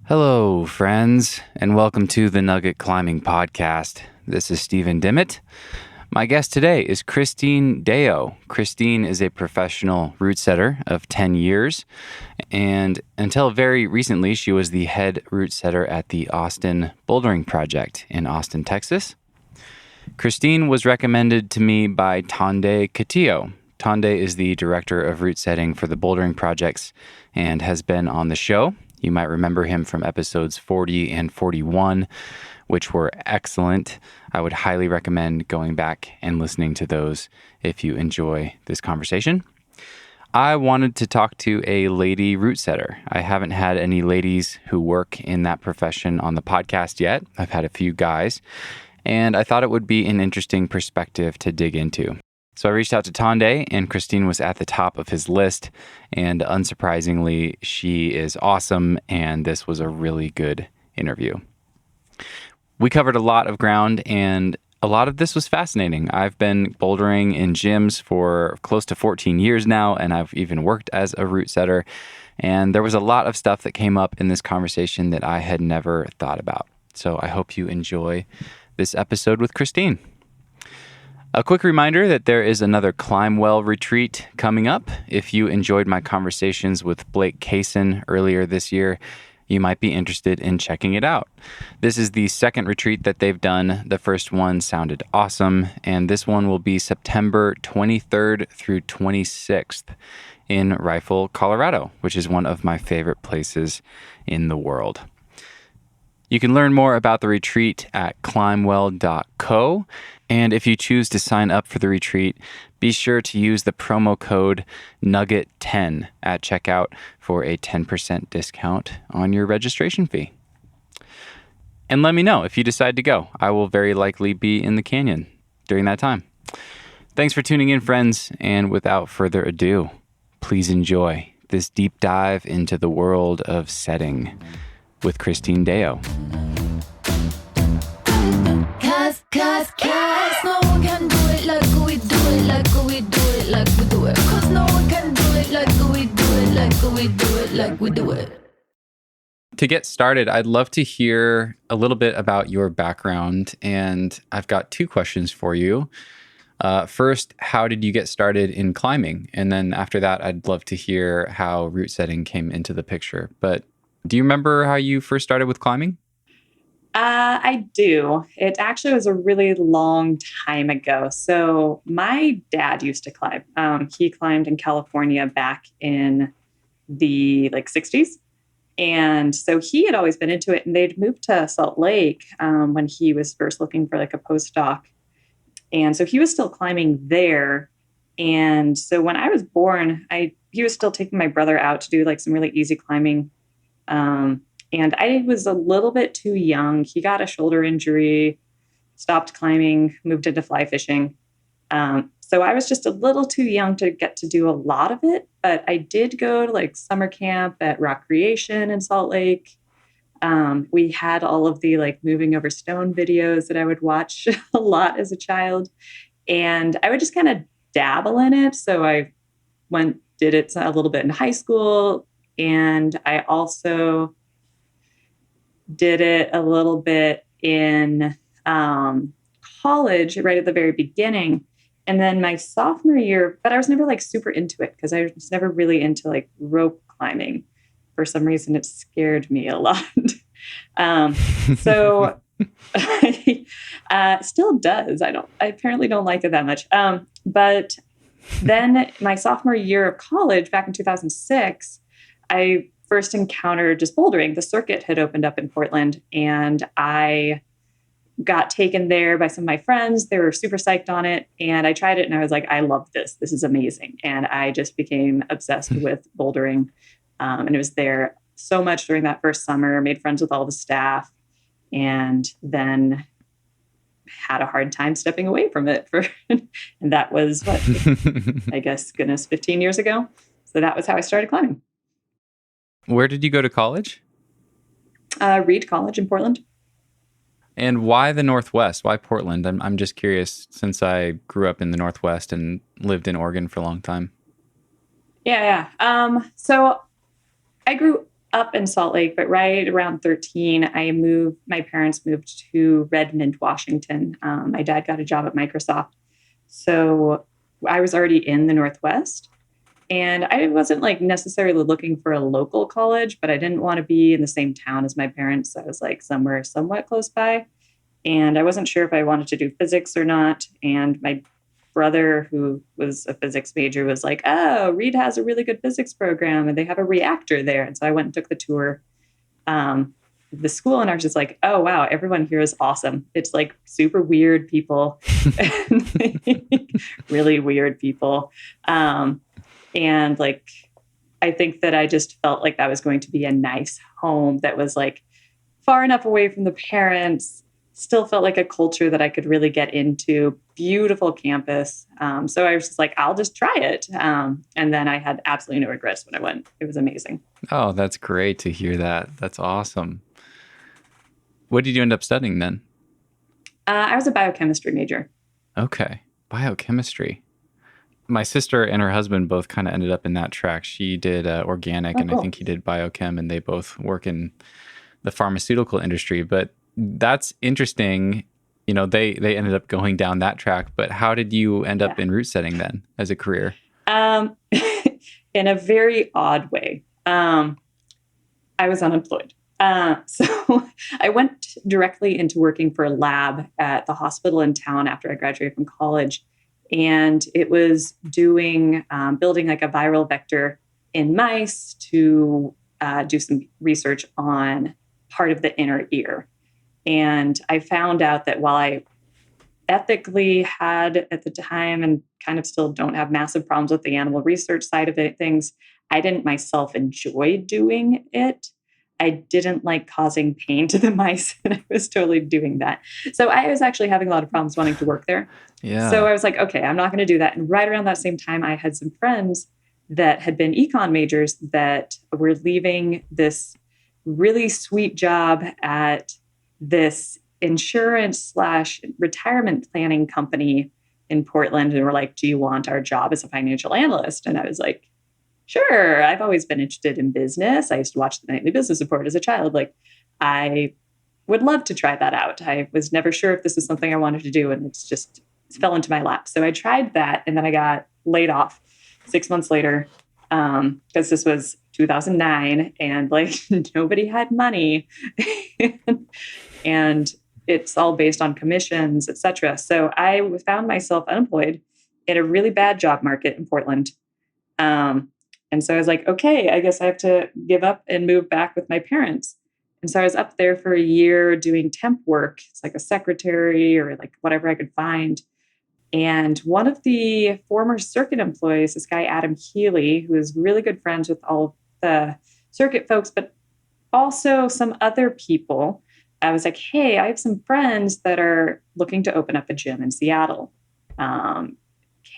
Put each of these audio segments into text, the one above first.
Hello, friends, and welcome to the Nugget Climbing Podcast. This is Stephen Dimmitt. My guest today is Christine Deyo. Christine is a professional route setter of 10 years, and until very recently, she was the head route setter at the Austin Bouldering Project in Austin, Texas. Christine was recommended to me by Tonde. Tonde is the director of route setting for the Bouldering Projects and has been on the show. You might remember him from episodes 40 and 41, which were excellent. I would highly recommend going back and listening to those if you enjoy this conversation. I wanted to talk to a lady route setter. I haven't had any ladies who work in that profession on the podcast yet. I've had a few guys, and I thought it would be an interesting perspective to dig into. So I reached out to Tonde, and Christine was at the top of his list, and unsurprisingly, she is awesome, and this was a really good interview. We covered a lot of ground, and a lot of this was fascinating. I've been bouldering in gyms for close to 14 years now, and I've even worked as a route setter, and there was a lot of stuff that came up in this conversation that I had never thought about. So I hope you enjoy this episode with Christine. A quick reminder that there is another ClimbWell Retreat coming up. If you enjoyed my conversations with Blake Kaysen earlier this year, you might be interested in checking it out. This is the second retreat that they've done. The first one sounded awesome, and this one will be September 23rd through 26th in Rifle, Colorado, which is one of my favorite places in the world. You can learn more about the retreat at climbwell.co. And if you choose to sign up for the retreat, be sure to use the promo code NUGGET10 at checkout for a 10% discount on your registration fee. And let me know if you decide to go. I will very likely be in the canyon during that time. Thanks for tuning in, friends. And without further ado, please enjoy this deep dive into the world of setting with Christine Deyo. Cause no one can do it like we do it, like we do it, like we do it. Cause no one can do it like we do it, like we do it, like we do it. To get started, I'd love to hear a little bit about your background, and I've got two questions for you. First, how did you get started in climbing? And then after that, I'd love to hear how route setting came into the picture. But do you remember how you first started with climbing? I do. It actually was a really long time ago. So my dad used to climb. He climbed in California back in the 60s. And so he had always been into it. And they'd moved to Salt Lake when he was first looking for a postdoc. And so he was still climbing there. And so when I was born, he was still taking my brother out to do some really easy climbing. And I was a little bit too young. He got a shoulder injury, stopped climbing, moved into fly fishing. So I was just a little too young to get to do a lot of it. But I did go to summer camp at Rock Creation in Salt Lake. We had all of the moving over stone videos that I would watch a lot as a child. And I would just kind of dabble in it. So I did it a little bit in high school. And I also did it a little bit in college right at the very beginning. And then my sophomore year, but I was never super into it because I was never really into rope climbing. For some reason, it scared me a lot. So still does. I apparently don't like it that much. But then my sophomore year of college, back in 2006, I first encountered just bouldering. The circuit had opened up in Portland, and I got taken there by some of my friends. They were super psyched on it, and I tried it, and I was like, I love this. This is amazing. And I just became obsessed with bouldering. And it was there so much during that first summer, made friends with all the staff, and then had a hard time stepping away from it. And that was, I guess, 15 years ago. So that was how I started climbing. Where did you go to college? Reed College in Portland. And why the Northwest? Why Portland? I'm just curious, since I grew up in the Northwest and lived in Oregon for a long time. Yeah. So I grew up in Salt Lake, but right around 13, my parents moved to Redmond, Washington. My dad got a job at Microsoft. So I was already in the Northwest, and I wasn't like necessarily looking for a local college, but I didn't want to be in the same town as my parents. So I was like somewhere somewhat close by. And I wasn't sure if I wanted to do physics or not. And my brother, who was a physics major, was like, oh, Reed has a really good physics program and they have a reactor there. And so I went and took the tour of the school, and I was just like, oh, wow, everyone here is awesome. It's like super weird people, really weird people. And like, I think that I just felt like that was going to be a nice home that was like far enough away from the parents, still felt like a culture that I could really get into, beautiful campus. So I was just like, I'll just try it. And then I had absolutely no regrets when I went. It was amazing. Oh, that's great to hear that. That's awesome. What did you end up studying then? I was a biochemistry major. Okay. Biochemistry. My sister and her husband both kind of ended up in that track. She did organic, and cool. I think he did biochem, and they both work in the pharmaceutical industry. But that's interesting. You know, they ended up going down that track. But how did you end up in root setting then as a career? In a very odd way. I was unemployed. So I went directly into working for a lab at the hospital in town after I graduated from college. And it was building like a viral vector in mice to do some research on part of the inner ear. And I found out that while I ethically had at the time, and kind of still don't have massive problems with the animal research side of things, I didn't myself enjoy doing it. I didn't like causing pain to the mice, and I was totally doing that. So I was actually having a lot of problems wanting to work there. Yeah. So I was like, okay, I'm not going to do that. And right around that same time, I had some friends that had been econ majors that were leaving this really sweet job at this insurance/retirement planning company in Portland. And were like, do you want our job as a financial analyst? And I was like, sure. I've always been interested in business. I used to watch the Nightly Business Report as a child. Like, I would love to try that out. I was never sure if this is something I wanted to do, and it fell into my lap. So I tried that, and then I got laid off 6 months later because this was 2009, and like nobody had money, and it's all based on commissions, etc. So I found myself unemployed in a really bad job market in Portland. And so I was like, okay, I guess I have to give up and move back with my parents. And so I was up there for a year doing temp work. It's like a secretary or like whatever I could find. And one of the former circuit employees, this guy, Adam Healy, who is really good friends with all of the circuit folks, but also some other people, I was like, hey, I have some friends that are looking to open up a gym in Seattle.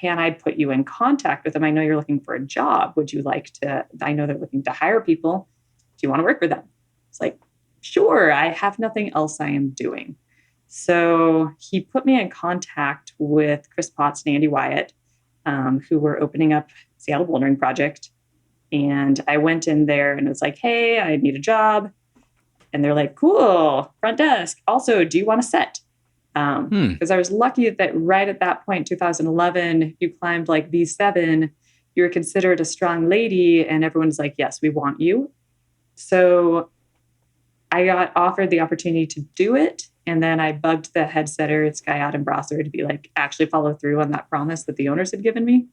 Can I put you in contact with them? I know you're looking for a job. Would you like to? I know they're looking to hire people. Do you want to work with them? It's like, sure, I have nothing else I am doing. So he put me in contact with Chris Potts and Andy Wyatt, who were opening up Seattle Bouldering Project. And I went in there and was like, hey, I need a job. And they're like, cool, front desk. Also, do you want a set? Because I was lucky that right at that point, 2011, you climbed like V7, you were considered a strong lady, and everyone's like, yes, we want you. So I got offered the opportunity to do it. And then I bugged the head setter, this guy, Adam Brosser, to be like, actually follow through on that promise that the owners had given me.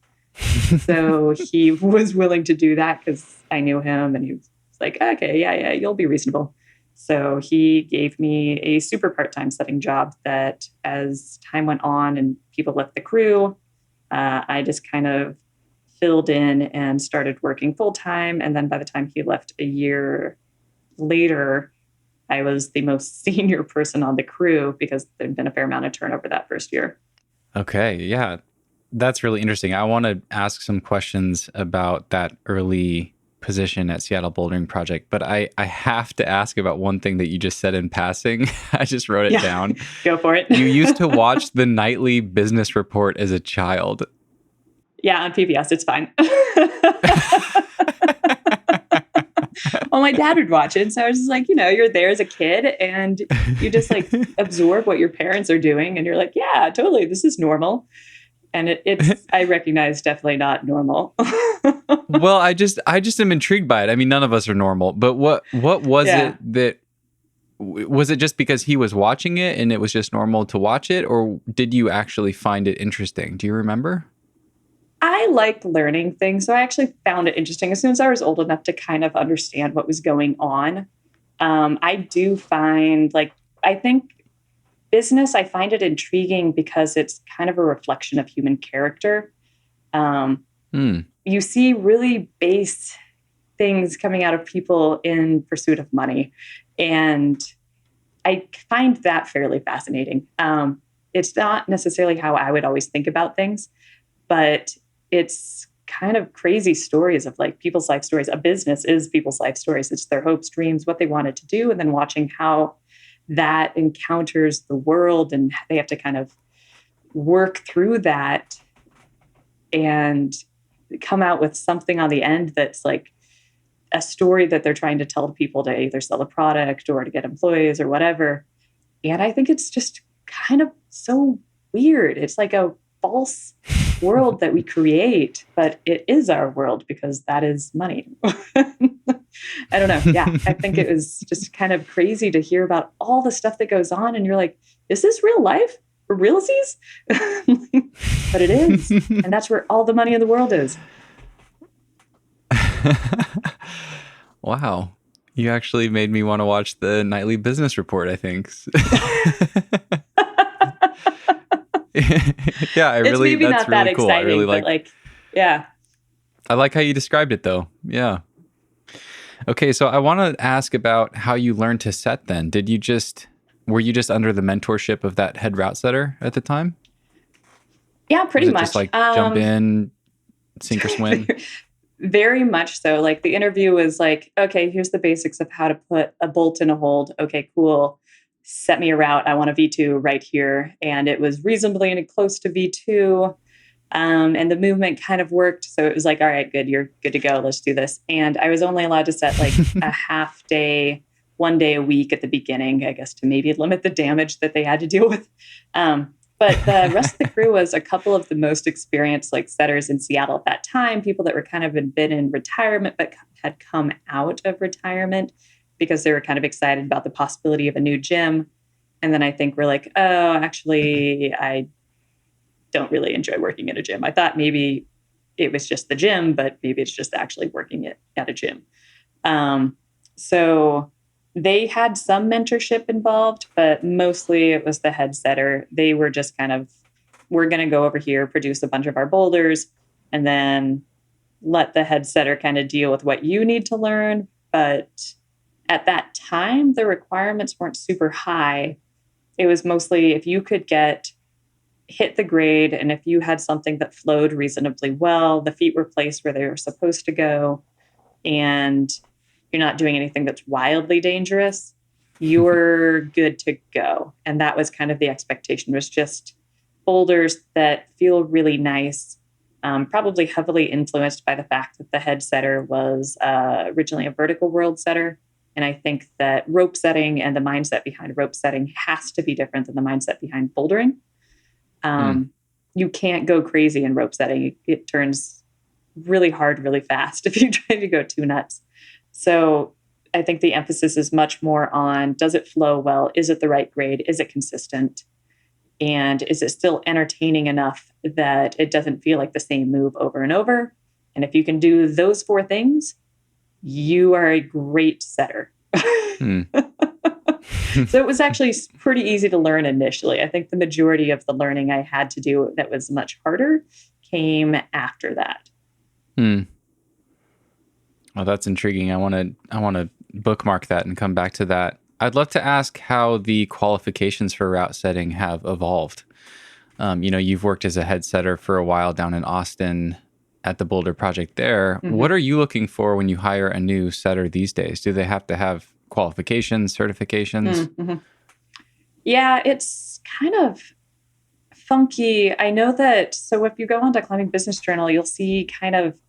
So he was willing to do that because I knew him, and he was like, okay, yeah, you'll be reasonable. So he gave me a super part-time setting job that as time went on and people left the crew, I just kind of filled in and started working full-time. And then by the time he left a year later, I was the most senior person on the crew because there'd been a fair amount of turnover that first year. Okay, yeah. That's really interesting. I want to ask some questions about that early position at Seattle Bouldering Project, but I have to ask about one thing that you just said in passing. I just wrote it down. Go for it. You used to watch the Nightly Business Report as a child. Yeah, on PBS, it's fine. Well, my dad would watch it. And so I was just like, you're there as a kid and you just like absorb what your parents are doing. And you're like, yeah, totally. This is normal. And it's, I recognize, definitely not normal. Well, I just am intrigued by it. I mean, none of us are normal, but what was Yeah. it that, was it just because he was watching it and it was just normal to watch it, or did you actually find it interesting? Do you remember? I like learning things. So I actually found it interesting as soon as I was old enough to kind of understand what was going on. I do find I think business, I find it intriguing because it's kind of a reflection of human character. You see really base things coming out of people in pursuit of money. And I find that fairly fascinating. It's not necessarily how I would always think about things, but it's kind of crazy stories of like people's life stories. A business is people's life stories. It's their hopes, dreams, what they wanted to do, and then watching how that encounters the world and they have to kind of work through that and come out with something on the end that's like a story that they're trying to tell to people to either sell a product or to get employees or whatever. And I think it's just kind of so weird. It's like a false world that we create, but it is our world because that is money. I don't know. Yeah, I think it was just kind of crazy to hear about all the stuff that goes on. And you're like, is this real life for realsies? But it is. And that's where all the money in the world is. Wow. You actually made me want to watch the nightly business report, I think. Yeah, It's really, maybe that's not that really cool. exciting, I really but like, yeah. I like how you described it though. Yeah. Okay, so I want to ask about how you learned to set then. Were you just under the mentorship of that head route setter at the time? Yeah, pretty Was it much. just like jump in, sink or swim? Very much so. Like the interview was like, okay, here's the basics of how to put a bolt in a hold. Okay, cool. Set me a route. I want a V2 right here. And it was reasonably close to V2. And the movement kind of worked. So it was like, all right, good. You're good to go. Let's do this. And I was only allowed to set like a half day, 1 day a week at the beginning, I guess, to maybe limit the damage that they had to deal with. But the rest of the crew was a couple of the most experienced like setters in Seattle at that time, people that were kind of been in retirement, but had come out of retirement because they were kind of excited about the possibility of a new gym. And then I think we're like, oh, actually, I don't really enjoy working at a gym. I thought maybe it was just the gym, but maybe it's just actually working at a gym. So they had some mentorship involved, but mostly it was the head setter. They were just kind of, we're going to go over here, produce a bunch of our boulders, and then let the head setter kind of deal with what you need to learn. But at that time, the requirements weren't super high. It was mostly if you could hit the grade, and if you had something that flowed reasonably well, the feet were placed where they were supposed to go, and you're not doing anything that's wildly dangerous, you're good to go. And that was kind of the expectation, was just boulders that feel really nice, probably heavily influenced by the fact that the head setter was originally a vertical world setter. And I think that rope setting and the mindset behind rope setting has to be different than the mindset behind bouldering. You can't go crazy in rope setting. It turns really hard, really fast if you try to go too nuts. So I think the emphasis is much more on, does it flow well? Is it the right grade? Is it consistent? And is it still entertaining enough that it doesn't feel like the same move over and over? And if you can do those 4 things, you are a great setter. So it was actually pretty easy to learn initially. I think the majority of the learning I had to do that was much harder came after that. Oh, that's intriguing. I want to bookmark that and come back to that. I'd love to ask how the qualifications for route setting have evolved. You've worked as a head setter for a while down in Austin at the Boulder Project there. Mm-hmm. What are you looking for when you hire a new setter these days? Do they have to have qualifications, certifications? Mm-hmm. Yeah, it's kind of funky. I know that, so if you go onto Climbing Business Journal, you'll see kind of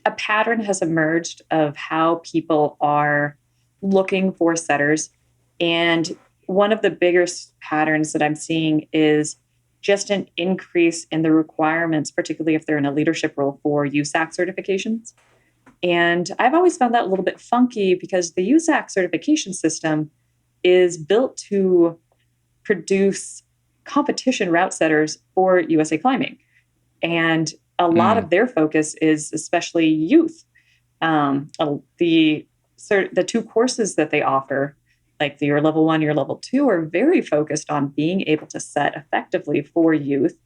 a pattern has emerged of how people are looking for setters. And one of the biggest patterns that I'm seeing is just an increase in the requirements, particularly if they're in a leadership role, for USAC certifications. And I've always found that a little bit funky because the USAC certification system is built to produce competition route setters for USA Climbing. And a lot of their focus is especially youth. The two courses that they offer, like your level 1, your level 2, are very focused on being able to set effectively for youth,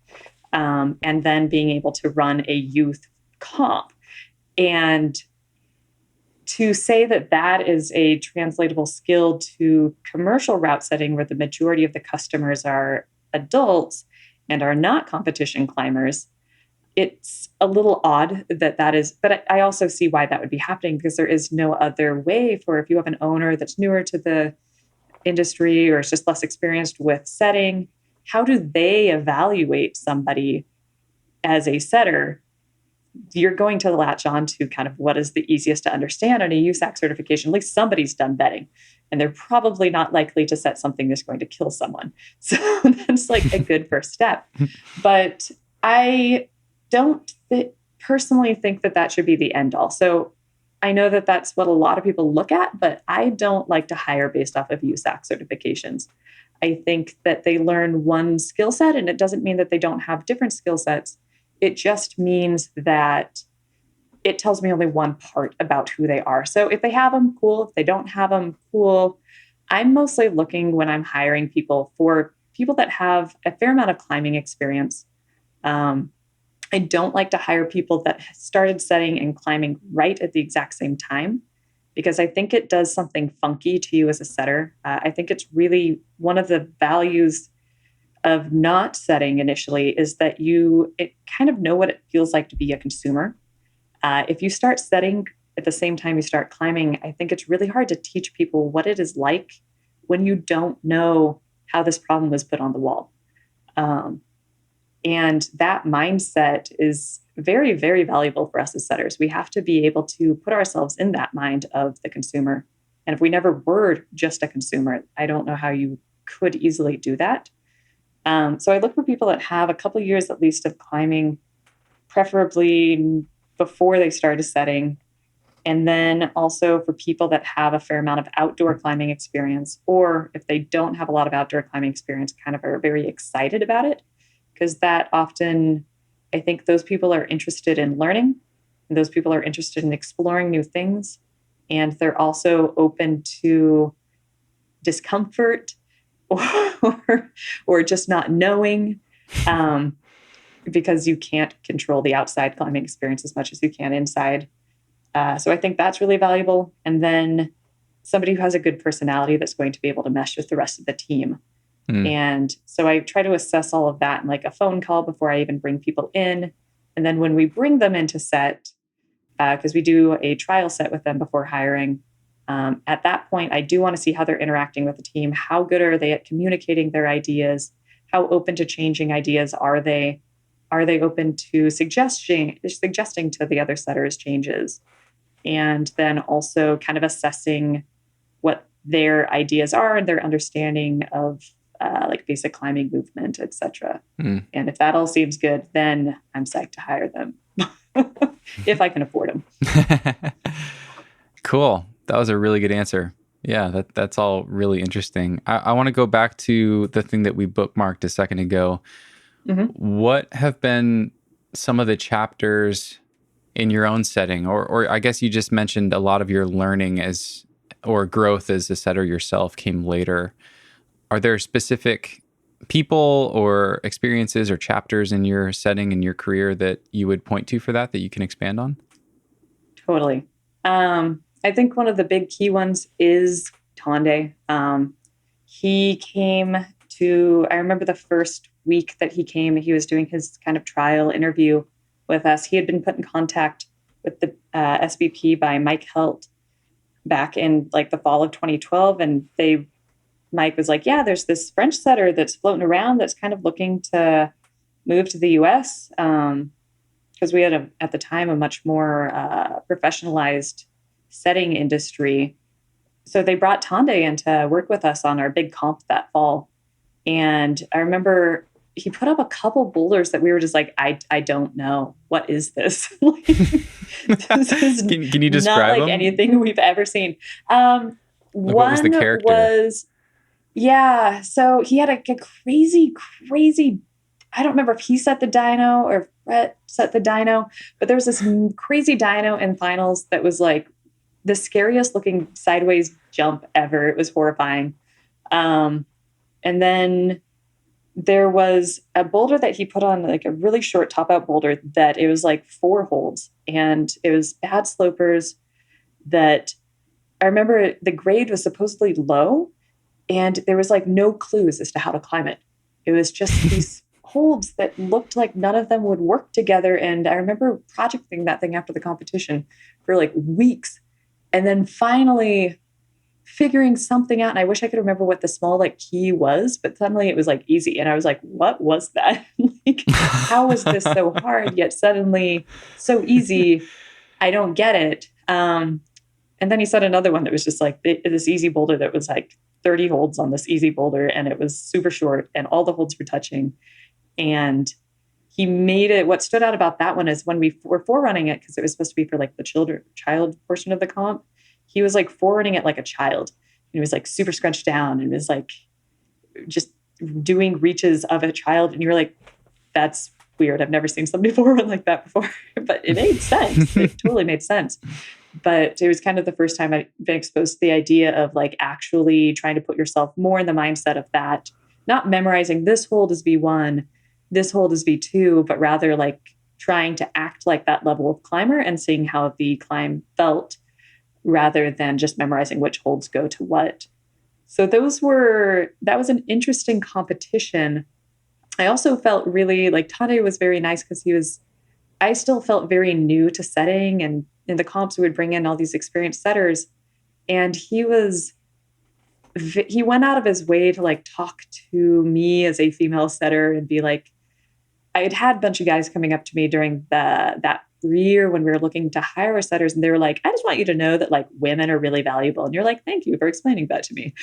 and then being able to run a youth comp. And to say that that is a translatable skill to commercial route setting, where the majority of the customers are adults and are not competition climbers, it's a little odd that is, but I also see why that would be happening, because there is no other way for, if you have an owner that's newer to the industry or is just less experienced with setting, how do they evaluate somebody as a setter? You're going to latch on to kind of what is the easiest to understand on a USAC certification. At least somebody's done betting, and they're probably not likely to set something that's going to kill someone. So that's like a good first step. But I don't personally think that that should be the end all. So I know that that's what a lot of people look at, but I don't like to hire based off of USAC certifications. I think that they learn one skill set, and it doesn't mean that they don't have different skill sets. It just means that it tells me only one part about who they are. So if they have them, cool. If they don't have them, cool. I'm mostly looking, when I'm hiring people, for people that have a fair amount of climbing experience. I don't like to hire people that started setting and climbing right at the exact same time, because I think it does something funky to you as a setter. I think it's really one of the values of not setting initially is that you kind of know what it feels like to be a consumer. If you start setting at the same time you start climbing, I think it's really hard to teach people what it is like when you don't know how this problem was put on the wall. And that mindset is very, very valuable for us as setters. We have to be able to put ourselves in that mind of the consumer. And if we never were just a consumer, I don't know how you could easily do that. So I look for people that have a couple years at least of climbing, preferably before they started setting. And then also for people that have a fair amount of outdoor climbing experience, or if they don't have a lot of outdoor climbing experience, kind of are very excited about it. Because that often, I think those people are interested in learning, and those people are interested in exploring new things. And they're also open to discomfort or just not knowing, because you can't control the outside climbing experience as much as you can inside. So I think that's really valuable. And then somebody who has a good personality that's going to be able to mesh with the rest of the team. And so I try to assess all of that in like a phone call before I even bring people in. And then when we bring them into set, because we do a trial set with them before hiring, at that point, I do want to see how they're interacting with the team. How good are they at communicating their ideas? How open to changing ideas are they? Are they open to suggesting to the other setters changes? And then also kind of assessing what their ideas are and their understanding of like basic climbing movement, etc. And if that all seems good, then I'm psyched to hire them if I can afford them. Cool. That was a really good answer. Yeah, that's all really interesting. I want to go back to the thing that we bookmarked a second ago. What have been some of the chapters in your own setting, or I guess you just mentioned a lot of your learning or growth as a setter yourself came later. Are there specific people or experiences or chapters in your setting in your career that you would point to for that you can expand on? Totally. I think one of the big key ones is Tonde. He came to, I remember the first week that he came, he was doing his kind of trial interview with us. He had been put in contact with the SVP by Mike Helt back in like the fall of 2012. And Mike was like, yeah, there's this French setter that's floating around that's kind of looking to move to the US. because we had at the time a much more professionalized setting industry. So they brought Tonde in to work with us on our big comp that fall. And I remember he put up a couple boulders that we were just like, I don't know. What is this? Like, this is can you describe not like them? anything we've ever seen. Like, what was the character? Yeah. So he had a crazy, I don't remember if he set the dyno or if Brett set the dyno, but there was this crazy dyno in finals that was like the scariest looking sideways jump ever. It was horrifying. And then there was a boulder that he put on, like a really short top out boulder that it was like 4 holds, and it was bad slopers that I remember the grade was supposedly low and there was like no clues as to how to climb it. It was just these holds that looked like none of them would work together. And I remember projecting that thing after the competition for like weeks. And then finally figuring something out. And I wish I could remember what the small like key was, but suddenly it was like easy. And I was like, what was that? Like, how was this so hard yet suddenly so easy? I don't get it. And then he set another one that was just like this easy boulder that was like 30 holds on this easy boulder. And it was super short and all the holds were touching. And he made it, what stood out about that one is when we were forerunning it, because it was supposed to be for like the child portion of the comp, he was like forwarding it like a child. And he was like super scrunched down and was like just doing reaches of a child. And you were like, that's weird. I've never seen somebody forward like that before, but it made sense. It totally made sense. But it was kind of the first time I'd been exposed to the idea of like actually trying to put yourself more in the mindset of that, not memorizing this hold is V1, this hold is V2, but rather like trying to act like that level of climber and seeing how the climb felt rather than just memorizing which holds go to what. So that was an interesting competition. I also felt really like Tonde was very nice because I still felt very new to setting, and in the comps we would bring in all these experienced setters, and he went out of his way to like talk to me as a female setter and be like, I had a bunch of guys coming up to me during that year when we were looking to hire setters, and they were like, I just want you to know that like women are really valuable. And you're like, thank you for explaining that to me.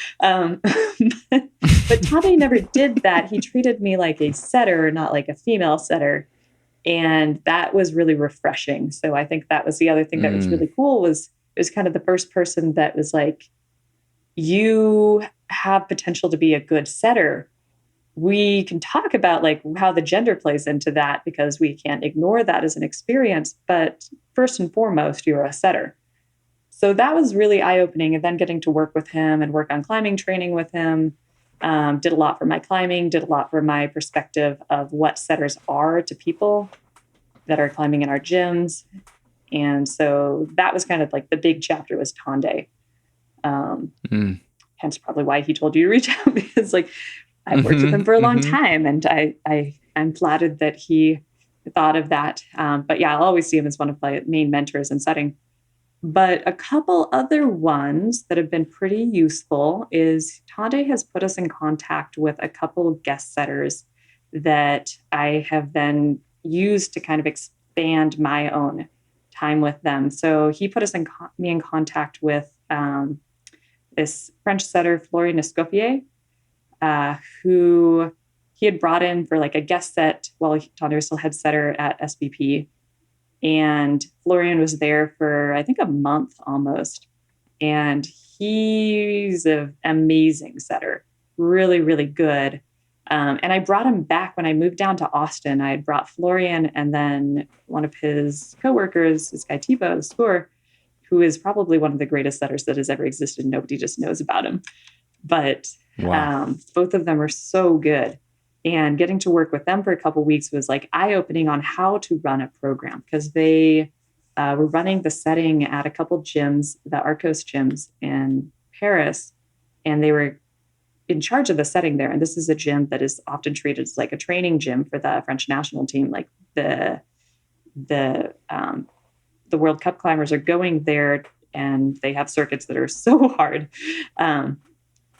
But Tonde never did that. He treated me like a setter, not like a female setter. And that was really refreshing. So I think that was the other thing that was really cool was it was kind of the first person that was like, you have potential to be a good setter. We can talk about like how the gender plays into that because we can't ignore that as an experience. But first and foremost, you're a setter. So that was really eye-opening. And then getting to work with him and work on climbing training with him did a lot for my climbing, did a lot for my perspective of what setters are to people that are climbing in our gyms. And so that was kind of like the big chapter was Tonde. Hence probably why he told you to reach out because like I've worked with him for a long time, and I'm flattered that he thought of that. But yeah, I'll always see him as one of my main mentors in setting. But a couple other ones that have been pretty useful is Tonde has put us in contact with a couple of guest setters that I have then used to kind of expand my own time with them. So he put us me in contact with this French setter, Florian Escoffier, who he had brought in for like a guest set while Tonde was still head setter at SBP. And Florian was there for, I think, a month almost. And he's an amazing setter, really, really good. And I brought him back when I moved down to Austin. I had brought Florian and then one of his coworkers, this guy Thibaut, the scorer, who is probably one of the greatest setters that has ever existed. Nobody just knows about him. But both of them are so good. And getting to work with them for a couple of weeks was like eye-opening on how to run a program because they were running the setting at a couple gyms, the Arcos gyms in Paris, and they were in charge of the setting there. And this is a gym that is often treated as like a training gym for the French national team. Like the World Cup climbers are going there and they have circuits that are so hard.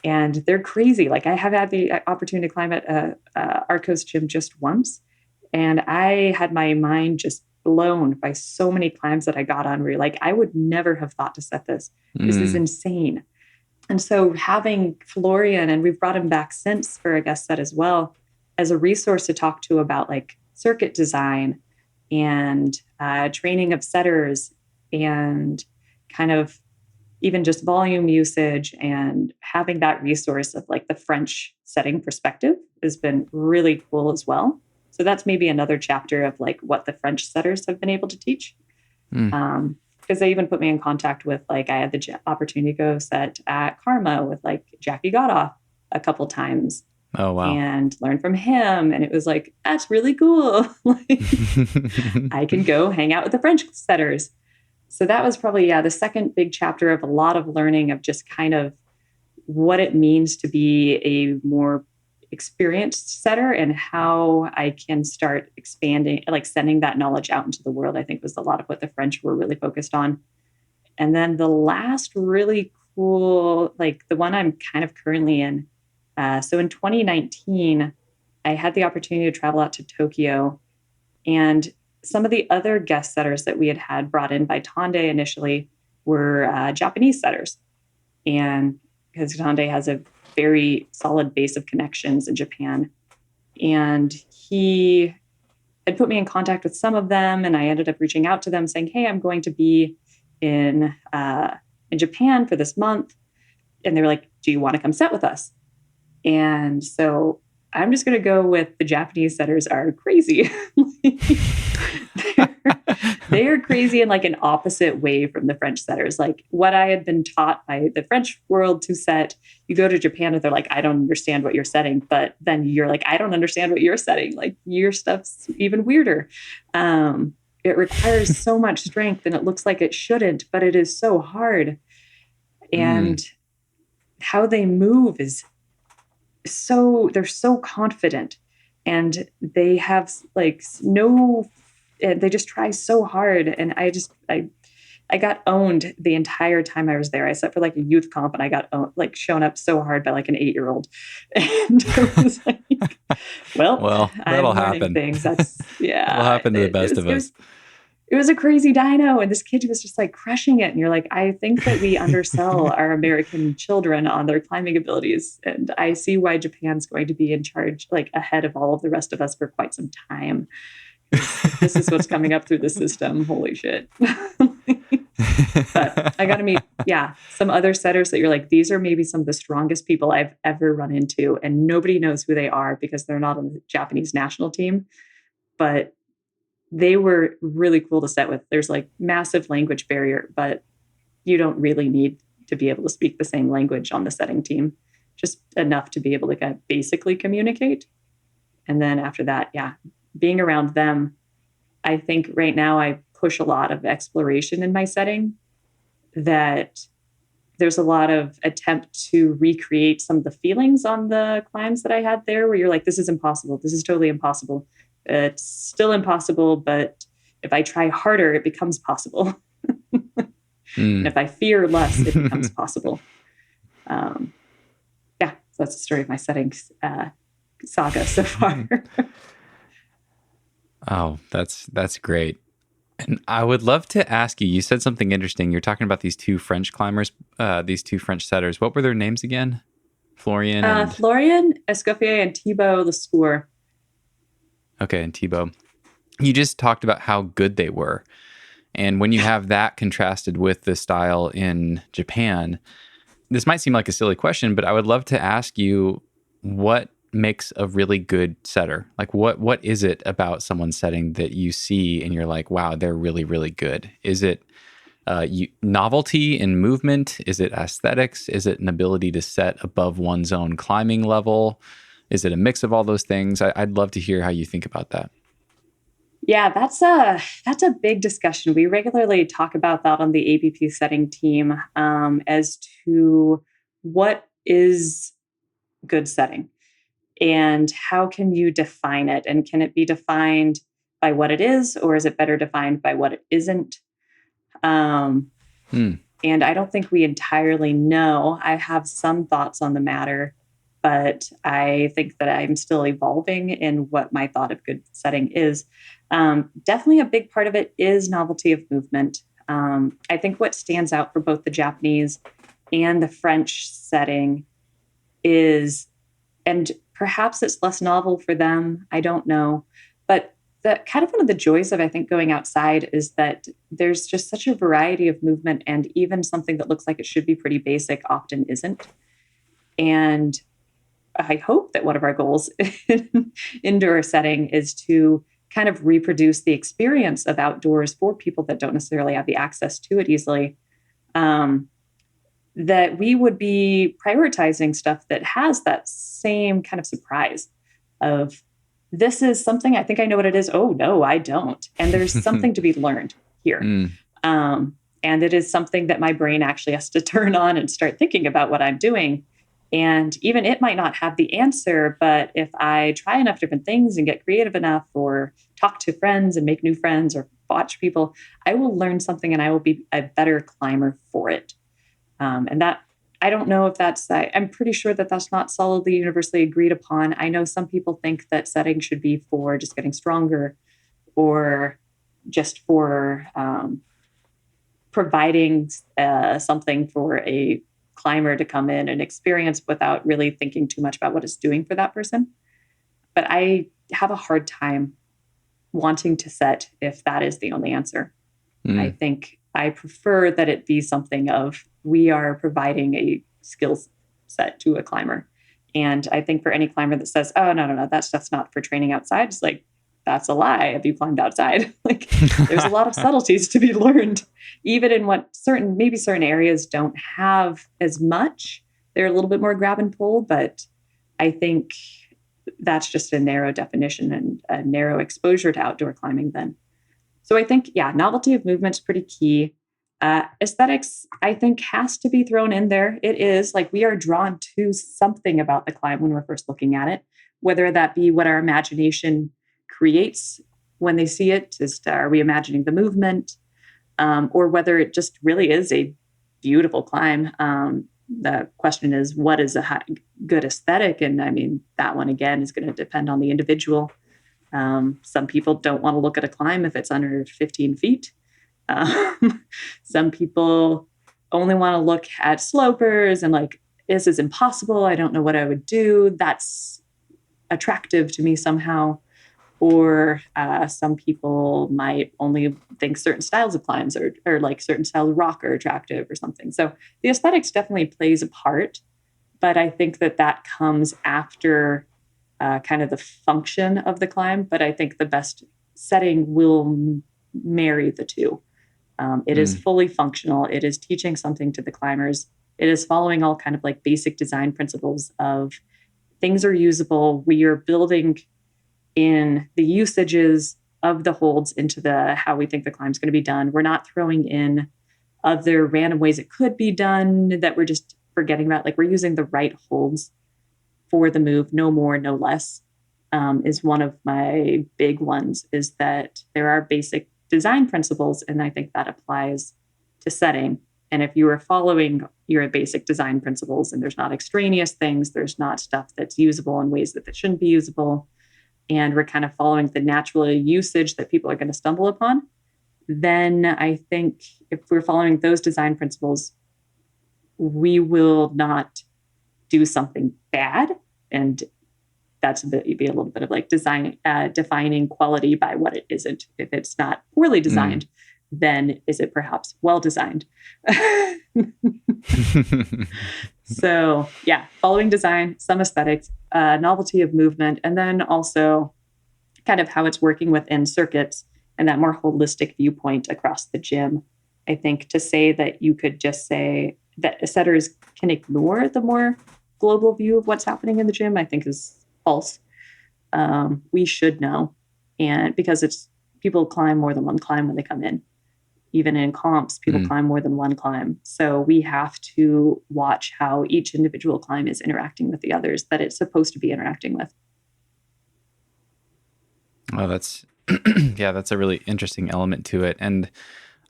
And they're crazy. Like I have had the opportunity to climb at Arcos gym just once. And I had my mind just blown by so many climbs that I got on where you're like, I would never have thought to set this. This is insane. And so having Florian, and we've brought him back since for a guest set as well, as a resource to talk to about like circuit design and training of setters and kind of even just volume usage, and having that resource of like the French setting perspective has been really cool as well. So that's maybe another chapter of like what the French setters have been able to teach. Because they even put me in contact with, like, I had the opportunity to go set at Karma with like Jackie Godoff a couple times. Oh, wow. And learn from him. And it was like, that's really cool. Like, I can go hang out with the French setters. So that was probably, the second big chapter of a lot of learning of just kind of what it means to be a more experienced setter and how I can start expanding, like sending that knowledge out into the world, I think was a lot of what the French were really focused on. And then the last really cool, like the one I'm kind of currently in. So in 2019, I had the opportunity to travel out to Tokyo, and some of the other guest setters that we had brought in by Tonde initially were Japanese setters. And because Tonde has a very solid base of connections in Japan. And he had put me in contact with some of them, and I ended up reaching out to them saying, hey, I'm going to be in Japan for this month. And they were like, do you want to come set with us? And so I'm just going to go with the Japanese setters are crazy. They are crazy in like an opposite way from the French setters. Like what I had been taught by the French world to set, you go to Japan and they're like, I don't understand what you're setting. But then you're like, I don't understand what you're setting. Like your stuff's even weirder. It requires so much strength, and it looks like it shouldn't, but it is so hard. And how they move is they're so confident, and they have like they just try so hard. And I got owned the entire time I was there. I set for like a youth comp, and I got like shown up so hard by like an 8-year-old. And I was like, well, that'll happen. Things. That's it'll happen to the best of us. It was a crazy dyno, and this kid was just like crushing it. And you're like, I think that we undersell our American children on their climbing abilities. And I see why Japan's going to be in charge, like ahead of all of the rest of us for quite some time. This is what's coming up through the system. Holy shit. But I got to meet, some other setters that you're like, these are maybe some of the strongest people I've ever run into. And nobody knows who they are because they're not on the Japanese national team. But they were really cool to set with. There's like massive language barrier, but you don't really need to be able to speak the same language on the setting team, just enough to be able to kind of basically communicate. And then after that, being around them, I think right now I push a lot of exploration in my setting, that there's a lot of attempt to recreate some of the feelings on the climbs that I had there, where you're like, this is impossible. This is totally impossible. It's still impossible, but if I try harder, it becomes possible. And if I fear less, it becomes possible. So that's the story of my settings saga so far. Oh, that's great. And I would love to ask you, you said something interesting. You're talking about these two French climbers, these two French setters. What were their names again? Florian Escoffier and Thibaut Lescour. Okay, and Thibaut. You just talked about how good they were. And when you have that contrasted with the style in Japan, this might seem like a silly question, but I would love to ask you, what makes a really good setter? Like what is it about someone's setting that you see and you're like, wow, they're really, really good? Is it novelty in movement? Is it aesthetics? Is it an ability to set above one's own climbing level? Is it a mix of all those things? I'd love to hear how you think about that. Yeah, that's a big discussion. We regularly talk about that on the ABP setting team, as to what is good setting and how can you define it? And can it be defined by what it is, or is it better defined by what it isn't? And I don't think we entirely know. I have some thoughts on the matter. but I think that I'm still evolving in what my thought of good setting is. Definitely a big part of it is novelty of movement. I think what stands out for both the Japanese and the French setting is, and perhaps it's less novel for them, I don't know, but the kind of one of the joys of, I think, going outside is that there's just such a variety of movement, and even something that looks like it should be pretty basic often isn't. And I hope that one of our goals in indoor setting is to kind of reproduce the experience of outdoors for people that don't necessarily have the access to it easily. That we would be prioritizing stuff that has that same kind of surprise of, this is something, I think I know what it is. Oh, no, I don't. And there's something to be learned here. And it is something that my brain actually has to turn on and start thinking about what I'm doing. And even it might not have the answer, but if I try enough different things and get creative enough, or talk to friends and make new friends, or watch people, I will learn something and I will be a better climber for it. And that, I don't know if that's, I'm pretty sure that that's not solidly universally agreed upon. I know some people think that setting should be for just getting stronger, or just for providing something for a climber to come in and experience without really thinking too much about what it's doing for that person. But I have a hard time wanting to set if that is the only answer. I think I prefer that it be something of, we are providing a skill set to a climber. And I think for any climber that says, oh, no, that stuff's not for training outside, it's like, that's a lie. Have you climbed outside? Like, there's a lot of subtleties to be learned, even in what certain areas don't have as much. They're a little bit more grab and pull, but I think that's just a narrow definition and a narrow exposure to outdoor climbing then. So I think, novelty of movement is pretty key. Aesthetics, I think, has to be thrown in there. It is like, we are drawn to something about the climb when we're first looking at it, whether that be what our imagination creates when they see it. Are we imagining the movement, or whether it just really is a beautiful climb. The question is, what is a good aesthetic? And I mean, that one again is going to depend on the individual. Some people don't want to look at a climb if it's under 15 feet. Some people only want to look at slopers and like, this is impossible. I don't know what I would do. That's attractive to me somehow. Or some people might only think certain styles of climbs or like certain styles of rock are attractive or something. So the aesthetics definitely plays a part, but I think that comes after kind of the function of the climb. But I think the best setting will marry the two. It is fully functional. It is teaching something to the climbers. It is following all kind of like basic design principles of things are usable. We are building in the usages of the holds into how we think the climb's going to be done. We're not throwing in other random ways it could be done that we're just forgetting about. Like, we're using the right holds for the move, no more, no less, is one of my big ones, is that there are basic design principles, and I think that applies to setting. And if you are following your basic design principles and there's not extraneous things, there's not stuff that's usable in ways that shouldn't be usable, and we're kind of following the natural usage that people are going to stumble upon, then I think if we're following those design principles, we will not do something bad. And that's be a little bit of like defining quality by what it isn't. If it's not poorly designed, then is it perhaps well designed? So following design, some aesthetics, novelty of movement, and then also kind of how it's working within circuits and that more holistic viewpoint across the gym. I think to say that you could just say that setters can ignore the more global view of what's happening in the gym, I think is false. We should know. And because people climb more than one climb when they come in. Even in comps, people climb more than one climb. So we have to watch how each individual climb is interacting with the others that it's supposed to be interacting with. Oh, that's that's a really interesting element to it. And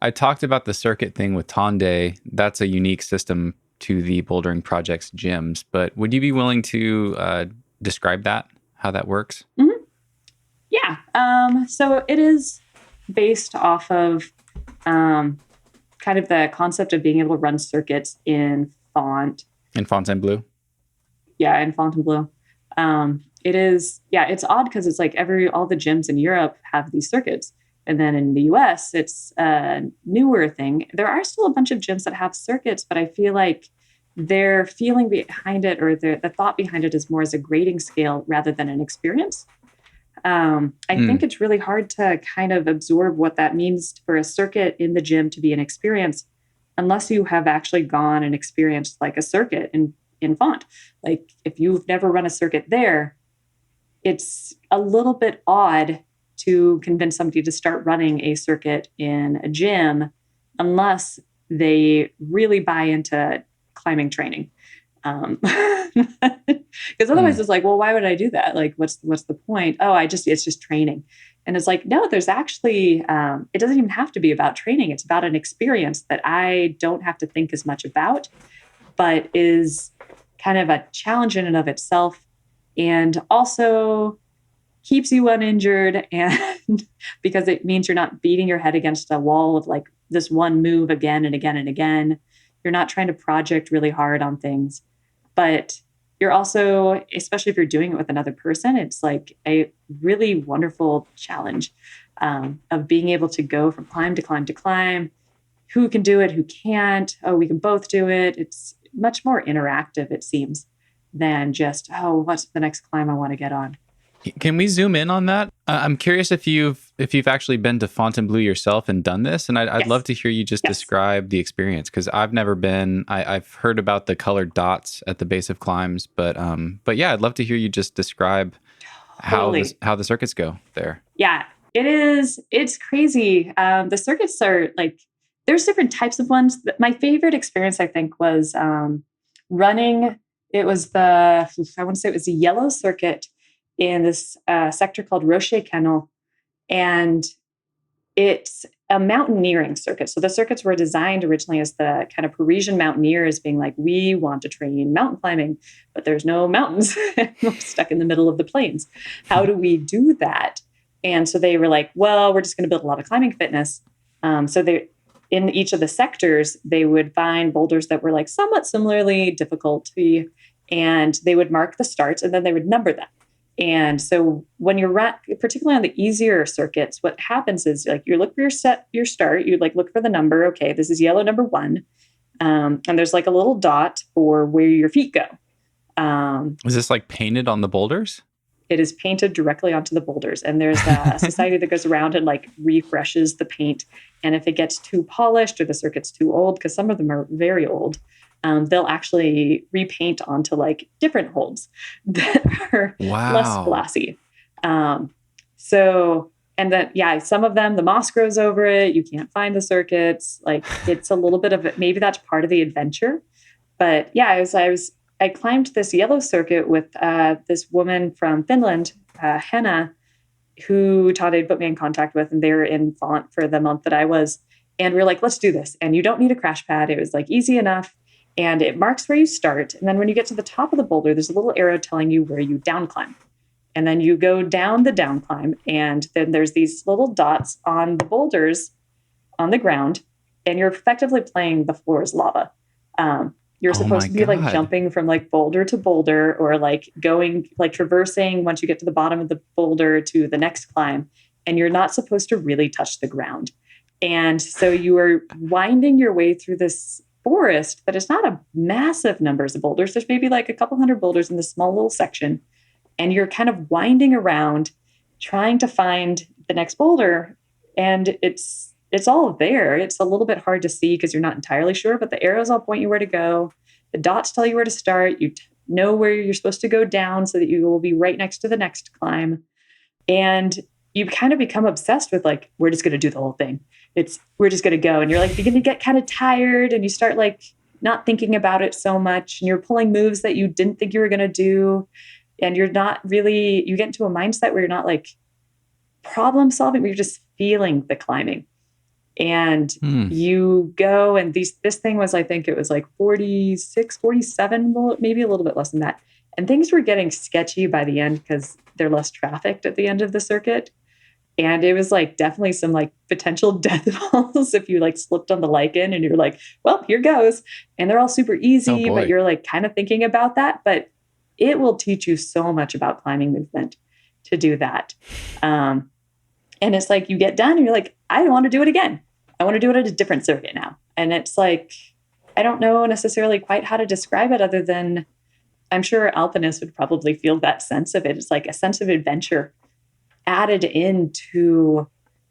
I talked about the circuit thing with Tonde. That's a unique system to the Bouldering Projects gyms, but would you be willing to describe that, how that works? Mm-hmm. Yeah. So it is based off of kind of the concept of being able to run circuits in Fontainebleau? Yeah, in Fontainebleau. It is, yeah, it's odd because it's like all the gyms in Europe have these circuits. And then in the US, it's a newer thing. There are still a bunch of gyms that have circuits, but I feel like their feeling behind it, or the thought behind it, is more as a grading scale rather than an experience. I think it's really hard to kind of absorb what that means for a circuit in the gym to be an experience unless you have actually gone and experienced like a circuit in Font. Like if you've never run a circuit there, it's a little bit odd to convince somebody to start running a circuit in a gym unless they really buy into climbing training. Because otherwise it's like, well, why would I do that? Like, what's the point? Oh, it's just training. And it's like, no, there's actually, it doesn't even have to be about training. It's about an experience that I don't have to think as much about, but is kind of a challenge in and of itself. And also keeps you uninjured, and because it means you're not beating your head against a wall of like this one move again and again and again. You're not trying to project really hard on things, but you're also, especially if you're doing it with another person, it's like a really wonderful challenge of being able to go from climb to climb to climb. Who can do it? Who can't? Oh, we can both do it. It's much more interactive, it seems, than just, oh, what's the next climb I want to get on? Can we zoom in on that? I'm curious if you've actually been to Fontainebleau yourself and done this, and I'd love to hear you just describe the experience, because I've never been. I've heard about the colored dots at the base of climbs, but yeah, I'd love to hear you just describe how the circuits go there. Yeah, it is. It's crazy. The circuits are like, there's different types of ones. My favorite experience, I think, was running. It was I want to say it was a yellow circuit in this sector called Rocher Kennel. And it's a mountaineering circuit. So the circuits were designed originally as the kind of Parisian mountaineers being like, we want to train mountain climbing, but there's no mountains. We're stuck in the middle of the plains. How do we do that? And so they were like, well, we're just going to build a lot of climbing fitness. So they, in each of the sectors, they would find boulders that were like somewhat similarly difficulty, and they would mark the starts and then they would number them. And so when you're particularly on the easier circuits, what happens is like you look for your start, you like look for the number. Okay, this is yellow number 1. And there's like a little dot for where your feet go. Is this like painted on the boulders? It is painted directly onto the boulders. And there's a society that goes around and like refreshes the paint. And if it gets too polished or the circuit's too old, because some of them are very old, they'll actually repaint onto like different holds that are less glossy. And then, yeah, some of them, the moss grows over it. You can't find the circuits. Like it's a little bit of it. Maybe that's part of the adventure. But yeah, I climbed this yellow circuit with this woman from Finland, Henna, who Tonde put me in contact with, and they were in Font for the month that I was. And we were like, let's do this. And you don't need a crash pad. It was like easy enough. And it marks where you start. And then when you get to the top of the boulder, there's a little arrow telling you where you down climb. And then you go down the down climb. And then there's these little dots on the boulders on the ground. And you're effectively playing the floor is lava. You're supposed to be like jumping from like boulder to boulder, or like going, like traversing once you get to the bottom of the boulder to the next climb. And you're not supposed to really touch the ground. And so you are winding your way through this forest, but it's not a massive numbers of boulders. There's maybe like a couple hundred boulders in this small little section. And you're kind of winding around trying to find the next boulder. And it's all there. It's a little bit hard to see because you're not entirely sure, but the arrows all point you where to go. The dots tell you where to start. You know where you're supposed to go down so that you will be right next to the next climb. And you kind of become obsessed with like, we're just going to do the whole thing. We're just going to go. And you're like, beginning to get kind of tired, and you start like not thinking about it so much. And you're pulling moves that you didn't think you were going to do. And you're not really, you get into a mindset where you're not like problem solving, but you're just feeling the climbing. And you go, and this thing was, I think it was like 46, 47, maybe a little bit less than that. And things were getting sketchy by the end because they're less trafficked at the end of the circuit. And it was like definitely some like potential death falls if you like slipped on the lichen and you're like, well, here goes. And they're all super easy, but you're like kind of thinking about that. But it will teach you so much about climbing movement to do that. And it's like you get done and you're like, I want to do it again. I want to do it at a different circuit now. And it's like, I don't know necessarily quite how to describe it other than I'm sure alpinists would probably feel that sense of it. It's like a sense of adventure added into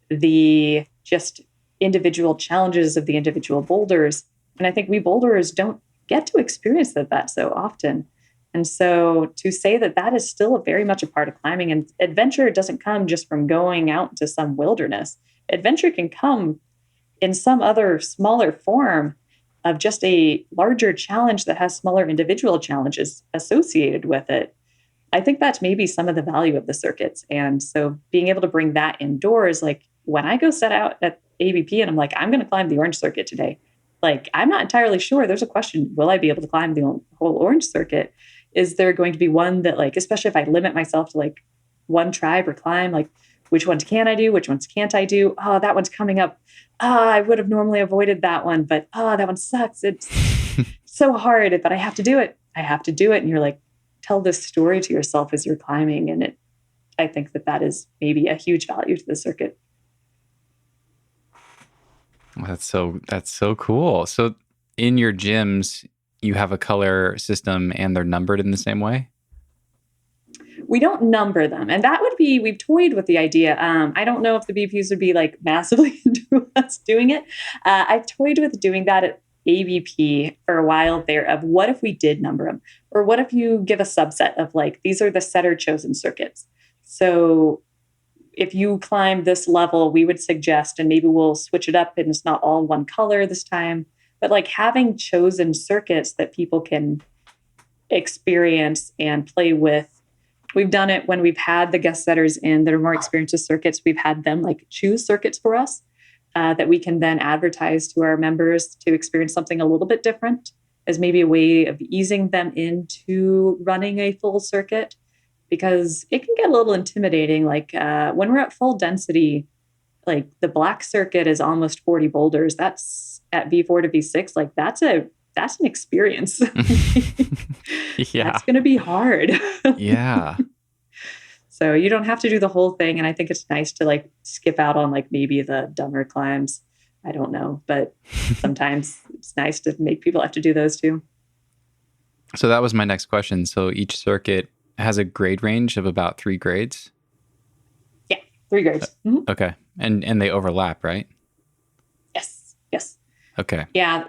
the just individual challenges of the individual boulders. And I think we boulderers don't get to experience that so often. And so to say that is still very much a part of climbing, and adventure doesn't come just from going out into some wilderness. Adventure can come in some other smaller form of just a larger challenge that has smaller individual challenges associated with it. I think that's maybe some of the value of the circuits. And so being able to bring that indoors, like when I go set out at ABP and I'm like, I'm going to climb the orange circuit today. Like, I'm not entirely sure. There's a question, will I be able to climb the whole orange circuit? Is there going to be one that like, especially if I limit myself to like one tribe or climb, like which ones can I do? Which ones can't I do? Oh, that one's coming up. I would have normally avoided that one, but that one sucks. It's so hard, but I have to do it. I have to do it. And you're like, tell this story to yourself as you're climbing. And I think that is maybe a huge value to the circuit. That's so cool. So in your gyms, you have a color system and they're numbered in the same way? We don't number them. And that would be, we've toyed with the idea. I don't know if the BPs would be like massively into us doing it. I've toyed with doing that at ABP for a while there of what if we did number them? Or what if you give a subset of like, these are the setter chosen circuits. So if you climb this level, we would suggest, and maybe we'll switch it up and it's not all one color this time, but like having chosen circuits that people can experience and play with. We've done it when we've had the guest setters in that are more experienced with circuits. We've had them like choose circuits for us that we can then advertise to our members to experience something a little bit different as maybe a way of easing them into running a full circuit, because it can get a little intimidating. Like when we're at full density, like the black circuit is almost 40 boulders. That's at V4 to V6. Like that's an experience. Yeah. That's going to be hard. Yeah. So you don't have to do the whole thing. And I think it's nice to like skip out on like maybe the dumber climbs. I don't know, but sometimes it's nice to make people have to do those too. So that was my next question. So each circuit has a grade range of about 3 grades? Yeah, 3 grades. Mm-hmm. Okay. And they overlap, right? Yes. Okay. Yeah,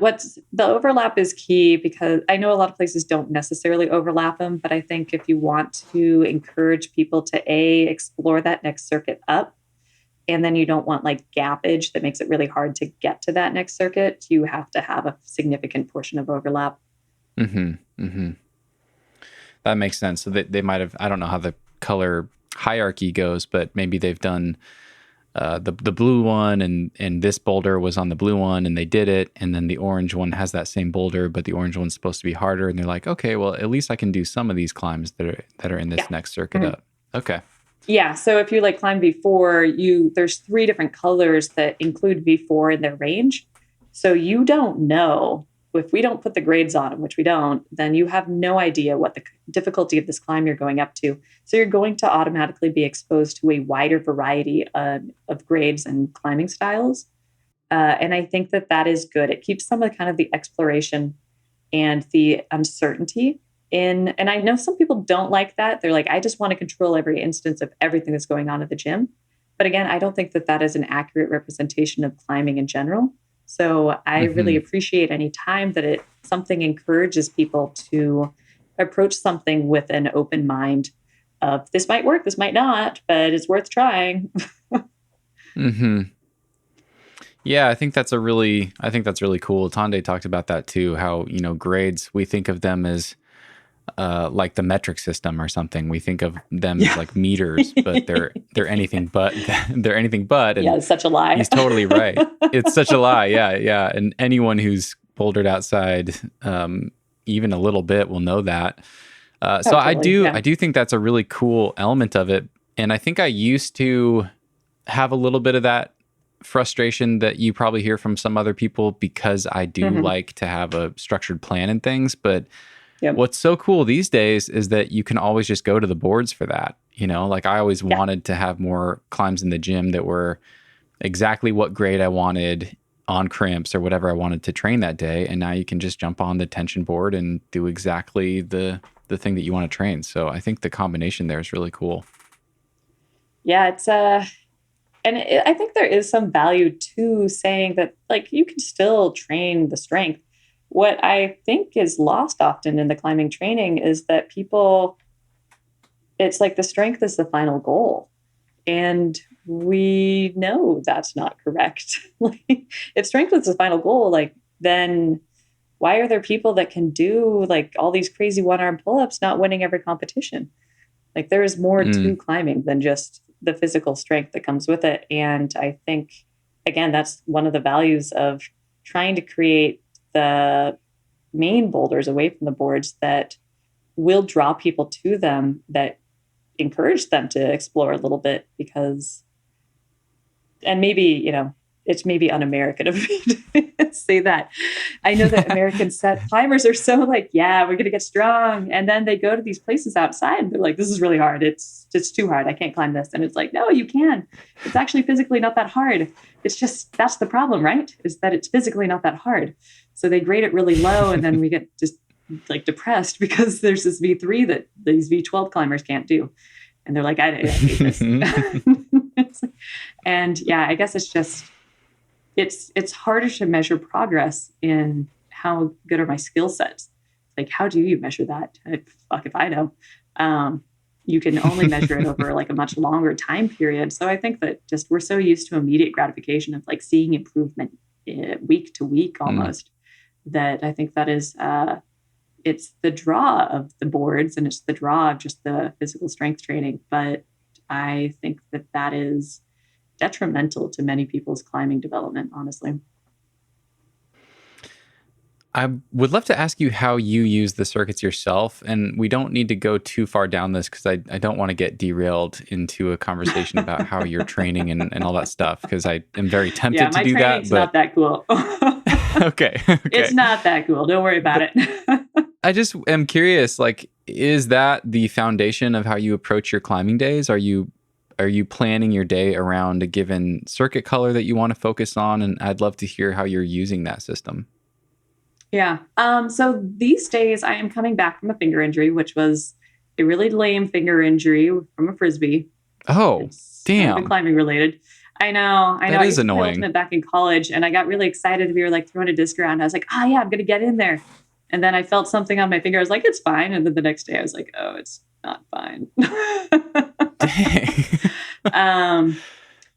the overlap is key because I know a lot of places don't necessarily overlap them, but I think if you want to encourage people to explore that next circuit up, and then you don't want like gappage that makes it really hard to get to that next circuit, you have to have a significant portion of overlap. Mm-hmm. Mm-hmm. That makes sense. So they might have, I don't know how the color hierarchy goes, but maybe they've done the blue one and this boulder was on the blue one and they did it. And then the orange one has that same boulder, but the orange one's supposed to be harder. And they're like, okay, well, at least I can do some of these climbs that are in this next circuit up. Okay. Yeah. So if you like climb V4, there's 3 different colors that include V4 in their range. So you don't know. If we don't put the grades on them, which we don't, then you have no idea what the difficulty of this climb you're going up to. So you're going to automatically be exposed to a wider variety of grades and climbing styles. And I think that is good. It keeps some of the kind of the exploration and the uncertainty in. And I know some people don't like that. They're like, I just want to control every instance of everything that's going on at the gym. But again, I don't think that is an accurate representation of climbing in general. So I really appreciate any time that something encourages people to approach something with an open mind of this might work, this might not, but it's worth trying. Mm-hmm. Yeah, I think that's really cool. Tonde talked about that too, how, grades, we think of them as like the metric system or something. We think of them as like meters, but they're anything but. They're anything but. And yeah, it's such a lie. he's totally right. It's such a lie. Yeah. And anyone who's bouldered outside, even a little bit, will know that. So Totally, I do think that's a really cool element of it. And I think I used to have a little bit of that frustration that you probably hear from some other people, because I do like to have a structured plan and things. But what's so cool these days is that you can always just go to the boards for that. You know, like I always wanted to have more climbs in the gym that were exactly what grade I wanted on crimps or whatever I wanted to train that day. And now you can just jump on the tension board and do exactly the thing that you want to train. So I think the combination there is really cool. Yeah, it's I think there is some value to saying that, like, you can still train the strength. What I think is lost often in the climbing training is that it's like the strength is the final goal. And we know that's not correct. If strength is the final goal, like, then why are there people that can do like all these crazy one-arm pull-ups not winning every competition? Like, there is more to climbing than just the physical strength that comes with it. And I think, again, that's one of the values of trying to create the main boulders away from the boards that will draw people to them, that encourage them to explore a little bit, because, and maybe, you know, it's maybe un-American of me to say that. I know that American set climbers are so like, yeah, we're going to get strong. And then they go to these places outside and they're like, this is really hard. It's too hard. I can't climb this. And it's like, no, you can. It's actually physically not that hard. It's just, that's the problem, right? Is that it's physically not that hard. So they grade it really low, and then we get just like depressed because there's this V3 that these V12 climbers can't do. And they're like, I hate this. And yeah, I guess it's just, it's harder to measure progress in how good are my skill sets. Like, how do you measure that? Fuck if I know. You can only measure it over like a much longer time period. So I think that just we're so used to immediate gratification of like seeing improvement week to week almost, that I think that is, it's the draw of the boards and it's the draw of just the physical strength training. But I think that is detrimental to many people's climbing development, honestly. I would love to ask you how you use the circuits yourself, and we don't need to go too far down this because I don't want to get derailed into a conversation about how you're training and all that stuff, because I am very tempted to do that. My training's not that cool. Okay. It's not that cool. Don't worry about it. I just am curious, like, is that the foundation of how you approach your climbing days? Are you planning your day around a given circuit color that you want to focus on? And I'd love to hear how you're using that system. Yeah. So these days I am coming back from a finger injury, which was a really lame finger injury from a Frisbee. Oh, damn. Kind of climbing related. I know. That is annoying. I ultimate back in college, and I got really excited to be like throwing a disc around. I was like, oh yeah, I'm going to get in there. And then I felt something on my finger. I was like, it's fine. And then the next day I was like, oh, it's not fine. Dang.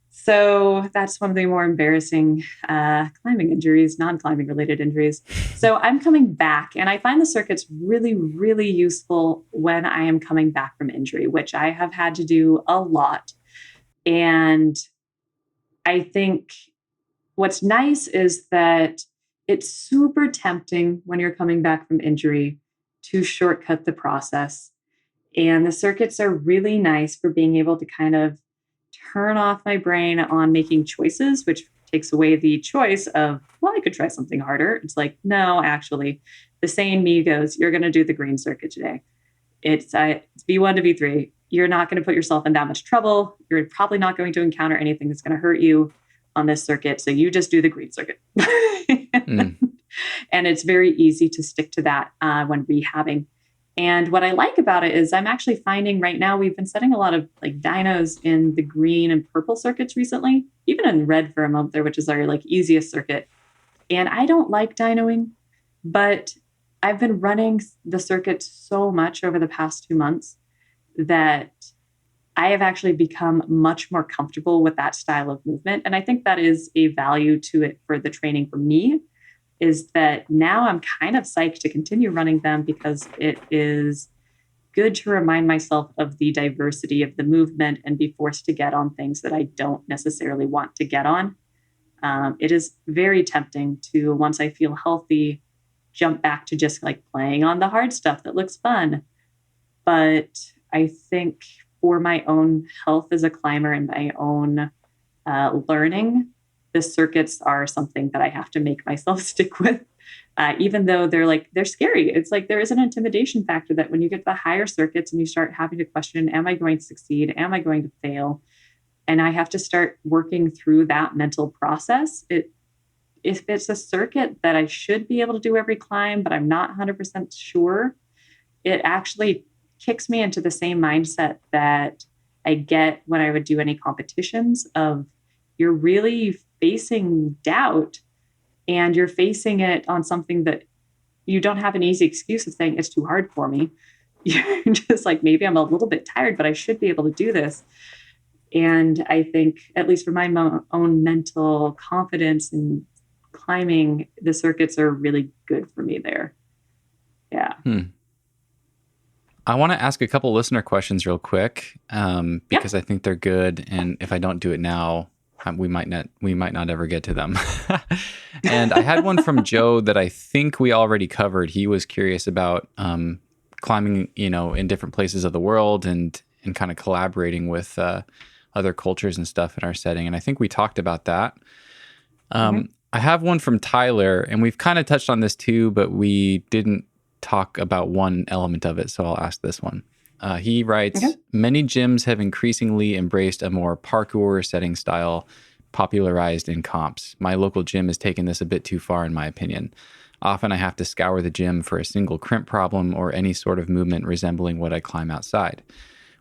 So that's one of the more embarrassing climbing injuries, non-climbing related injuries. So I'm coming back, and I find the circuits really, really useful when I am coming back from injury, which I have had to do a lot. And I think what's nice is that it's super tempting when you're coming back from injury to shortcut the process. And the circuits are really nice for being able to kind of turn off my brain on making choices, which takes away the choice of, well, I could try something harder. It's like, no, actually, the sane me goes, you're going to do the green circuit today. It's V1 to V3. You're not going to put yourself in that much trouble. You're probably not going to encounter anything that's going to hurt you on this circuit. So you just do the green circuit. And it's very easy to stick to that when rehabbing. And what I like about it is I'm actually finding right now, we've been setting a lot of like dynos in the green and purple circuits recently, even in red for a month there, which is our like easiest circuit. And I don't like dynoing, but I've been running the circuit so much over the past 2 months that I have actually become much more comfortable with that style of movement. And I think that is a value to it for the training for me. is that now I'm kind of psyched to continue running them because it is good to remind myself of the diversity of the movement and be forced to get on things that I don't necessarily want to get on. It is very tempting to, once I feel healthy, jump back to just like playing on the hard stuff that looks fun. But I think for my own health as a climber and my own learning, the circuits are something that I have to make myself stick with. Even though they're scary. It's like there is an intimidation factor that when you get to the higher circuits and you start having to question, am I going to succeed? Am I going to fail? And I have to start working through that mental process. If it's a circuit that I should be able to do every climb, but I'm not 100% sure, it actually kicks me into the same mindset that I get when I would do any competitions of you're really facing doubt. And you're facing it on something that you don't have an easy excuse of saying it's too hard for me. You're just like, maybe I'm a little bit tired, but I should be able to do this. And I think, at least for my own mental confidence in climbing, the circuits are really good for me there. Yeah. I want to ask a couple listener questions real quick because I think they're good. And if I don't do it now, we might not ever get to them. And I had one from Joe that I think we already covered. He was curious about climbing, in different places of the world and kind of collaborating with other cultures and stuff in our setting. And I think we talked about that. I have one from Tyler, and we've kind of touched on this too, but we didn't talk about one element of it. So I'll ask this one. He writes, many gyms have increasingly embraced a more parkour setting style popularized in comps. My local gym has taken this a bit too far, in my opinion. Often I have to scour the gym for a single crimp problem or any sort of movement resembling what I climb outside.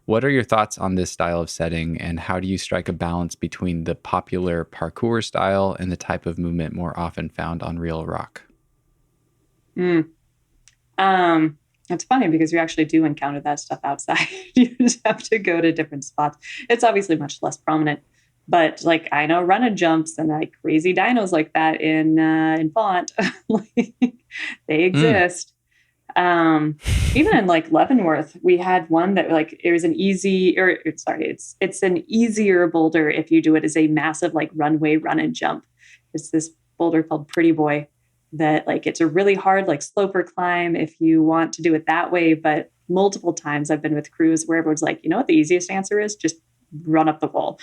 What are your thoughts on this style of setting, and how do you strike a balance between the popular parkour style and the type of movement more often found on real rock? It's funny because you actually do encounter that stuff outside. You just have to go to different spots. It's obviously much less prominent, but like I know run and jumps and like crazy dynos like that in Font, they exist. Even in like Leavenworth, we had one that like it was it's an easier boulder if you do it as a massive like runway run and jump. It's this boulder called Pretty Boy that like it's a really hard like sloper climb if you want to do it that way. But multiple times I've been with crews where everyone's like, you know what the easiest answer is? Just run up the wall.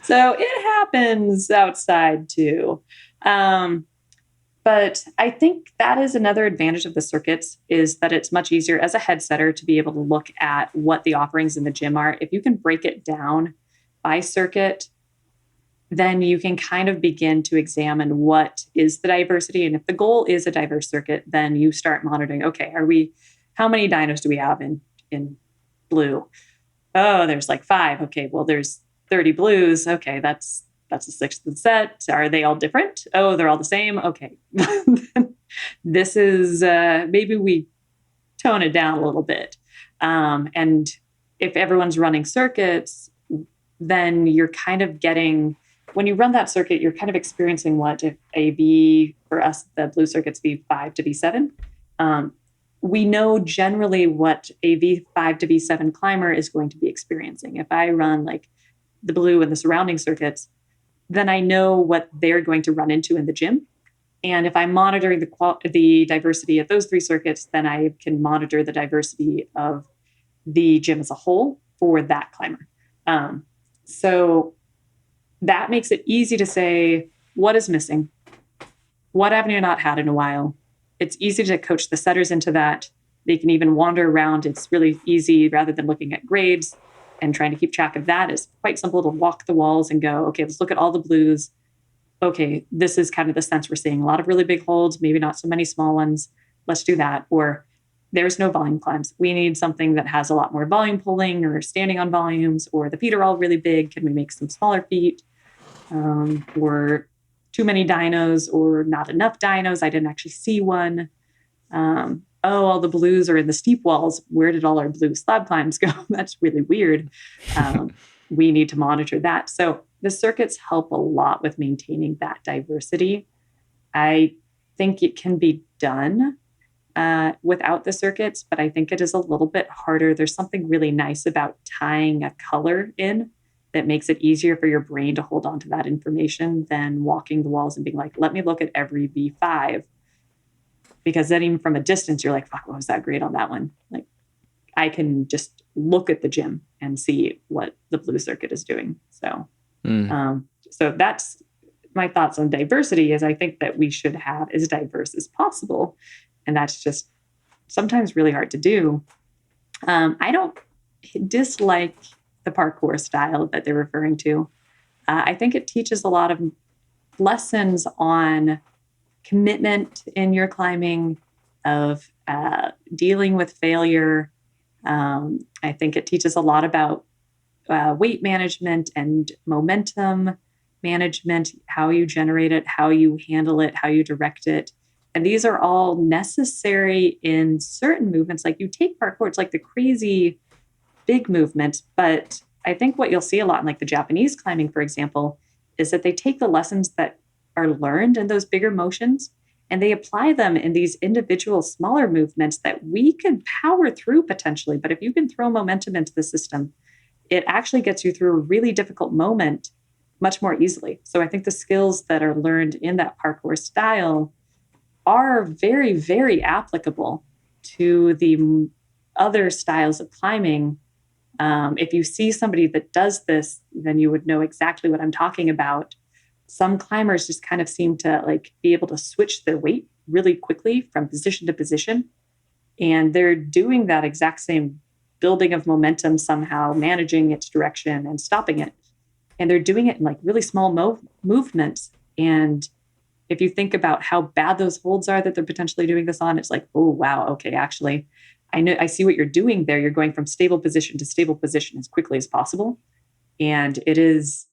So it happens outside too. But I think that is another advantage of the circuits is that it's much easier as a head setter to be able to look at what the offerings in the gym are. If you can break it down by circuit, then you can kind of begin to examine what is the diversity. And if the goal is a diverse circuit, then you start monitoring, okay, how many dynos do we have in blue? Oh, there's like 5. Okay, well, there's 30 blues. Okay, that's the 6th of the set. Are they all different? Oh, they're all the same. Okay. This is, maybe we tone it down a little bit. And if everyone's running circuits, then you're kind of getting, when you run that circuit, you're kind of experiencing what if AB, for us, the blue circuits V5 to V7. We know generally what a V5 to V7 climber is going to be experiencing. If I run like the blue and the surrounding circuits, then I know what they're going to run into in the gym. And if I'm monitoring the diversity of those 3 circuits, then I can monitor the diversity of the gym as a whole for that climber. So that makes it easy to say, what is missing? What haven't you not had in a while? It's easy to coach the setters into that. They can even wander around. It's really easy rather than looking at grades and trying to keep track of that. It's quite simple to walk the walls and go, okay, let's look at all the blues. Okay, this is kind of the sense we're seeing. A lot of really big holds, maybe not so many small ones. Let's do that. Or there's no volume climbs. We need something that has a lot more volume pulling or standing on volumes, or the feet are all really big. Can we make some smaller feet? Or too many dynos or not enough dynos. I didn't actually see one. All the blues are in the steep walls. Where did all our blue slab climbs go? That's really weird. we need to monitor that. So the circuits help a lot with maintaining that diversity. I think it can be done without the circuits, but I think it is a little bit harder. There's something really nice about tying a color in that makes it easier for your brain to hold on to that information than walking the walls and being like, let me look at every V5. Because then even from a distance, you're like, fuck, what was that grade on that one? Like, I can just look at the gym and see what the blue circuit is doing. So, so that's my thoughts on diversity. Is I think that we should have as diverse as possible, and that's just sometimes really hard to do. I don't dislike the parkour style that they're referring to. I think it teaches a lot of lessons on commitment in your climbing, of dealing with failure. I think it teaches a lot about weight management and momentum management, how you generate it, how you handle it, how you direct it. And these are all necessary in certain movements. Like you take parkour, it's like the crazy big movement. But I think what you'll see a lot in like the Japanese climbing, for example, is that they take the lessons that are learned in those bigger motions and they apply them in these individual smaller movements that we could power through potentially. But if you can throw momentum into the system, it actually gets you through a really difficult moment much more easily. So I think the skills that are learned in that parkour style are very, very applicable to the other styles of climbing. If you see somebody that does this, then you would know exactly what I'm talking about. Some climbers just kind of seem to like be able to switch their weight really quickly from position to position. And they're doing that exact same building of momentum somehow, managing its direction and stopping it. And they're doing it in like really small movements. And if you think about how bad those holds are that they're potentially doing this on, it's like, oh, wow. Okay, actually, I see what you're doing there. You're going from stable position to stable position as quickly as possible. And it is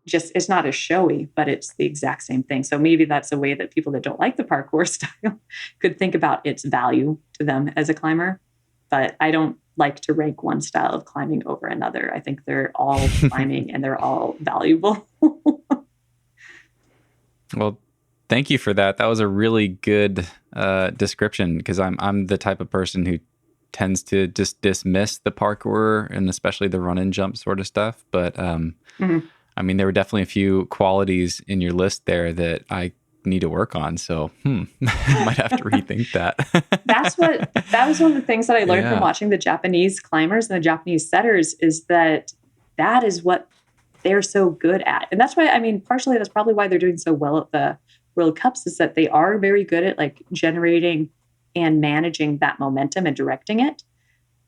just, it's not as showy, but it's the exact same thing. So maybe that's a way that people that don't like the parkour style could think about its value to them as a climber. But I don't like to rank one style of climbing over another. I think they're all climbing and they're all valuable. Well, thank you for that. That was a really good description, because I'm the type of person who tends to just dismiss the parkour and especially the run and jump sort of stuff. But I mean, there were definitely a few qualities in your list there that I need to work on. So might have to rethink that. That was one of the things that I learned from watching the Japanese climbers and the Japanese setters, is that is what they're so good at. And that's why, I mean, partially that's probably why they're doing so well at the World Cups, is that they are very good at like generating and managing that momentum and directing it.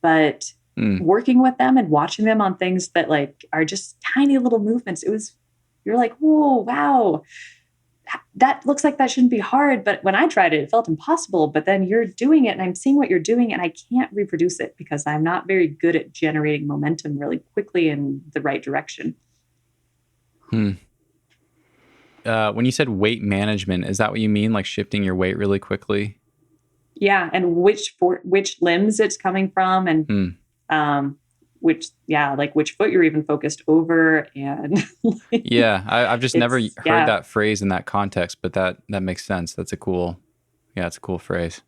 But working with them and watching them on things that like are just tiny little movements, you're like, whoa, wow, that looks like that shouldn't be hard. But when I tried it, it felt impossible. But then you're doing it and I'm seeing what you're doing and I can't reproduce it because I'm not very good at generating momentum really quickly in the right direction. When you said weight management, is that what you mean? Like shifting your weight really quickly? Yeah. And which limbs it's coming from, and which foot you're even focused over. And yeah, I've just never heard that phrase in that context, but that makes sense. It's a cool phrase.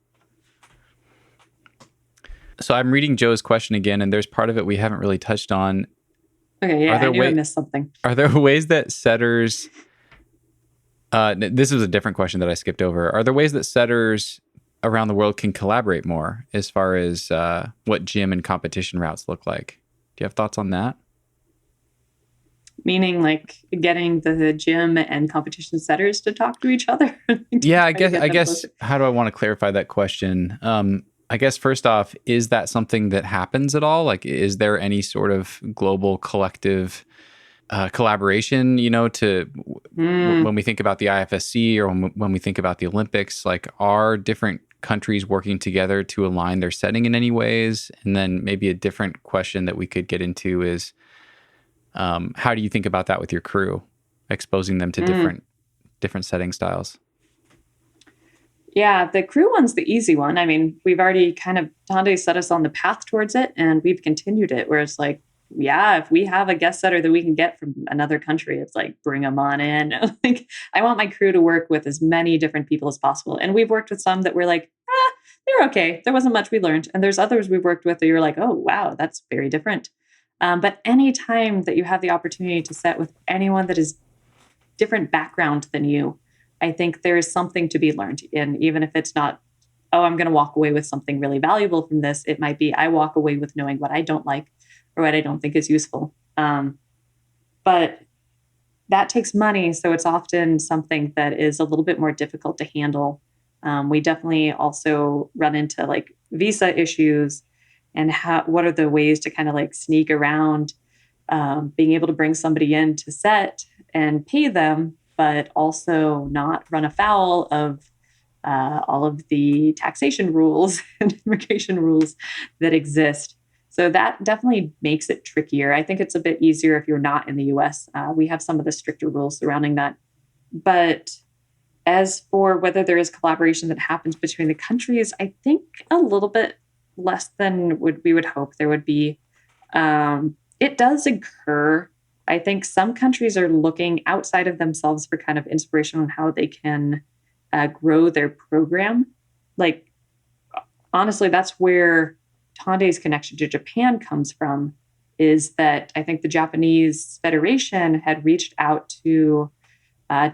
So I'm reading Joe's question again, and there's part of it we haven't really touched on. Okay, yeah, I knew I missed something. Are there ways that setters... this was a different question that I skipped over. Are there ways that setters around the world can collaborate more as far as what gym and competition routes look like? Do you have thoughts on that? Meaning like getting the gym and competition setters to talk to each other? Yeah, I guess how do I want to clarify that question? I guess first off, is that something that happens at all? Like, is there any sort of global collective collaboration, when we think about the IFSC or when we think about the Olympics, like are different countries working together to align their setting in any ways? And then maybe a different question that we could get into is, how do you think about that with your crew, exposing them to different setting styles? Yeah, the crew one's the easy one. I mean, we've already Tonde set us on the path towards it and we've continued it, where it's like, yeah, if we have a guest setter that we can get from another country, it's like, bring them on in. Like, I want my crew to work with as many different people as possible. And we've worked with some that we're like, they're okay. There wasn't much we learned. And there's others we've worked with that you're like, oh, wow, that's very different. But anytime that you have the opportunity to set with anyone that is different background than you, I think there is something to be learned. And even if it's not, oh, I'm going to walk away with something really valuable from this, it might be I walk away with knowing what I don't like or what I don't think is useful. But that takes money. So it's often something that is a little bit more difficult to handle. We definitely also run into like visa issues and what are the ways to kind of like sneak around being able to bring somebody in to set and pay them, but also not run afoul of all of the taxation rules and immigration rules that exist. So that definitely makes it trickier. I think it's a bit easier if you're not in the US. We have some of the stricter rules surrounding that. But as for whether there is collaboration that happens between the countries, I think a little bit less than we would hope there would be. It does occur. I think some countries are looking outside of themselves for kind of inspiration on how they can grow their program. Like, honestly, that's where Tonde's connection to Japan comes from, is that I think the Japanese Federation had reached out to Tonde.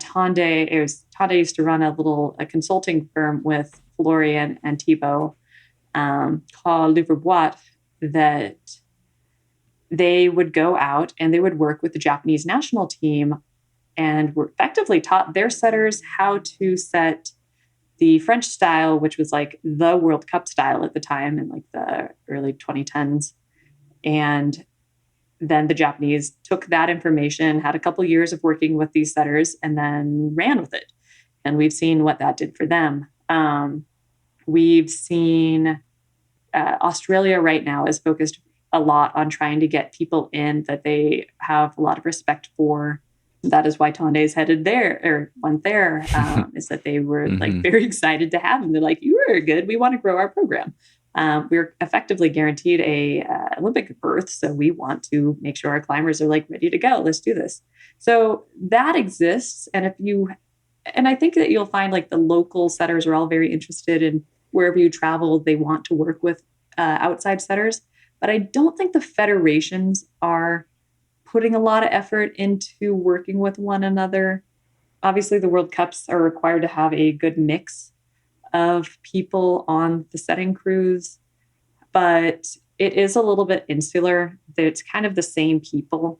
Tonde used to run a consulting firm with Florian and Thibault called Livre-Boîte, that they would go out and they would work with the Japanese national team and were effectively taught their setters how to set the French style, which was like the World Cup style at the time in like the early 2010s. And then the Japanese took that information, had a couple years of working with these setters, and then ran with it. And we've seen what that did for them. We've seen Australia right now is focused a lot on trying to get people in that they have a lot of respect for. That is why Tonde's headed there or went there, is that they were like very excited to have him. They're like, you are good. We want to grow our program. We're effectively guaranteed a Olympic berth. So we want to make sure our climbers are like ready to go. Let's do this. So that exists. And I think that you'll find like the local setters are all very interested in wherever you travel, they want to work with outside setters. But I don't think the federations are putting a lot of effort into working with one another. Obviously, the World Cups are required to have a good mix of people on the setting crews, but it is a little bit insular. It's kind of the same people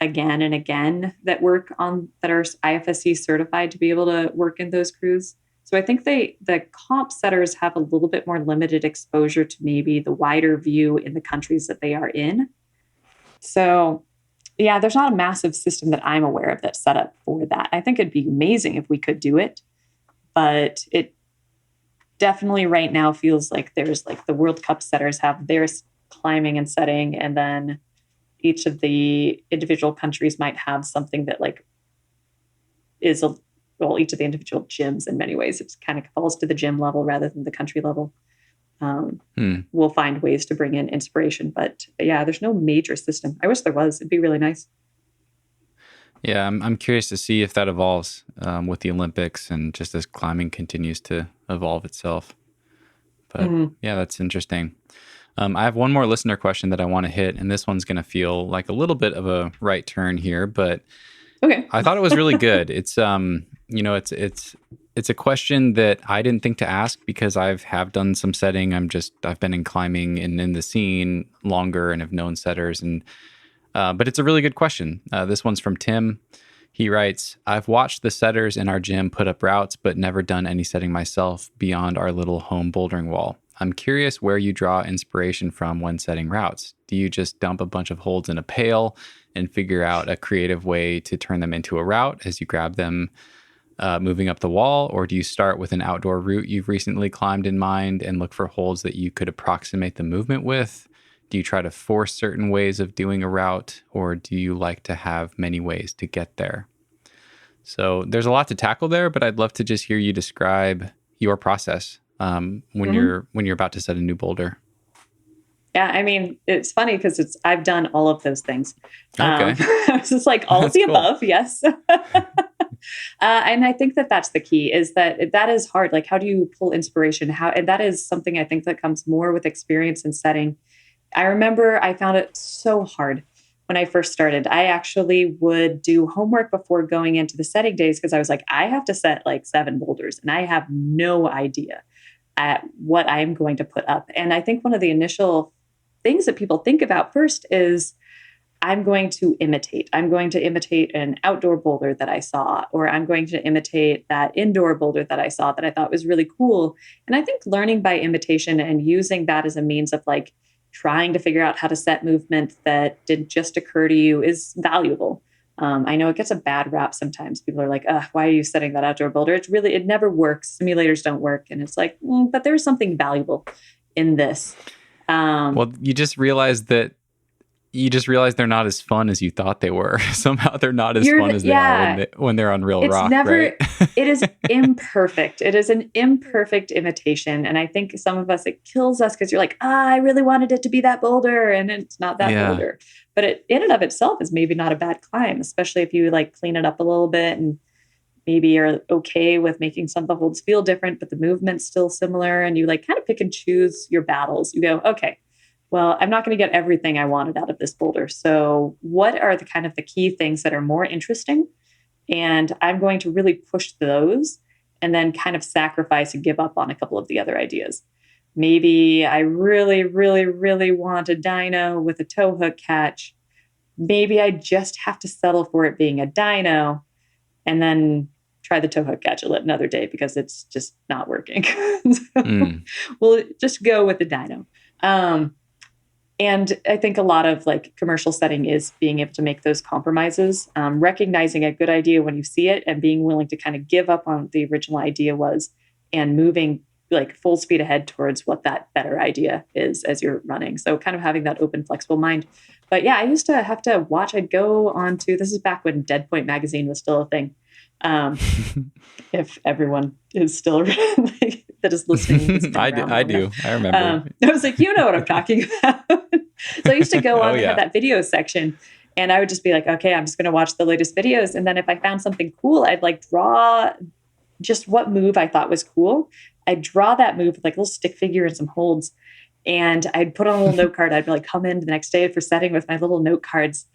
again and again that are IFSC certified to be able to work in those crews. So I think the comp setters have a little bit more limited exposure to maybe the wider view in the countries that they are in. So yeah, there's not a massive system that I'm aware of that's set up for that. I think it'd be amazing if we could do it, but it definitely right now feels like there's like the World Cup setters have their climbing and setting, and then each of the individual countries might have something that like is each of the individual gyms in many ways. It kind of falls to the gym level rather than the country level. We'll find ways to bring in inspiration, but yeah, there's no major system. I wish there was. It'd be really nice. Yeah, I'm curious to see if that evolves with the Olympics and just as climbing continues to evolve itself. But yeah, that's interesting. I have one more listener question that I want to hit, and this one's going to feel like a little bit of a right turn here, but okay. I thought it was really good. It's it's a question that I didn't think to ask because have done some setting. I've been in climbing and in the scene longer and have known setters, and but it's a really good question. This one's from Tim. He writes, I've watched the setters in our gym put up routes, but never done any setting myself beyond our little home bouldering wall. I'm curious where you draw inspiration from when setting routes. Do you just dump a bunch of holds in a pail and figure out a creative way to turn them into a route as you grab them moving up the wall? Or do you start with an outdoor route you've recently climbed in mind and look for holds that you could approximate the movement with? Do you try to force certain ways of doing a route, or do you like to have many ways to get there? So there's a lot to tackle there, but I'd love to just hear you describe your process when you're about to set a new boulder. Yeah, I mean, it's funny because I've done all of those things. Okay. It's just like all of That's the cool. above, yes. And I think that that's the key, is that is hard. Like, how do you pull inspiration? And that is something I think that comes more with experience and setting. I remember I found it so hard when I first started. I actually would do homework before going into the setting days because I was like, I have to set like 7 boulders and I have no idea at what I'm going to put up. And I think one of the initial things that people think about first is, I'm going to imitate. I'm going to imitate an outdoor boulder that I saw, or I'm going to imitate that indoor boulder that I saw that I thought was really cool. And I think learning by imitation and using that as a means of like trying to figure out how to set movement that didn't just occur to you is valuable. I know it gets a bad rap sometimes. People are like, why are you setting that outdoor boulder? It never works. Simulators don't work. And it's like, but there's something valuable in this. Well, you just realize they're not as fun as you thought they were. Somehow they're not as fun as they are when they're on real rock, right? It is imperfect. It is an imperfect imitation. And I think some of us, it kills us because you're like, I really wanted it to be that boulder. And it's not that boulder. But it in and of itself is maybe not a bad climb, especially if you like clean it up a little bit and maybe you're okay with making some of the holds feel different, but the movement's still similar. And you like kind of pick and choose your battles. You go, okay, well, I'm not going to get everything I wanted out of this boulder. So what are the kind of the key things that are more interesting? And I'm going to really push those and then kind of sacrifice and give up on a couple of the other ideas. Maybe I really, really, really want a dyno with a toe hook catch. Maybe I just have to settle for it being a dyno and then try the toe hook catch another day because it's just not working. We'll just go with the dyno. And I think a lot of like commercial setting is being able to make those compromises, recognizing a good idea when you see it and being willing to kind of give up on what the original idea was and moving like full speed ahead towards what that better idea is as you're running. So kind of having that open, flexible mind. But yeah, I used to have to watch, I'd go on to, this is back when Dead Point magazine was still a thing. If everyone is still that is listening. I do. I remember. I was like, you know what I'm talking about. So I used to go on and have that video section and I would just be like, okay, I'm just going to watch the latest videos. And then if I found something cool, I'd like draw just what move I thought was cool. I'd draw that move with like a little stick figure and some holds. And I'd put on a little note card. I'd be like, come in the next day for setting with my little note cards.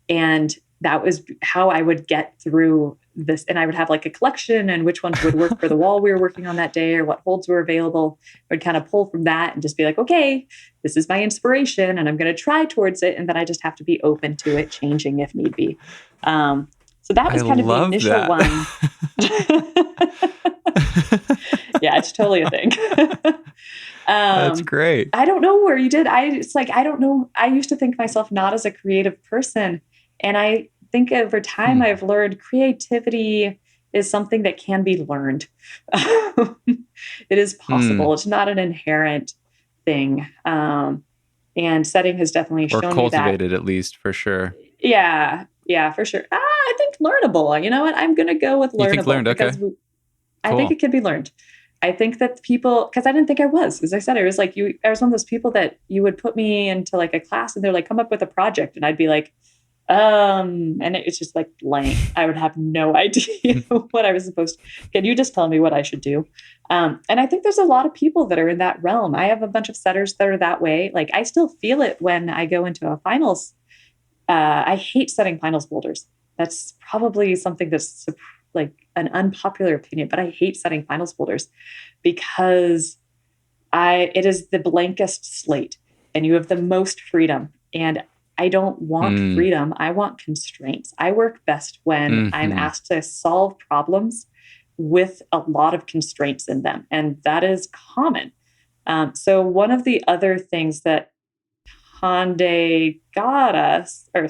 And that was how I would get through this. And I would have like a collection and which ones would work for the wall we were working on that day or what holds were available. I would kind of pull from that and just be like, okay, this is my inspiration and I'm going to try towards it. And then I just have to be open to it changing if need be. So that was kind of the initial one. Yeah, it's totally a thing. That's great. I don't know where you did. I don't know. I used to think myself not as a creative person. And I think over time I've learned creativity is something that can be learned. It is possible. It's not an inherent thing. And setting has definitely shown me that. Or cultivated at least, for sure. Yeah, for sure. I think learnable. You know what? I'm going to go with learnable. You think learned? Okay. Cool. I think it can be learned. I think that people, because I didn't think I was, as I said, I was like, I was one of those people that you would put me into like a class and they're like, come up with a project. And I'd be like, and it's just like blank. I would have no idea what I was supposed to. Can you just tell me what I should do? And I think there's a lot of people that are in that realm. I have a bunch of setters that are that way. Like I still feel it when I go into a finals. I hate setting finals boulders. That's probably something that's like an unpopular opinion, but I hate setting finals boulders because it is the blankest slate and you have the most freedom. And I don't want freedom. I want constraints. I work best when I'm asked to solve problems with a lot of constraints in them. And that is common. So one of the other things that Tonde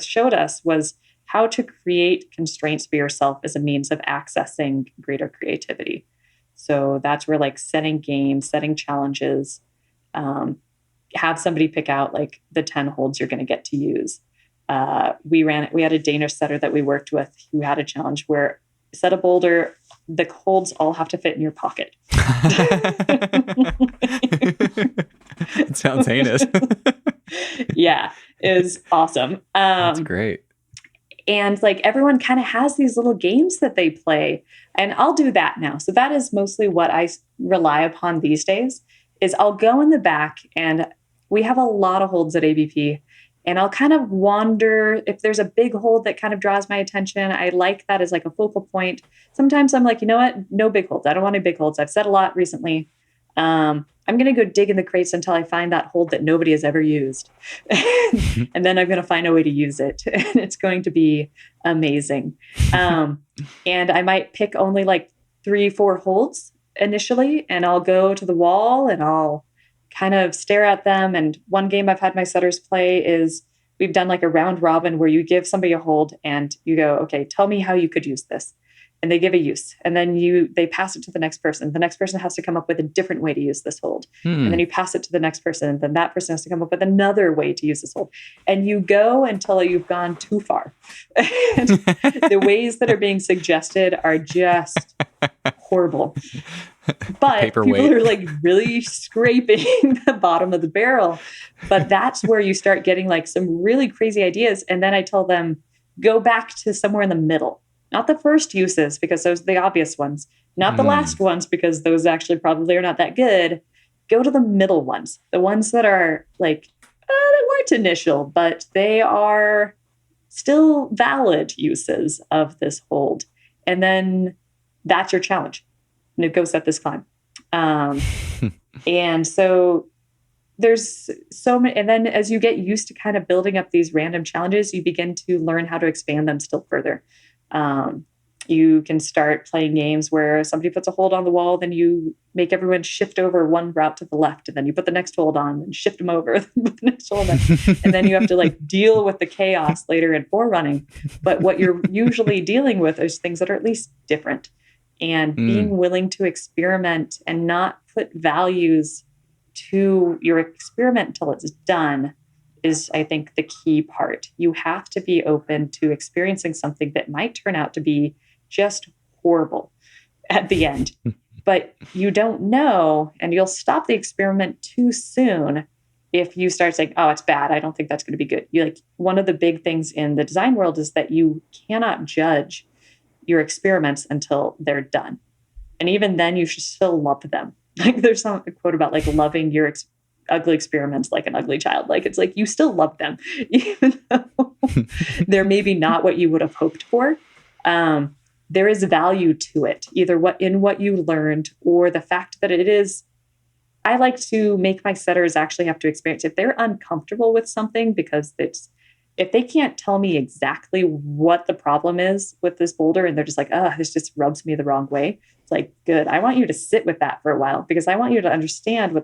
showed us was how to create constraints for yourself as a means of accessing greater creativity. So that's where like setting games, setting challenges, have somebody pick out like the 10 holds you're going to get to use. We had a Danish setter that we worked with who had a challenge where set a boulder, the holds all have to fit in your pocket. It sounds heinous. Yeah, it was awesome. That's great. And like everyone kind of has these little games that they play. And I'll do that now. So that is mostly what I rely upon these days is I'll go in the back and we have a lot of holds at ABP. And I'll kind of wander if there's a big hold that kind of draws my attention. I like that as like a focal point. Sometimes I'm like, you know what? No big holds. I don't want any big holds. I've said a lot recently. I'm going to go dig in the crates until I find that hold that nobody has ever used. And then I'm going to find a way to use it. And it's going to be amazing. And I might pick only like 3-4 holds initially, and I'll go to the wall and I'll kind of stare at them. And one game I've had my setters play is we've done like a round robin where you give somebody a hold and you go, okay, tell me how you could use this. And they give a use. And then they pass it to the next person. The next person has to come up with a different way to use this hold. And then you pass it to the next person. And then that person has to come up with another way to use this hold. And you go until you've gone too far. And the ways that are being suggested are just horrible. But people are like really scraping the bottom of the barrel. But that's where you start getting like some really crazy ideas. And then I tell them, go back to somewhere in the middle. Not the first uses, because those are the obvious ones. Not the last ones, because those actually probably are not that good. Go to the middle ones. The ones that are like, they weren't initial, but they are still valid uses of this hold. And then that's your challenge. And it goes at this climb. And so there's so many. And then as you get used to kind of building up these random challenges, you begin to learn how to expand them still further. You can start playing games where somebody puts a hold on the wall, then you make everyone shift over one route to the left, and then you put the next hold on and shift them over, put the next hold on. And then you have to like deal with the chaos later in forerunning. But what you're usually dealing with is things that are at least different, and being willing to experiment and not put values to your experiment until it's done is, I think, the key part. You have to be open to experiencing something that might turn out to be just horrible at the end. But you don't know, and you'll stop the experiment too soon if you start saying, oh, it's bad. I don't think that's going to be good. You like one of the big things in the design world is that you cannot judge your experiments until they're done. And even then, you should still love them. Like there's some quote about like loving your ugly experiments like an ugly child. Like it's like you still love them, even though they're maybe not what you would have hoped for. There is value to it, either what you learned or the fact that it is. I like to make my setters actually have to experience if they're uncomfortable with something, because if they can't tell me exactly what the problem is with this boulder and they're just like, oh, this just rubs me the wrong way. It's like, good. I want you to sit with that for a while, because I want you to understand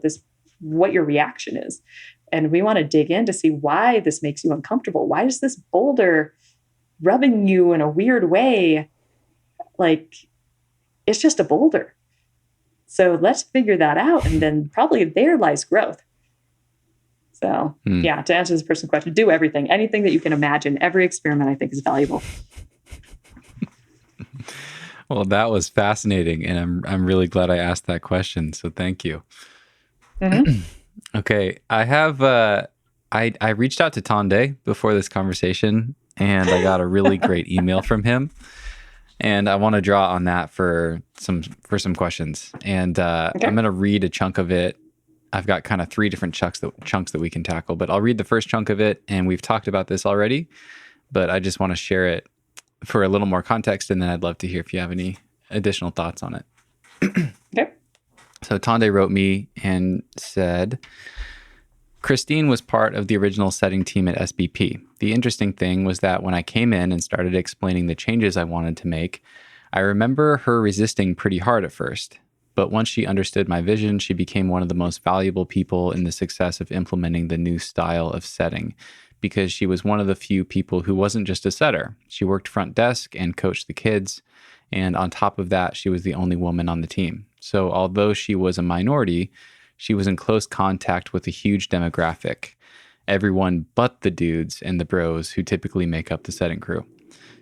what your reaction is. And we want to dig in to see why this makes you uncomfortable. Why is this boulder rubbing you in a weird way? Like, it's just a boulder. So let's figure that out. And then probably there lies growth. So yeah, to answer this person's question, do everything, anything that you can imagine. Every experiment I think is valuable. Well, that was fascinating. And I'm really glad I asked that question. So thank you. Mm-hmm. Okay. I have, I reached out to Tonde before this conversation, and I got a really great email from him. And I want to draw on that for some questions. And okay. I'm going to read a chunk of it. I've got kind of 3 different chunks that we can tackle, but I'll read the first chunk of it. And we've talked about this already, but I just want to share it for a little more context. And then I'd love to hear if you have any additional thoughts on it. Okay. So Tonde wrote me and said, Christine was part of the original setting team at SBP. The interesting thing was that when I came in and started explaining the changes I wanted to make, I remember her resisting pretty hard at first. But once she understood my vision, she became one of the most valuable people in the success of implementing the new style of setting, because she was one of the few people who wasn't just a setter. She worked front desk and coached the kids. And on top of that, she was the only woman on the team. So although she was a minority, she was in close contact with a huge demographic, everyone but the dudes and the bros who typically make up the setting crew.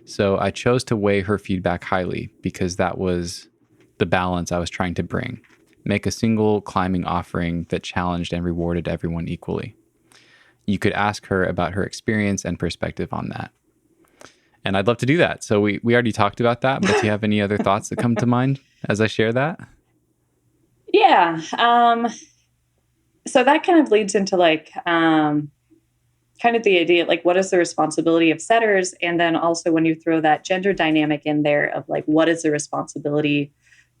So I chose to weigh her feedback highly, because that was the balance I was trying to bring. Make a single climbing offering that challenged and rewarded everyone equally. you could ask her about her experience and perspective on that. And I'd love to do that. So we already talked about that, but do you have any other thoughts that come to mind as I share that? Yeah. So that kind of leads into like kind of the idea, like, what is the responsibility of setters? And then also when you throw that gender dynamic in there of like, what is the responsibility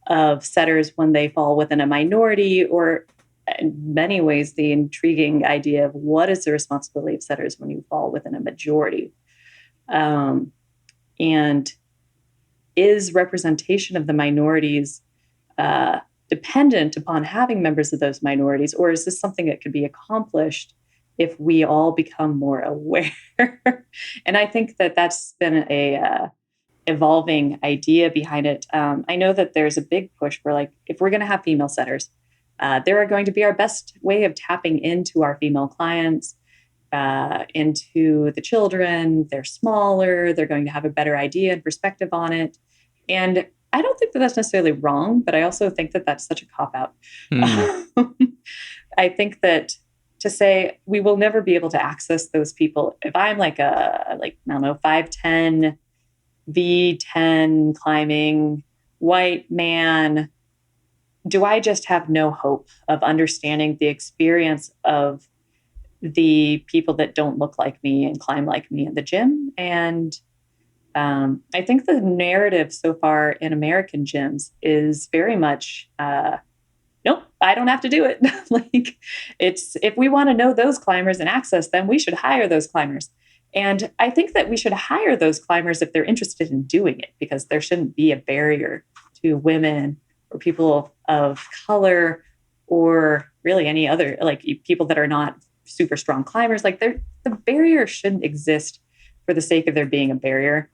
of setters when they fall within a minority, or in many ways, the intriguing idea of what is the responsibility of setters when you fall within a majority? And is representation of the minorities dependent upon having members of those minorities, or is this something that could be accomplished if we all become more aware? And I think that that's been a evolving idea behind it. I know that there's a big push for like, if we're going to have female setters, they're going to be our best way of tapping into our female clients, into the children. They're smaller. They're going to have a better idea and perspective on it. And I don't think that that's necessarily wrong, but I also think that that's such a cop-out. I think that to say we will never be able to access those people. If I'm like I don't know, 5'10", V10 climbing, white man, do I just have no hope of understanding the experience of the people that don't look like me and climb like me in the gym? And I think the narrative so far in American gyms is very much, nope, I don't have to do it. Like, it's, if we want to know those climbers and access them, we should hire those climbers. And I think that we should hire those climbers if they're interested in doing it, because there shouldn't be a barrier to women or people of color, or really any other, like, people that are not super strong climbers. Like, the barrier shouldn't exist for the sake of there being a barrier.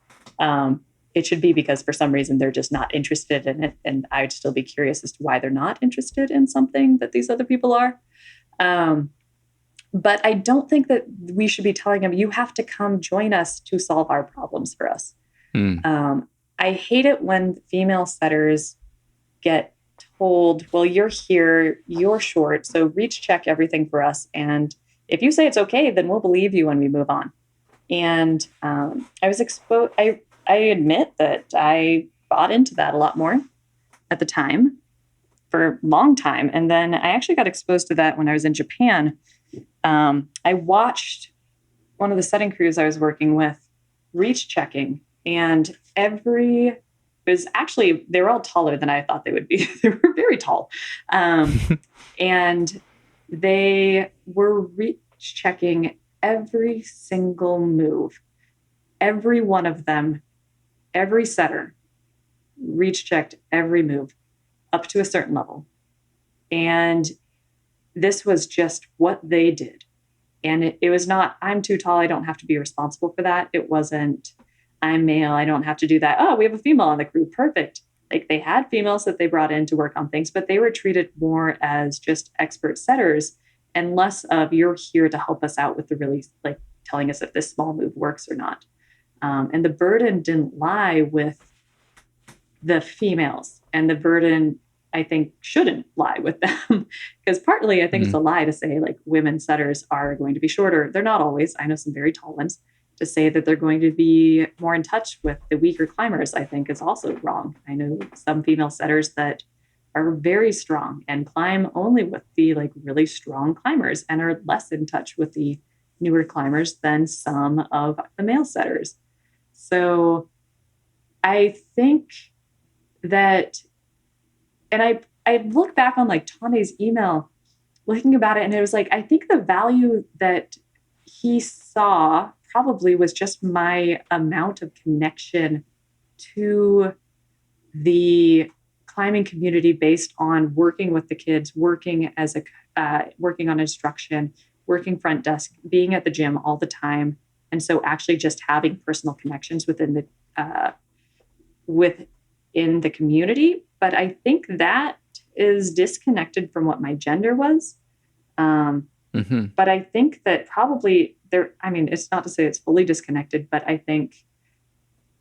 It should be because for some reason they're just not interested in it. And I'd still be curious as to why they're not interested in something that these other people are. But I don't think that we should be telling them, you have to come join us to solve our problems for us. I hate it when female setters get told, well, you're here, you're short, so reach check everything for us. And if you say it's okay, then we'll believe you when we move on. And I was exposed, I admit that I bought into that a lot more at the time, for a long time. And then I actually got exposed to that when I was in Japan. I watched one of the setting crews I was working with reach checking, and they were all taller than I thought they would be. They were very tall. And they were reach checking every single move. Every one of them, every setter reach checked every move up to a certain level. And this was just what they did. And it was not, I'm too tall, I don't have to be responsible for that. It wasn't, I'm male, I don't have to do that. Oh, we have a female on the crew, perfect. Like, they had females that they brought in to work on things, but they were treated more as just expert setters and less of, you're here to help us out with the really, like, telling us if this small move works or not. And the burden didn't lie with the females, and the burden, I think, shouldn't lie with them. Because partly I think it's a lie to say like women setters are going to be shorter. They're not always. I know some very tall ones. To say that they're going to be more in touch with the weaker climbers, I think, is also wrong. I know some female setters that are very strong and climb only with the like really strong climbers and are less in touch with the newer climbers than some of the male setters. So I think that, and I look back on like Tonde's email, looking about it, and it was like, I think the value that he saw probably was just my amount of connection to the climbing community based on working with the kids, working on instruction, working front desk, being at the gym all the time. And so actually just having personal connections within the community. But I think that is disconnected from what my gender was. But I think that probably it's not to say it's fully disconnected, but I think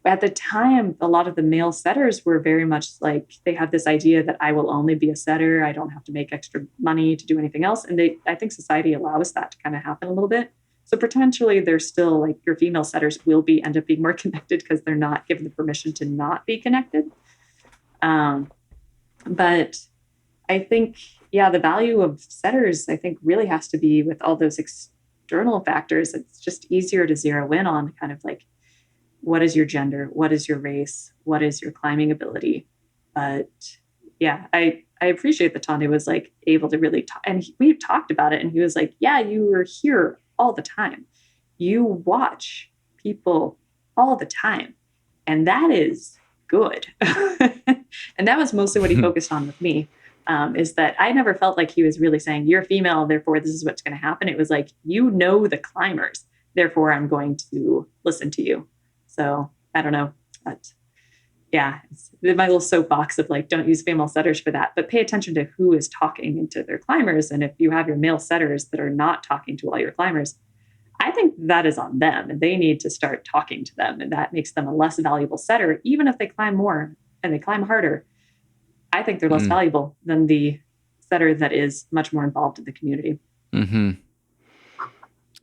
at the time, a lot of the male setters were very much like, they have this idea that I will only be a setter. I don't have to make extra money to do anything else. And I think society allows that to kind of happen a little bit. So potentially there's still like your female setters will end up being more connected because they're not given the permission to not be connected. But I think, yeah, the value of setters, I think, really has to be with all those external factors. It's just easier to zero in on kind of like, what is your gender? What is your race? What is your climbing ability? But yeah, I appreciate that Tonde was like able to really talk, and we talked about it, and he was like, yeah, you were here all the time. You watch people all the time, and that is good. And that was mostly what he focused on with me, is that I never felt like he was really saying, you're female, therefore this is what's going to happen. It was like, you know the climbers, therefore I'm going to listen to you. So I don't know, but yeah, it's my little soapbox of like, don't use female setters for that, but pay attention to who is talking into their climbers. And if you have your male setters that are not talking to all your climbers, I think that is on them, and they need to start talking to them. And that makes them a less valuable setter, even if they climb more and they climb harder. I think they're less valuable than the setter that is much more involved in the community. Mm-hmm.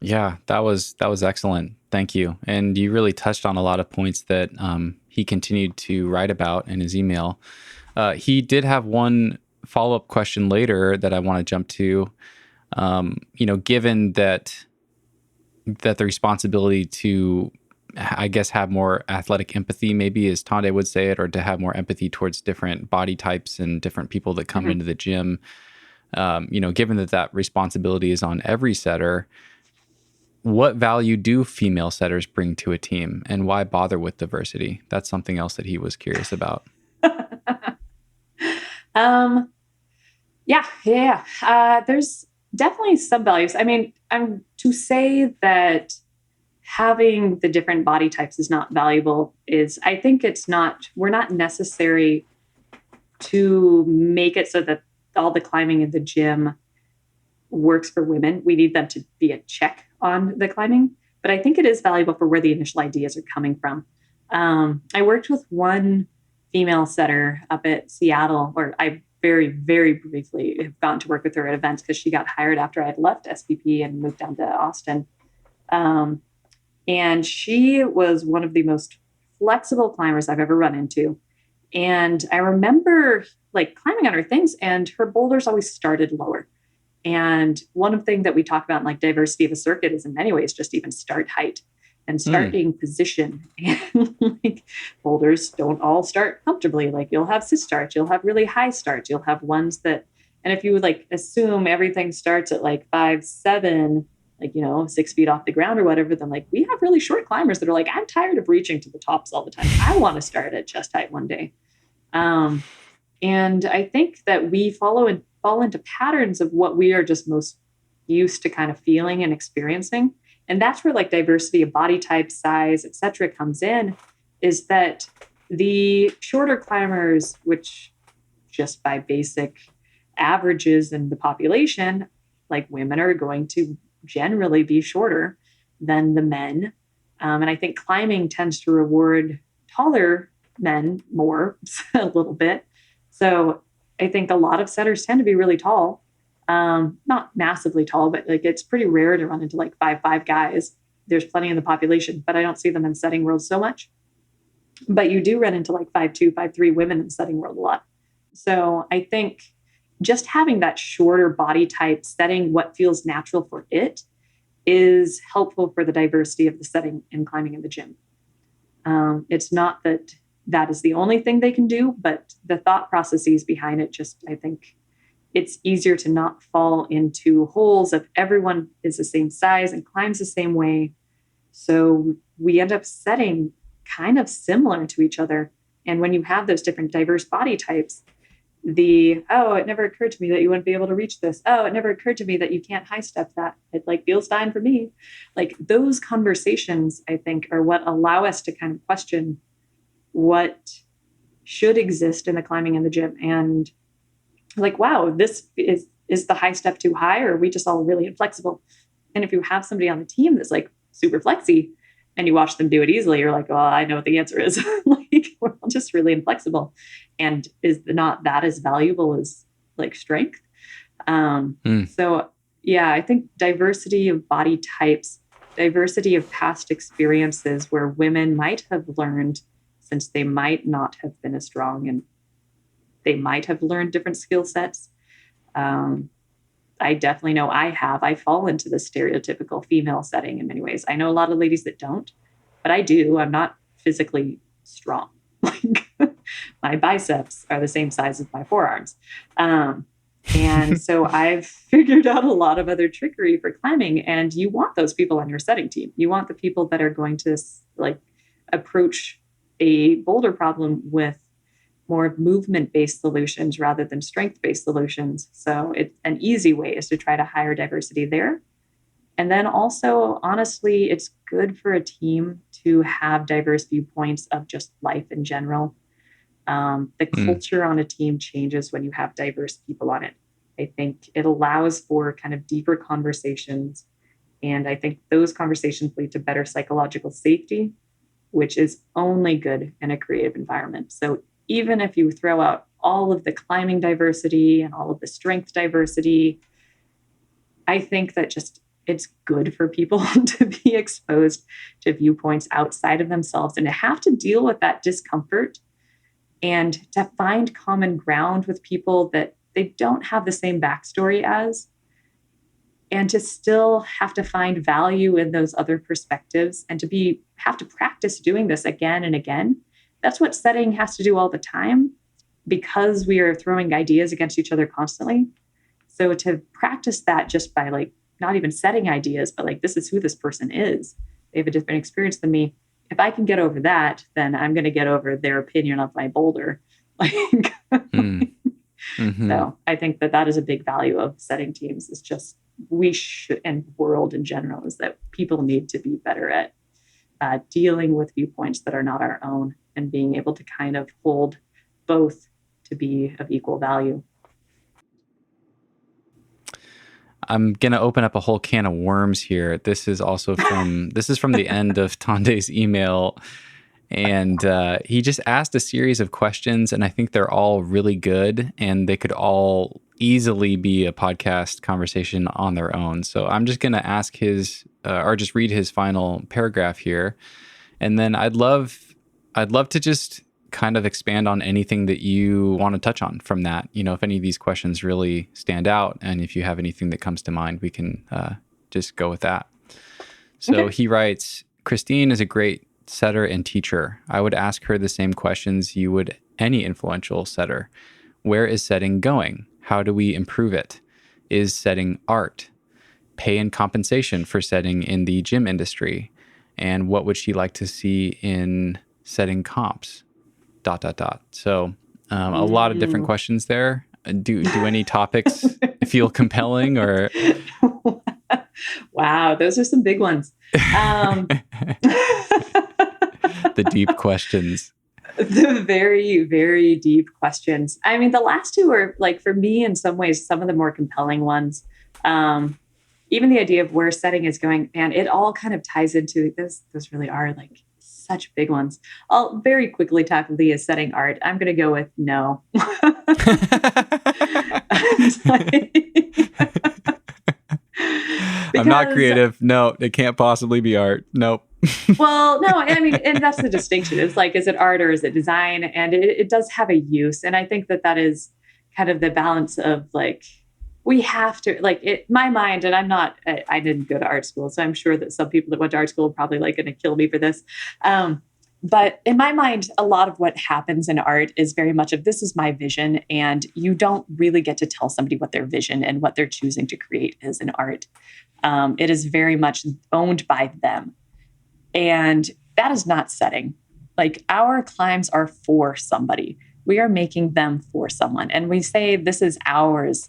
Yeah, that was excellent. Thank you. And you really touched on a lot of points that he continued to write about in his email. He did have one follow-up question later that I want to jump to. Given that the responsibility to, I guess, have more athletic empathy, maybe as Tonde would say it, or to have more empathy towards different body types and different people that come into the gym, given that responsibility is on every setter, what value do female setters bring to a team, and why bother with diversity? That's something else that he was curious about. There's definitely some values. I mean, to say that having the different body types is not valuable I think we're not necessary to make it so that all the climbing in the gym works for women. We need them to be a check on the climbing, but I think it is valuable for where the initial ideas are coming from. I worked with one female setter up at Seattle, or I very, very briefly have gotten to work with her at events because she got hired after I had left SPP and moved down to Austin. And she was one of the most flexible climbers I've ever run into. And I remember like climbing on her things, and her boulders always started lower. And one of the things that we talk about in like diversity of a circuit is in many ways just even start height and starting position. And like boulders don't all start comfortably. Like you'll have cis starts, you'll have really high starts, you'll have ones that, and if you would like assume everything starts at like 5'7", like, 6 feet off the ground or whatever, then like we have really short climbers that are like, I'm tired of reaching to the tops all the time. I want to start at chest height one day. And I think that we fall into patterns of what we are just most used to kind of feeling and experiencing. And that's where like diversity of body type, size, et cetera, comes in, is that the shorter climbers, which just by basic averages in the population, like women are going to generally be shorter than the men. And I think climbing tends to reward taller men more a little bit. So I think a lot of setters tend to be really tall, not massively tall, but like it's pretty rare to run into like 5'5" guys. There's plenty in the population, but I don't see them in setting world so much. But you do run into like 5'2", 5'3" women in setting world a lot. So I think just having that shorter body type setting what feels natural for it is helpful for the diversity of the setting and climbing in the gym. It's not that is the only thing they can do, but the thought processes behind it, just, I think it's easier to not fall into holes of everyone is the same size and climbs the same way. So we end up setting kind of similar to each other. And when you have those different diverse body types, it never occurred to me that you wouldn't be able to reach this. Oh, it never occurred to me that you can't high step that. It like feels fine for me. Like those conversations, I think, are what allow us to kind of question what should exist in the climbing in the gym. And like, wow, this is the high step too high, or are we just all really inflexible? And if you have somebody on the team that's like super flexy and you watch them do it easily, you're like, well, I know what the answer is. Like, we're all just really inflexible. And is not that as valuable as like strength? So yeah, I think diversity of body types diversity of past experiences where women might have learned, since they might not have been as strong and they might have learned different skill sets. I definitely know I fall into the stereotypical female setting in many ways. I know a lot of ladies that don't, but I do. I'm not physically strong. Like my biceps are the same size as my forearms. And so I've figured out a lot of other trickery for climbing, and you want those people on your setting team. You want the people that are going to like approach a boulder problem with more movement-based solutions rather than strength-based solutions. So it's an easy way is to try to hire diversity there. And then also, honestly, it's good for a team to have diverse viewpoints of just life in general. The culture on a team changes when you have diverse people on it. I think it allows for kind of deeper conversations. And I think those conversations lead to better psychological safety, which is only good in a creative environment. So even if you throw out all of the climbing diversity and all of the strength diversity, I think that just it's good for people to be exposed to viewpoints outside of themselves and to have to deal with that discomfort and to find common ground with people that they don't have the same backstory as, and to still have to find value in those other perspectives and to have to practice doing this again and again. That's what setting has to do all the time because we are throwing ideas against each other constantly. So to practice that just by like not even setting ideas, but like, this is who this person is. They have a different experience than me. If I can get over that, then I'm going to get over their opinion of my boulder. Like, So I think that is a big value of setting teams is just we should, and world in general, is that people need to be better at dealing with viewpoints that are not our own and being able to kind of hold both to be of equal value. I'm going to open up a whole can of worms here. This is from the end of Tonde's email. And he just asked a series of questions, and I think they're all really good, and they could all easily be a podcast conversation on their own. So I'm just going to ask or just read his final paragraph here. And then I'd love to just kind of expand on anything that you want to touch on from that. You know, if any of these questions really stand out, and if you have anything that comes to mind, we can just go with that. So He writes, Christine is a great setter and teacher. I would ask her the same questions you would any influential setter. Where is setting going? How do we improve it? Is setting art? Pay and compensation for setting in the gym industry? And what would she like to see in setting comps? ... So a lot of different questions there. Do any topics feel compelling or? Wow, those are some big ones. The deep questions. The very, very deep questions. I mean, the last two are, like, for me, in some ways, some of the more compelling ones. Even the idea of where setting is going, man, it all kind of ties into this. Those really are like such big ones. I'll very quickly tackle the setting art. I'm going to go with no. I'm not creative. No, it can't possibly be art. Nope. Well, no, I mean, and that's the distinction. It's like, is it art or is it design? And it does have a use. And I think that is kind of the balance of like, we have to, like, my mind, and I didn't go to art school, so I'm sure that some people that went to art school are probably like going to kill me for this. But in my mind, a lot of what happens in art is very much of this is my vision, and you don't really get to tell somebody what their vision and what they're choosing to create is in art. It is very much owned by them. And that is not setting. Like, our climbs are for somebody. We are making them for someone. And we say, this is ours.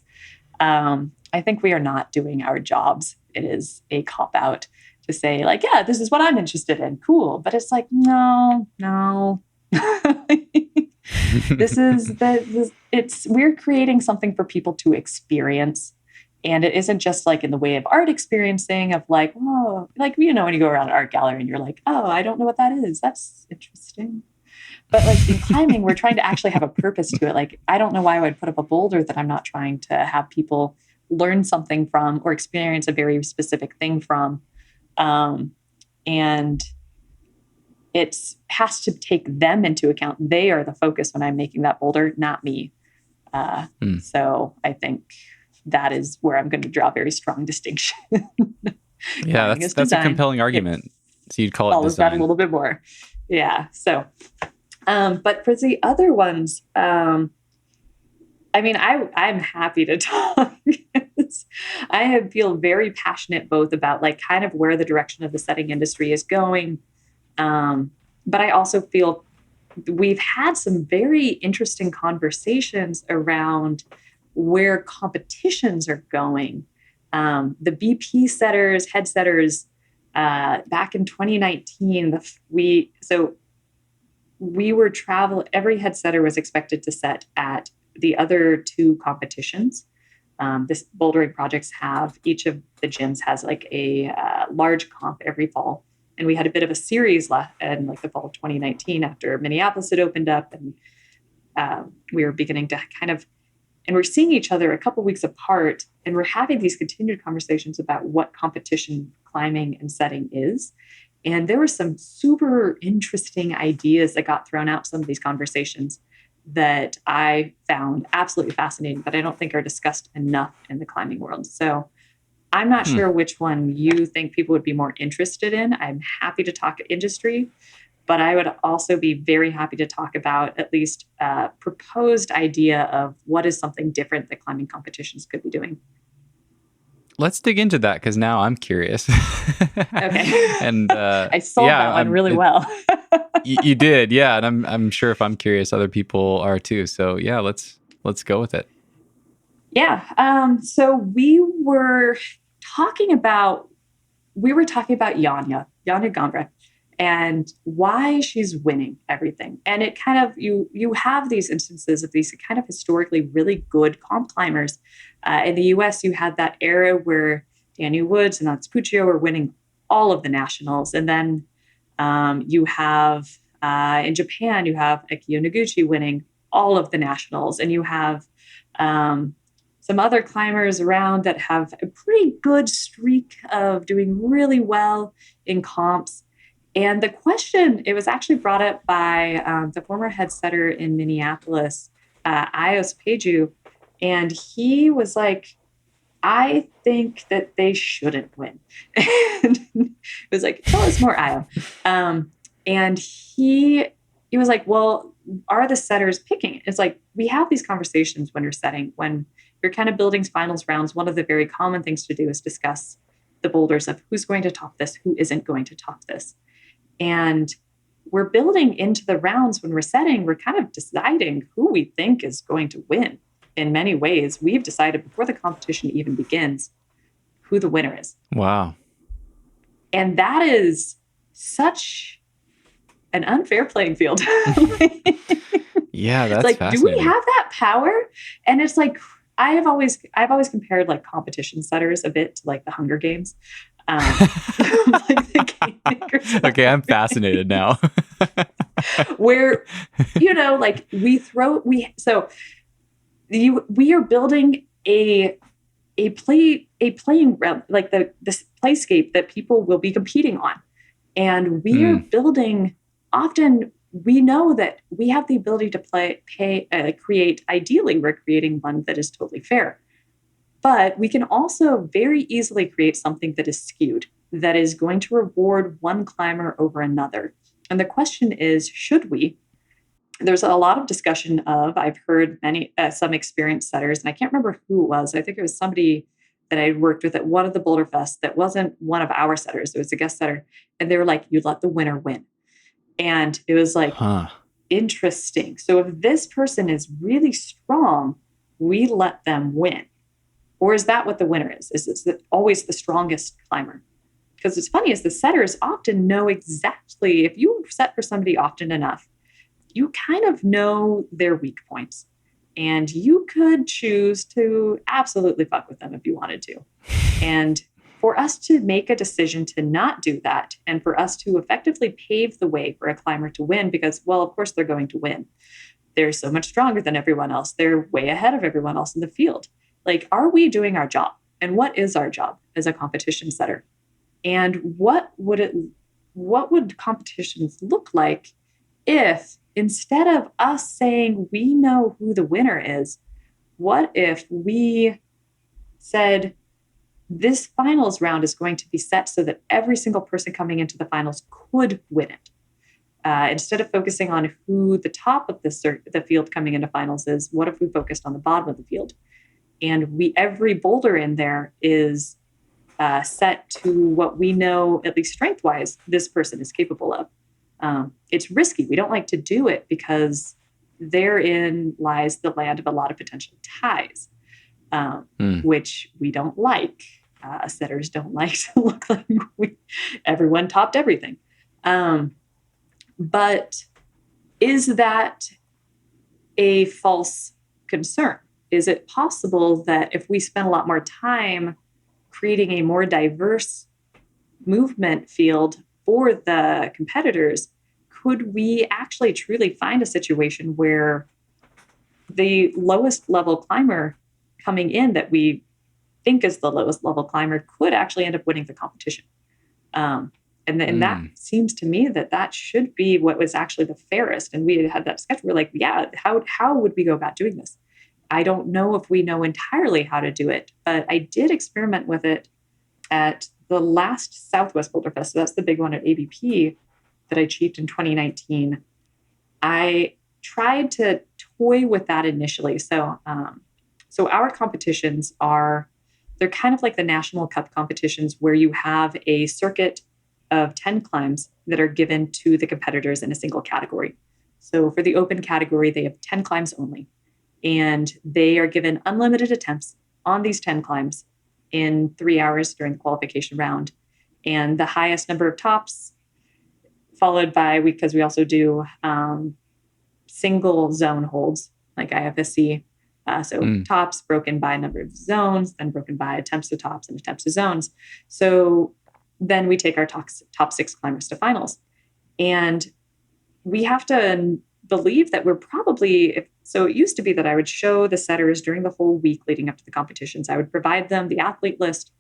I think we are not doing our jobs. It is a cop-out to say, like, yeah, this is what I'm interested in. Cool. But it's like, no. We're creating something for people to experience. And it isn't just like in the way of art experiencing of like, oh, like, you know, when you go around an art gallery and you're like, oh, I don't know what that is. That's interesting. But like in climbing, we're trying to actually have a purpose to it. Like, I don't know why I would put up a boulder that I'm not trying to have people learn something from or experience a very specific thing from. And it has to take them into account. They are the focus when I'm making that boulder, not me. So I think that is where I'm going to draw a very strong distinction. Yeah, that's a compelling argument. So you'd call it follows design. that a little bit more. Yeah. So, but for the other ones, I mean, I'm happy to talk. I feel very passionate both about like kind of where the direction of the setting industry is going. But I also feel we've had some very interesting conversations around where competitions are going. The BP setters, head setters, back in 2019, every head setter was expected to set at the other two competitions. This Bouldering Projects each of the gyms has like a large comp every fall. And we had a bit of a series in like the fall of 2019 after Minneapolis had opened up, and we were beginning to and we're seeing each other a couple weeks apart, and we're having these continued conversations about what competition climbing and setting is. And there were some super interesting ideas that got thrown out some of these conversations that I found absolutely fascinating, but I don't think are discussed enough in the climbing world. So I'm not sure which one you think people would be more interested in. I'm happy to talk industry, but I would also be very happy to talk about at least a proposed idea of what is something different that climbing competitions could be doing. Let's dig into that, because now I'm curious. Okay. And I sold that one really well. You did, yeah. And I'm sure if I'm curious, other people are too. So yeah, let's go with it. Yeah. So we were talking about Janja Gombrich and why she's winning everything. And it kind of, you have these instances of these kind of historically really good comp climbers. In the US, you had that era where Daniel Woods and Alex Puccio were winning all of the nationals. And then you have, in Japan, you have Akio Noguchi winning all of the nationals. And you have some other climbers around that have a pretty good streak of doing really well in comps. And the question, it was actually brought up by the former head setter in Minneapolis, Ios Peju, and he was like, I think that they shouldn't win. And it was like, tell us more, Io. And he was like, well, are the setters picking it? It's like, we have these conversations when you're setting, when you're kind of building finals rounds. One of the very common things to do is discuss the boulders of who's going to top this, who isn't going to top this. And we're building into the rounds when we're setting, we're kind of deciding who we think is going to win. In many ways, we've decided before the competition even begins who the winner is. Wow. And that is such an unfair playing field. Yeah, that's like, fascinating. do we have that power? And it's like, I've always compared like competition setters a bit to like the Hunger Games. Like the game makers. Okay, I'm fascinated now. Where, like we are building a playing realm, like this playscape that people will be competing on. And we are building, often we know that we have the ability to create, ideally we're creating one that is totally fair. But we can also very easily create something that is skewed, that is going to reward one climber over another. And the question is, should we? There's a lot of discussion of, I've heard some experienced setters, and I can't remember who it was. I think it was somebody that I worked with at one of the Boulder Fests that wasn't one of our setters. It was a guest setter. And they were like, you let the winner win. And it was like, interesting. So if this person is really strong, we let them win. Or is that what the winner is? Is it always the strongest climber? Because it's funny, is the setters often know exactly, if you set for somebody often enough, you kind of know their weak points. And you could choose to absolutely fuck with them if you wanted to. And for us to make a decision to not do that, and for us to effectively pave the way for a climber to win, because, well, of course they're going to win. They're so much stronger than everyone else. They're way ahead of everyone else in the field. Like, are we doing our job? And what is our job as a competition setter? And what would competitions look like if instead of us saying we know who the winner is, what if we said this finals round is going to be set so that every single person coming into the finals could win it? Instead of focusing on who the top of the field coming into finals is, what if we focused on the bottom of the field? And every boulder in there is set to what we know, at least strength-wise, this person is capable of. It's risky. We don't like to do it because therein lies the land of a lot of potential ties, which we don't like. Setters don't like to look like everyone topped everything. But is that a false concern? Is it possible that if we spend a lot more time creating a more diverse movement field for the competitors, could we actually truly find a situation where the lowest level climber coming in that we think is the lowest level climber could actually end up winning the competition? And that seems to me that should be what was actually the fairest. And we had that sketch. We're like, yeah, how would we go about doing this? I don't know if we know entirely how to do it, but I did experiment with it at the last Southwest Boulder Fest. So that's the big one at ABP that I achieved in 2019. I tried to toy with that initially. So our competitions they're kind of like the National Cup competitions where you have a circuit of 10 climbs that are given to the competitors in a single category. So for the open category, they have 10 climbs only. And they are given unlimited attempts on these 10 climbs in 3 hours during the qualification round. And the highest number of tops, followed by, because we also do single zone holds, like IFSC. Tops broken by a number of zones, then broken by attempts to tops and attempts to zones. So then we take our top 6 climbers to finals. And we have to believe that we're probably, so it used to be that I would show the setters during the whole week leading up to the competitions. I would provide them the athlete list,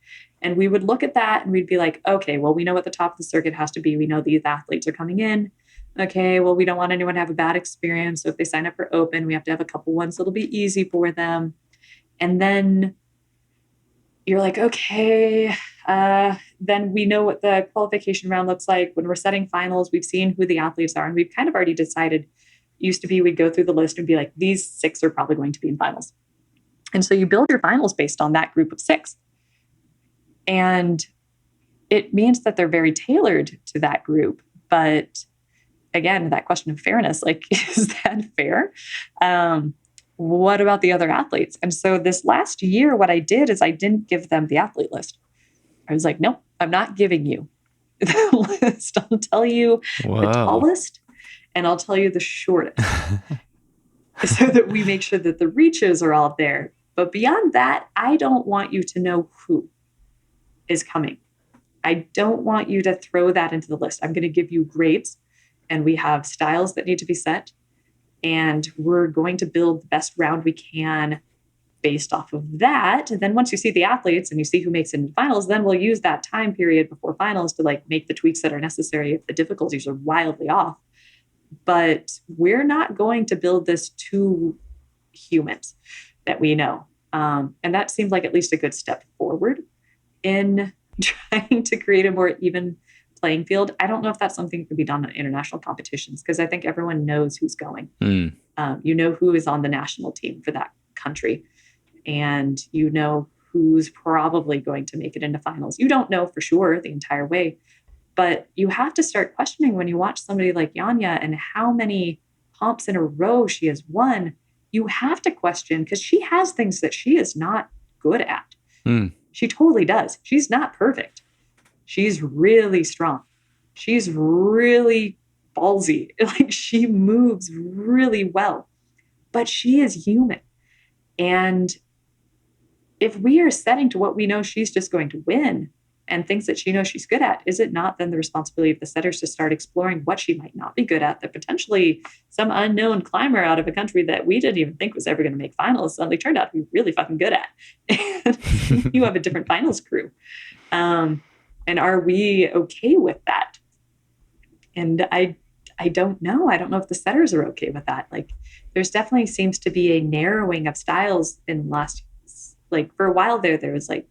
and we would look at that and we'd be like, okay, well, we know what the top of the circuit has to be. We know these athletes are coming in. Okay, well, we don't want anyone to have a bad experience. So if they sign up for open, we have to have a couple ones that'll be easy for them. And then you're like, okay, then we know what the qualification round looks like. When we're setting finals, we've seen who the athletes are, and we've kind of already decided. Used to be we'd go through the list and be like, these 6 are probably going to be in finals. And so you build your finals based on that group of 6. And it means that they're very tailored to that group. But again, that question of fairness, like, is that fair? What about the other athletes? And so this last year, what I did is I didn't give them the athlete list. I was like, nope, I'm not giving you the list. I'll tell you the tallest, and I'll tell you the shortest so that we make sure that the reaches are all there. But beyond that, I don't want you to know who is coming. I don't want you to throw that into the list. I'm going to give you grades, and we have styles that need to be set. And we're going to build the best round we can based off of that. And then once you see the athletes and you see who makes it into finals, then we'll use that time period before finals to like make the tweaks that are necessary if the difficulties are wildly off. But we're not going to build this to humans that we know. And that seemed like at least a good step forward in trying to create a more even playing field. I don't know if that's something that could be done in international competitions, because I think everyone knows who's going. You know who is on the national team for that country, and you know who's probably going to make it into finals. You don't know for sure the entire way, but you have to start questioning when you watch somebody like Yanya and how many pumps in a row she has won. You have to question, because she has things that she is not good at. She totally does. She's not perfect. She's really strong. She's really ballsy. Like, she moves really well, but she is human. And if we are setting to what we know she's just going to win and things that she knows she's good at, is it not then the responsibility of the setters to start exploring what she might not be good at, that potentially some unknown climber out of a country that we didn't even think was ever going to make finals suddenly turned out to be really fucking good at? And you have a different finals crew. And are we okay with that? And I don't know. I don't know if the setters are okay with that. Like, there's definitely seems to be a narrowing of styles in last, like for a while there was like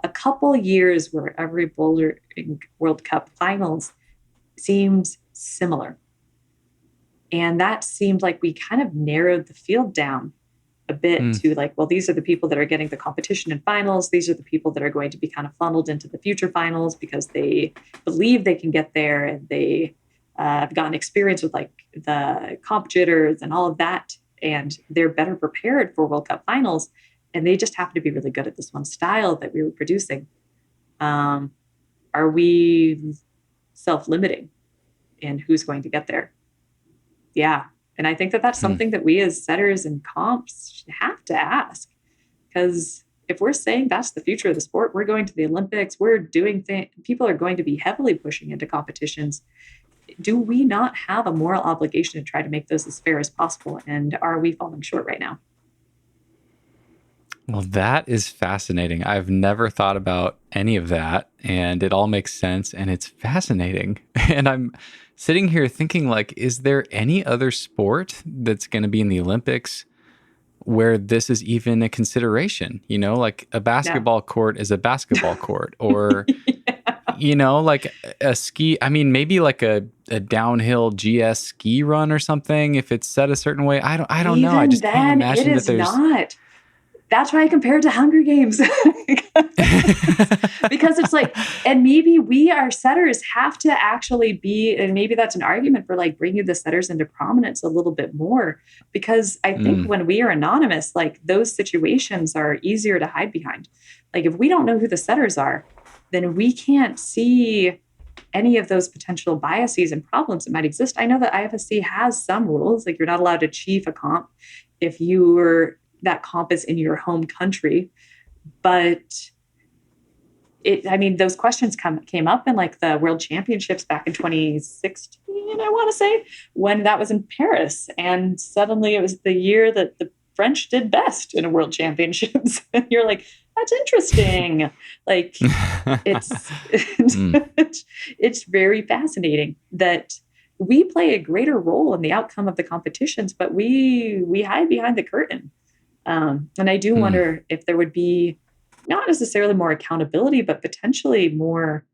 a couple years where every bouldering World Cup finals seems similar. And that seemed like we kind of narrowed the field down a bit to like, well, these are the people that are getting the competition in finals. These are the people that are going to be kind of funneled into the future finals because they believe they can get there, and they have gotten experience with like the comp jitters and all of that. And they're better prepared for World Cup finals. And they just happen to be really good at this one style that we were producing. Are we self-limiting in who's going to get there? Yeah. And I think that that's something that we as setters and comps have to ask. Because if we're saying that's the future of the sport, we're going to the Olympics, we're doing things, people are going to be heavily pushing into competitions. Do we not have a moral obligation to try to make those as fair as possible? And are we falling short right now? Well, that is fascinating. I've never thought about any of that, and it all makes sense, and it's fascinating. And I'm sitting here thinking, like, is there any other sport that's going to be in the Olympics where this is even a consideration? You know, like a basketball court is a basketball court, or, you know, like a ski. I mean, maybe like a downhill GS ski run or something, if it's set a certain way. I don't know. I just can't imagine that there's not. That's why I compare it to Hunger Games. Because it's like, and maybe we, our setters, have to actually be, and maybe that's an argument for like bringing the setters into prominence a little bit more. Because I think when we are anonymous, like those situations are easier to hide behind. Like if we don't know who the setters are, then we can't see any of those potential biases and problems that might exist. I know that IFSC has some rules, like you're not allowed to chief a comp if that comp is in your home country. But those questions came up in like the World Championships back in 2016, I want to say, when that was in Paris. And suddenly it was the year that the French did best in a World Championships. And you're like, that's interesting. Like it's very fascinating that we play a greater role in the outcome of the competitions, but we hide behind the curtain. And I do wonder if there would be not necessarily more accountability, but potentially more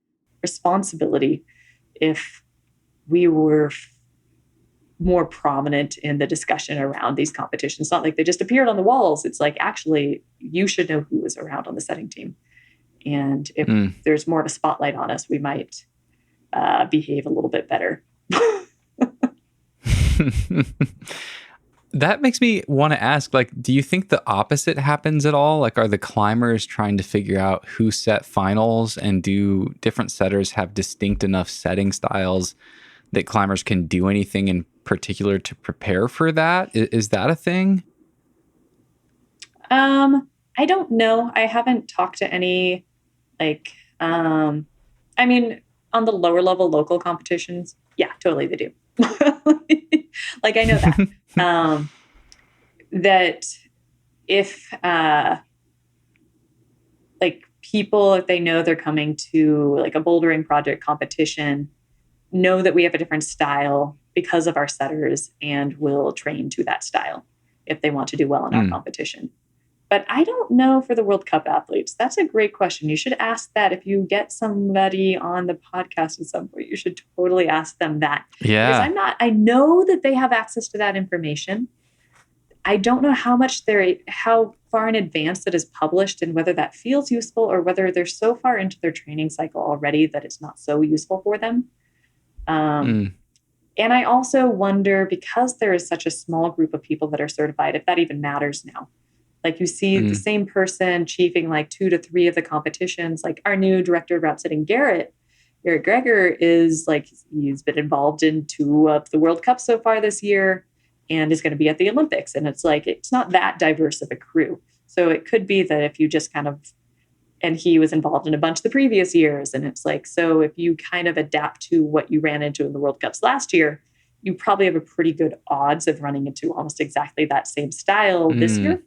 responsibility if we were more prominent in the discussion around these competitions. It's not like they just appeared on the walls. It's like, actually, you should know who is around on the setting team. And if there's more of a spotlight on us, we might behave a little bit better. That makes me want to ask, like, do you think the opposite happens at all? Like, are the climbers trying to figure out who set finals, and do different setters have distinct enough setting styles that climbers can do anything in particular to prepare for that? Is that a thing? I don't know. I haven't talked to any, like, on the lower level local competitions, yeah, totally they do. Like, I know that. That if, like, people, if they know they're coming to, like, a bouldering project competition, know that we have a different style because of our setters and will train to that style if they want to do well in our competition. But I don't know for the World Cup athletes. That's a great question. You should ask that. If you get somebody on the podcast at some point, you should totally ask them that. Yeah. Because I know that they have access to that information. I don't know how far in advance that is published and whether that feels useful or whether they're so far into their training cycle already that it's not so useful for them. And I also wonder, because there is such a small group of people that are certified, if that even matters now. Like, you see the same person chiefing like 2 to 3 of the competitions. Like our new director of route setting, Garrett Greger, is like, he's been involved in 2 of the World Cups so far this year and is going to be at the Olympics. And it's like, it's not that diverse of a crew. So it could be that if you just kind of, and he was involved in a bunch of the previous years. And it's like, so if you kind of adapt to what you ran into in the World Cups last year, you probably have a pretty good odds of running into almost exactly that same style this year.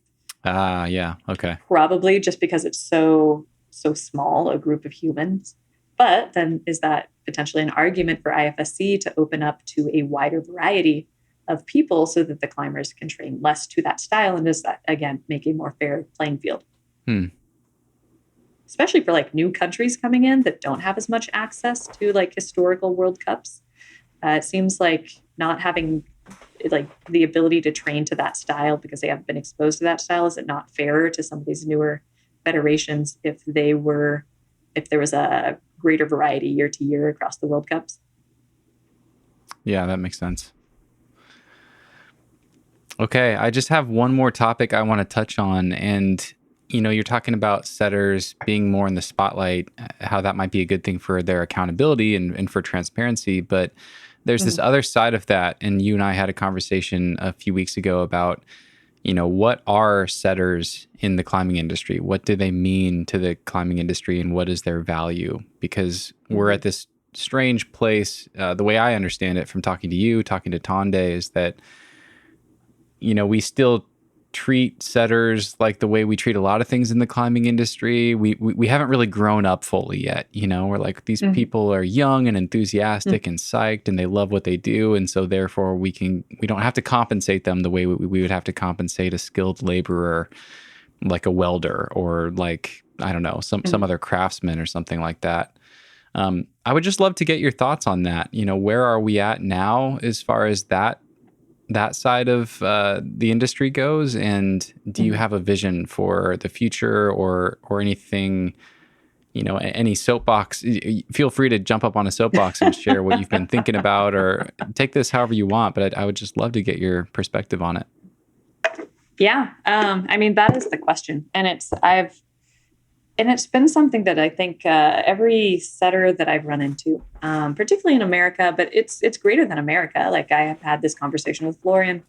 Yeah. Okay. Probably just because it's so small a group of humans. But then is that potentially an argument for IFSC to open up to a wider variety of people so that the climbers can train less to that style? And does that, again, make a more fair playing field? Especially for like new countries coming in that don't have as much access to like historical World Cups. It seems like not having like the ability to train to that style because they haven't been exposed to that style. Is it not fairer to some of these newer federations if there was a greater variety year to year across the World Cups? Yeah, that makes sense. Okay, I just have one more topic I want to touch on. And, you're talking about setters being more in the spotlight, how that might be a good thing for their accountability and for transparency. But there's this other side of that. And you and I had a conversation a few weeks ago about, what are setters in the climbing industry? What do they mean to the climbing industry and what is their value? Because we're at this strange place. The way I understand it from talking to you, talking to Tonde, is that, we still treat setters like the way we treat a lot of things in the climbing industry. We haven't really grown up fully yet. We're like, these people are young and enthusiastic and psyched and they love what they do. And so therefore we don't have to compensate them the way we would have to compensate a skilled laborer, like a welder or like, I don't know, some other craftsman or something like that. I would just love to get your thoughts on that. Where are we at now as far as that side of the industry goes? And do you have a vision for the future or anything, any soapbox? Feel free to jump up on a soapbox and share what you've been thinking about, or take this however you want, but I would just love to get your perspective on it. Yeah. That is the question. And it's been something that I think every setter that I've run into, particularly in America, but it's greater than America. Like I have had this conversation with Florian.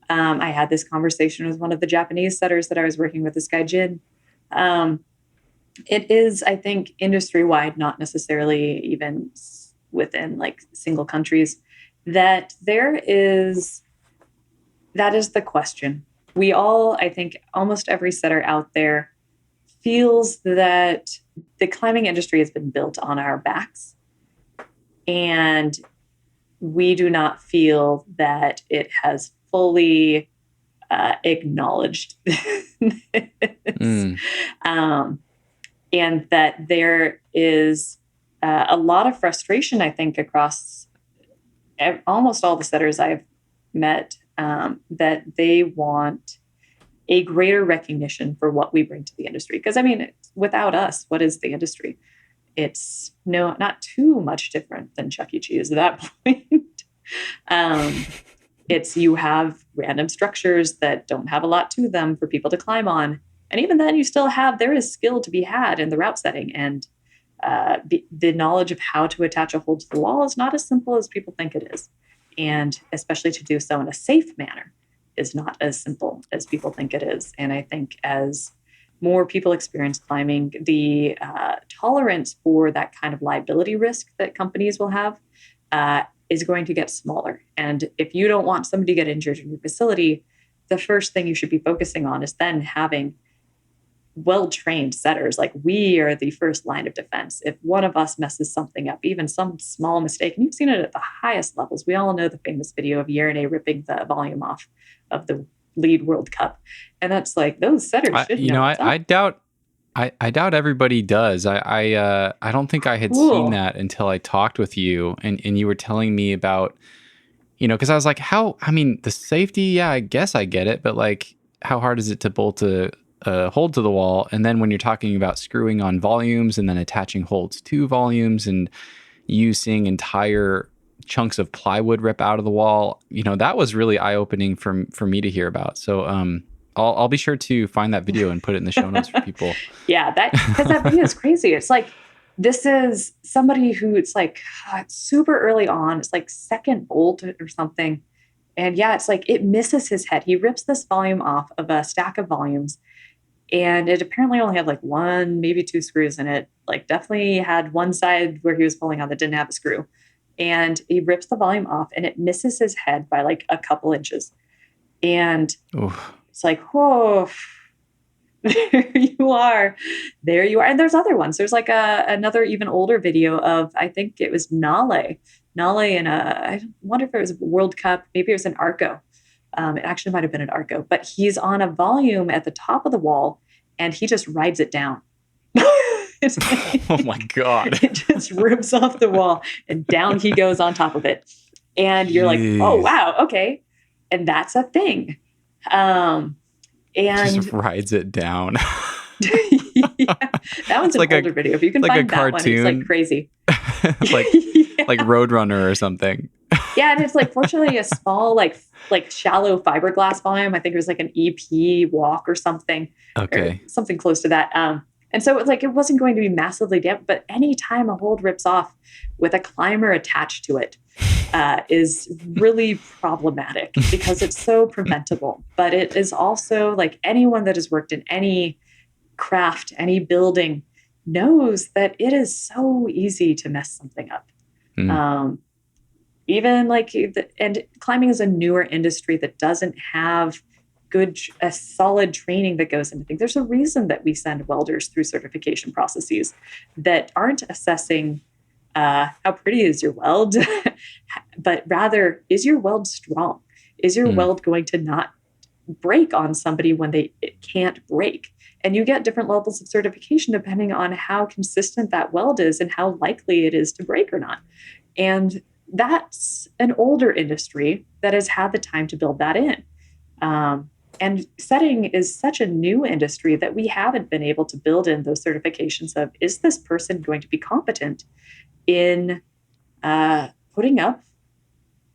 I had this conversation with one of the Japanese setters that I was working with, this guy Jin. It is, I think, industry-wide, not necessarily even within like single countries, that is the question. We all, I think almost every setter out there feels that the climbing industry has been built on our backs, and we do not feel that it has fully acknowledged this. And that there is a lot of frustration, I think, across almost all the setters I've met, that they want a greater recognition for what we bring to the industry. Because without us, what is the industry? It's not too much different than Chuck E. Cheese at that point. You have random structures that don't have a lot to them for people to climb on. And even then there is skill to be had in the route setting. And the knowledge of how to attach a hold to the wall is not as simple as people think it is. And especially to do so in a safe manner is not as simple as people think it is. And I think as more people experience climbing, the tolerance for that kind of liability risk that companies will have is going to get smaller. And if you don't want somebody to get injured in your facility, the first thing you should be focusing on is then having well-trained setters. Like, we are the first line of defense. If one of us messes something up, even some small mistake, and you've seen it at the highest levels, we all know the famous video of Yerine ripping the volume off of the lead World Cup. And that's like, those setters should know. I doubt everybody does. I don't think I had seen that until I talked with you and you were telling me about, because I was like, the safety, yeah, I guess I get it, but like, how hard is it to bolt a hold to the wall? And then when you're talking about screwing on volumes and then attaching holds to volumes and you seeing entire chunks of plywood rip out of the wall, that was really eye-opening for me to hear about. So I'll be sure to find that video and put it in the show notes for people. Yeah, because that video is crazy. It's like, this is somebody who it's like, it's super early on. It's like second bolt or something. And yeah, it's like, it misses his head. He rips this volume off of a stack of volumes. And it apparently only had like one, maybe two screws in it. Like, definitely had one side where he was pulling on that didn't have a screw. And he rips the volume off and it misses his head by like a couple inches. And It's like, whoa. There you are. There you are. And there's other ones. There's like another even older video of, I think it was Nale. Nale in I wonder if it was a World Cup. Maybe it was an Arco. It actually might have been an Arco. But he's on a volume at the top of the wall and he just rides it down. Oh my God. It just rips off the wall and down he goes on top of it. And you're like, oh, wow, okay. And that's a thing. And just rides it down. Yeah, that one's like an older video. If you can like find a that cartoon. one, it's like crazy. like Roadrunner or something. Yeah, and it's like fortunately a small, like shallow fiberglass volume. I think it was like an EP walk or something. Okay. Or something close to that. And so it's like it wasn't going to be massively damp, but anytime a hold rips off with a climber attached to it is really problematic because it's so preventable. But it is also like anyone that has worked in any craft, any building knows that it is so easy to mess something up. Even like, and climbing is a newer industry that doesn't have a solid training that goes into things. There's a reason that we send welders through certification processes that aren't assessing how pretty is your weld, but rather, is your weld strong? Is your weld going to not break on somebody when it can't break? And you get different levels of certification depending on how consistent that weld is and how likely it is to break or not. And that's an older industry that has had the time to build that in. And setting is such a new industry that we haven't been able to build in those certifications of, is this person going to be competent in putting up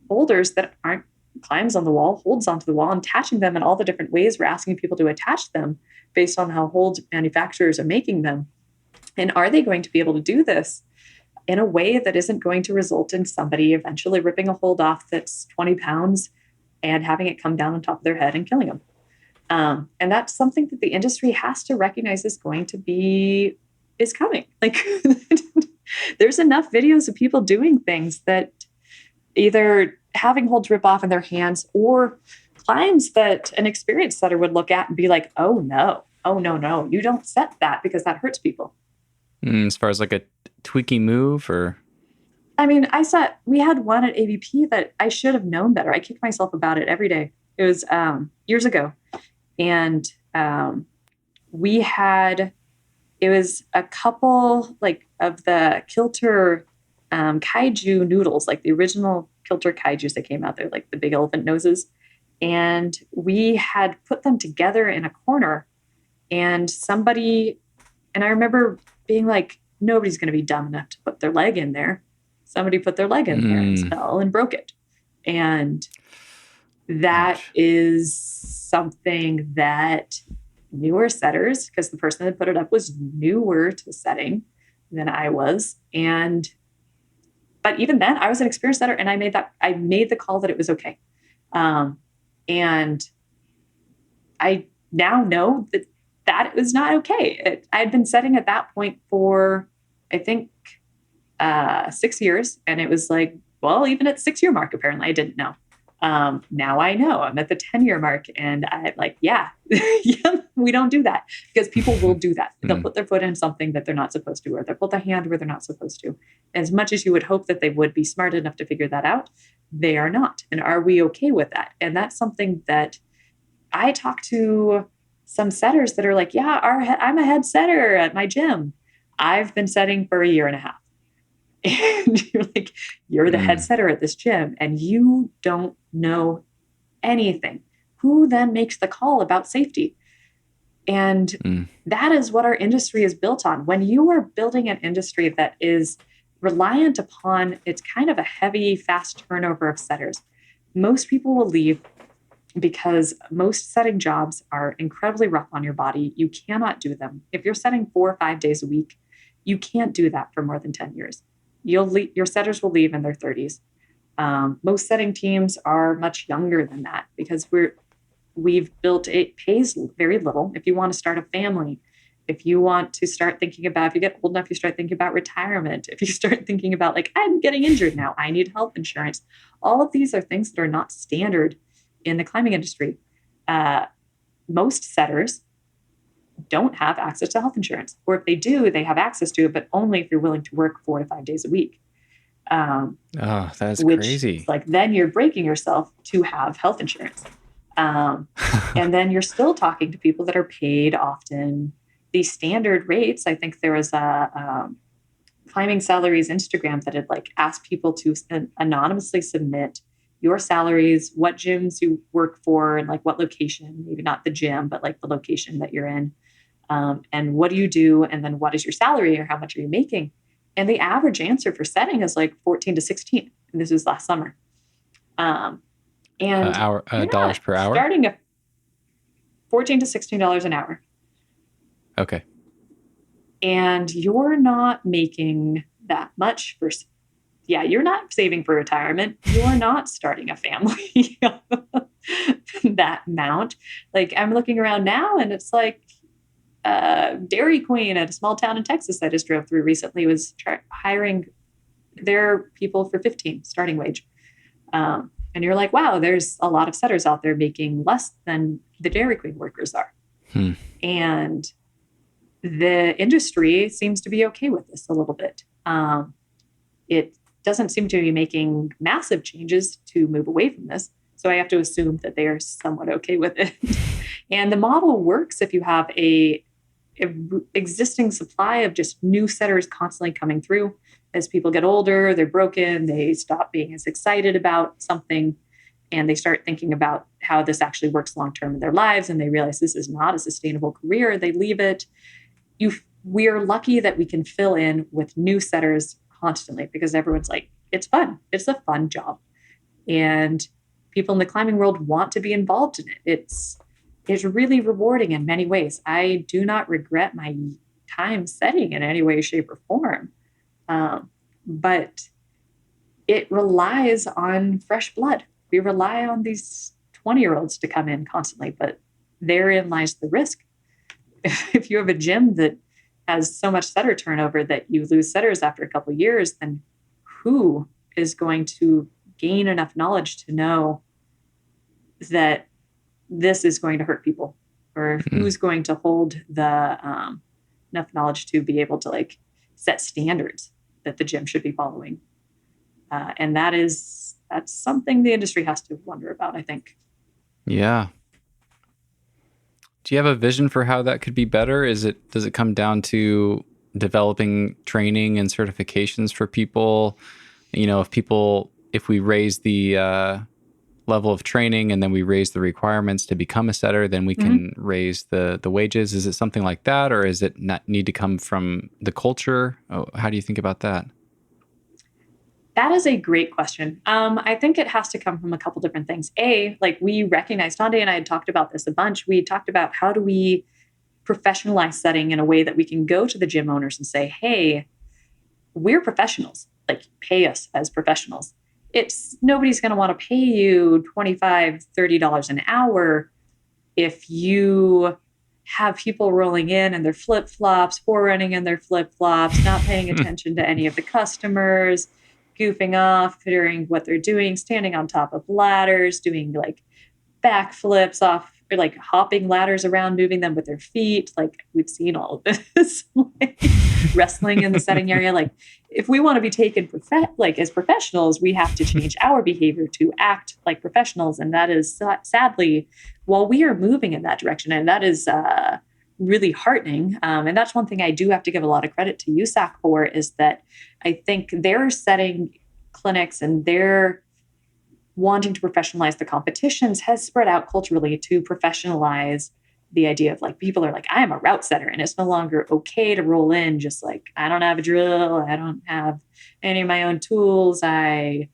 boulders that aren't climbs on the wall, holds onto the wall, and attaching them in all the different ways we're asking people to attach them based on how hold manufacturers are making them. And are they going to be able to do this in a way that isn't going to result in somebody eventually ripping a hold off that's 20 pounds and having it come down on top of their head and killing them? And that's something that the industry has to recognize is coming. Like there's enough videos of people doing things that either having holds rip off in their hands or climbs that an experienced setter would look at and be like, oh no, you don't set that because that hurts people. As far as like a tweaky move or? I mean, we had one at AVP that I should have known better. I kick myself about it every day. It was years ago. And it was a couple like of the Kilter kaiju noodles, like the original Kilter kaijus that came out there, like the big elephant noses. And we had put them together in a corner and I remember being like, nobody's going to be dumb enough to put their leg in there. Somebody put their leg in there and fell and broke it. And that is something that newer setters, because the person that put it up was newer to the setting than I was. But even then I was an experienced setter and I made the call that it was okay. And I now know that it was not okay. I had been setting at that point for, I think, 6 years. And it was like, well, even at the 6-year mark, apparently I didn't know. Now I know. I'm at the 10-year mark and I'm like, yeah, we don't do that because people will do that. They'll put their foot in something that they're not supposed to, or they'll put their hand where they're not supposed to. As much as you would hope that they would be smart enough to figure that out, they are not. And are we okay with that? And that's something that I talk to some setters that are like, yeah, I'm a head setter at my gym. I've been setting for 1.5 years. And you're like, you're the head setter at this gym and you don't know anything. Who then makes the call about safety? And that is what our industry is built on. When you are building an industry that is reliant upon, it's kind of a heavy, fast turnover of setters. Most people will leave because most setting jobs are incredibly rough on your body. You cannot do them. If you're setting 4 or 5 days a week, you can't do that for more than 10 years. Your setters will leave in their 30s. Most setting teams are much younger than that because we've built, it pays very little. If you want to start a family, if you want to start thinking about, if you get old enough, you start thinking about retirement. If you start thinking about like, I'm getting injured now, I need health insurance. All of these are things that are not standard in the climbing industry. Most setters don't have access to health insurance. Or if they do, they have access to it, but only if you're willing to work 4 to 5 days a week. That's Which crazy. like then you're breaking yourself to have health insurance. And then you're still talking to people that are paid often the standard rates. I think there was a Climbing Salaries Instagram that had like asked people to anonymously submit your salaries, what gyms you work for, and like what location, maybe not the gym, but like the location that you're in. And what do you do? And then what is your salary or how much are you making? And the average answer for setting is like 14 to 16. And this was last summer. And Dollars per hour? Starting at $14 to $16 an hour. Okay. And you're not making that much you're not saving for retirement. You're not starting a family that amount. Like I'm looking around now and it's like Dairy Queen at a small town in Texas I just drove through recently was hiring their people for $15 starting wage. And you're like, wow, there's a lot of setters out there making less than the Dairy Queen workers are. And the industry seems to be okay with this a little bit. It doesn't seem to be making massive changes to move away from this. So I have to assume that they are somewhat okay with it. And the model works if you have a existing supply of just new setters constantly coming through. As people get older, they're broken, they stop being as excited about something, and they start thinking about how this actually works long-term in their lives, and they realize this is not a sustainable career, they leave it. We are lucky that we can fill in with new setters constantly because everyone's like, it's fun. It's a fun job. And people in the climbing world want to be involved in it. It's really rewarding in many ways. I do not regret my time setting in any way, shape, or form. But it relies on fresh blood. We rely on these 20-year-olds to come in constantly, but therein lies the risk. If you have a gym that has so much setter turnover that you lose setters after a couple of years, then who is going to gain enough knowledge to know that this is going to hurt people, or who's going to hold the enough knowledge to be able to like set standards that the gym should be following? And that's something the industry has to wonder about, I think. Yeah. Do you have a vision for how that could be better? Does it come down to developing training and certifications for people? You know, if we raise the level of training and then we raise the requirements to become a setter, then we can raise the wages. Is it something like that, or is it not need to come from the culture? How do you think about that? That is a great question. I think it has to come from a couple different things. Like we recognize, Tonde and I had talked about this a bunch. We talked about how do we professionalize setting in a way that we can go to the gym owners and say, hey, we're professionals, like pay us as professionals. Nobody's going to want to pay you $25, $30 an hour if you have people rolling in their flip-flops, forerunning in their flip-flops, not paying attention to any of the customers, goofing off during what they're doing, standing on top of ladders, doing like backflips off, or like hopping ladders around, moving them with their feet. Like we've seen all of this, like, wrestling in the setting area. Like if we want to be taken as professionals, we have to change our behavior to act like professionals. And that is sadly, while we are moving in that direction, and that is really heartening. And that's one thing I do have to give a lot of credit to USAC for, is that I think they're setting clinics and they're wanting to professionalize the competitions has spread out culturally to professionalize the idea of like, people are like, I am a route setter, and it's no longer okay to roll in just like, I don't have a drill, I don't have any of my own tools, I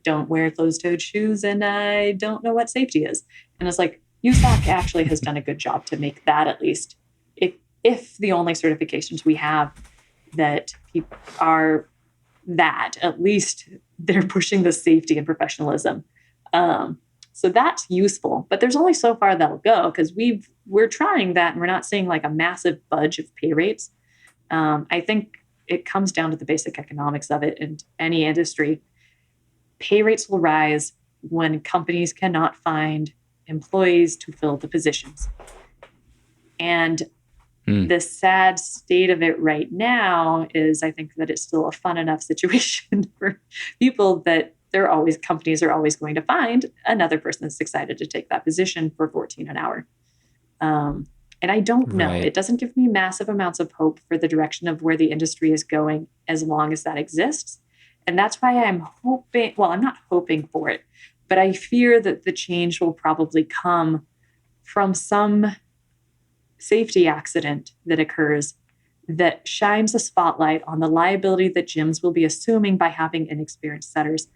don't wear closed-toed shoes, and I don't know what safety is. And it's like, USAC actually has done a good job to make that, at least, if the only certifications we have that are that, at least they're pushing the safety and professionalism. So that's useful, but there's only so far that'll go, because we're trying that and we're not seeing like a massive budge of pay rates. I think it comes down to the basic economics of it. In any industry, pay rates will rise when companies cannot find employees to fill the positions. And the sad state of it right now is I think that it's still a fun enough situation for people that companies are always going to find another person that's excited to take that position for 14 an hour. And I don't know. Right. It doesn't give me massive amounts of hope for the direction of where the industry is going as long as that exists. And that's why I'm hoping, well, I'm not hoping for it, but I fear that the change will probably come from some safety accident that occurs that shines a spotlight on the liability that gyms will be assuming by having inexperienced setters.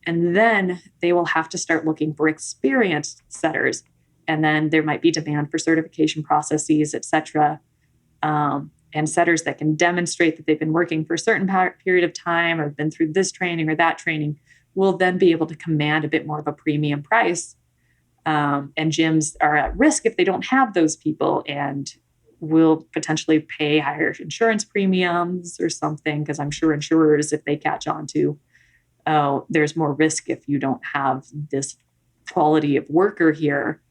And then they will have to start looking for experienced setters. And then there might be demand for certification processes, et cetera. And setters that can demonstrate that they've been working for a certain period of time or been through this training or that training will then be able to command a bit more of a premium price. And gyms are at risk if they don't have those people and will potentially pay higher insurance premiums or something, because I'm sure insurers, if they catch on to, oh, there's more risk if you don't have this quality of worker here,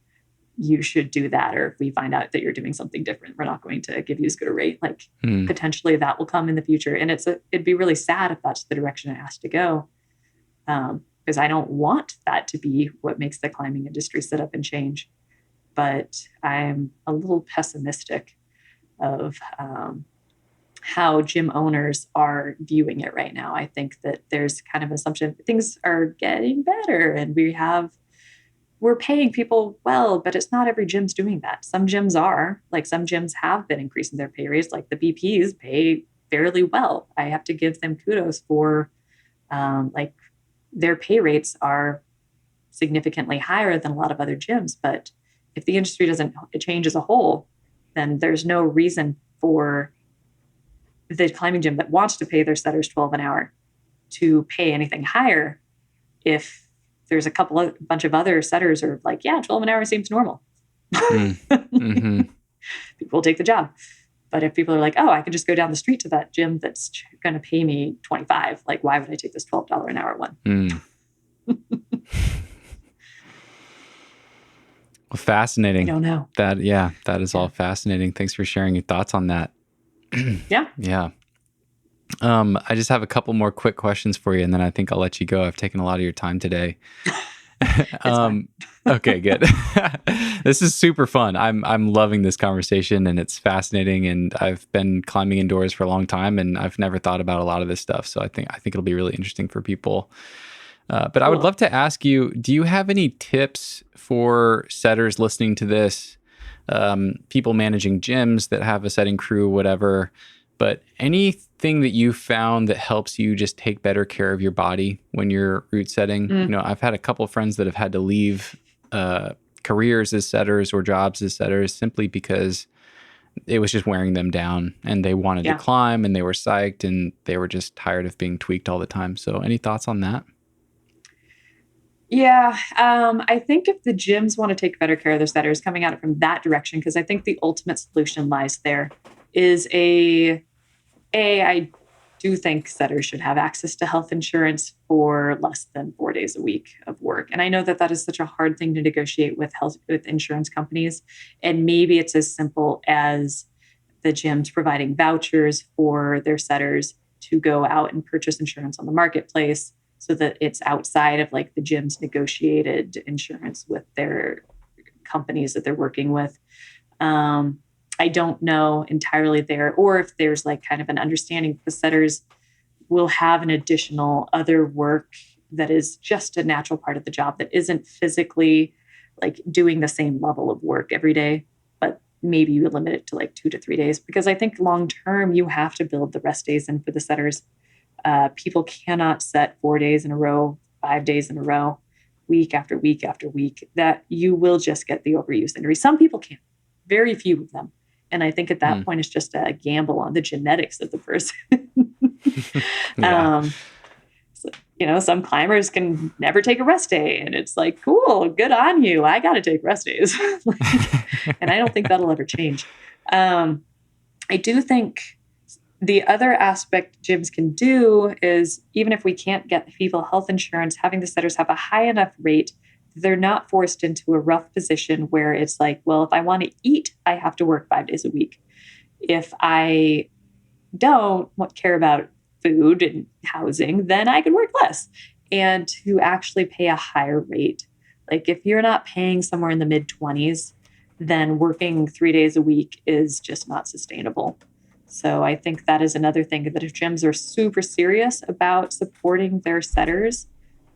you should do that. Or if we find out that you're doing something different, we're not going to give you as good a rate. Like potentially that will come in the future. And it'd be really sad if that's the direction it has to go. Because I don't want that to be what makes the climbing industry sit up and change. But I'm a little pessimistic of how gym owners are viewing it right now. I think that there's kind of an assumption that things are getting better and we're paying people well, but it's not every gym's doing that. Some gyms are, like some gyms have been increasing their pay rates, like the BPs pay fairly well. I have to give them kudos for like their pay rates are significantly higher than a lot of other gyms. But if the industry doesn't change as a whole, then there's no reason for the climbing gym that wants to pay their setters $12 an hour to pay anything higher if there's a bunch of other setters are like, yeah, 12 an hour seems normal. Mm-hmm. People will take the job. But if people are like, oh, I can just go down the street to that gym that's going to pay me $25, like, why would I take this $12 an hour one? Well, fascinating. I don't know. That is all fascinating. Thanks for sharing your thoughts on that. Yeah. Yeah. I just have a couple more quick questions for you, and then I think I'll let you go. I've taken a lot of your time today. Okay, good. This is super fun. I'm loving this conversation, and it's fascinating. And I've been climbing indoors for a long time, and I've never thought about a lot of this stuff. So I think it'll be really interesting for people. But cool. I would love to ask you: do you have any tips for setters listening to this? People managing gyms that have a setting crew, whatever. But anything that you found that helps you just take better care of your body when you're route setting? You know, I've had a couple of friends that have had to leave careers as setters or jobs as setters simply because it was just wearing them down and they wanted to climb and they were psyched and they were just tired of being tweaked all the time. So any thoughts on that? Yeah, I think if the gyms want to take better care of their setters, coming at it from that direction, because I think the ultimate solution lies there, is I do think setters should have access to health insurance for less than 4 days a week of work. And I know that is such a hard thing to negotiate with insurance companies. And maybe it's as simple as the gyms providing vouchers for their setters to go out and purchase insurance on the marketplace, so that it's outside of like the gym's negotiated insurance with their companies that they're working with. I don't know entirely there, or if there's like kind of an understanding that the setters will have an additional other work that is just a natural part of the job that isn't physically like doing the same level of work every day, but maybe you limit it to like 2 to 3 days, because I think long-term you have to build the rest days in for the setters. People cannot set 4 days in a row, 5 days in a row, week after week after week, that you will just get the overuse injury. Some people can, very few of them. And I think at that point, it's just a gamble on the genetics of the person. So, you know, some climbers can never take a rest day. And it's like, cool, good on you. I got to take rest days. And I don't think that'll ever change. I do think the other aspect gyms can do is, even if we can't get people health insurance, having the setters have a high enough rate they're not forced into a rough position where it's like, well, if I want to eat, I have to work 5 days a week. If I don't care about food and housing, then I can work less, and to actually pay a higher rate. Like if you're not paying somewhere in the mid-20s, then working 3 days a week is just not sustainable. So I think that is another thing, that if gyms are super serious about supporting their setters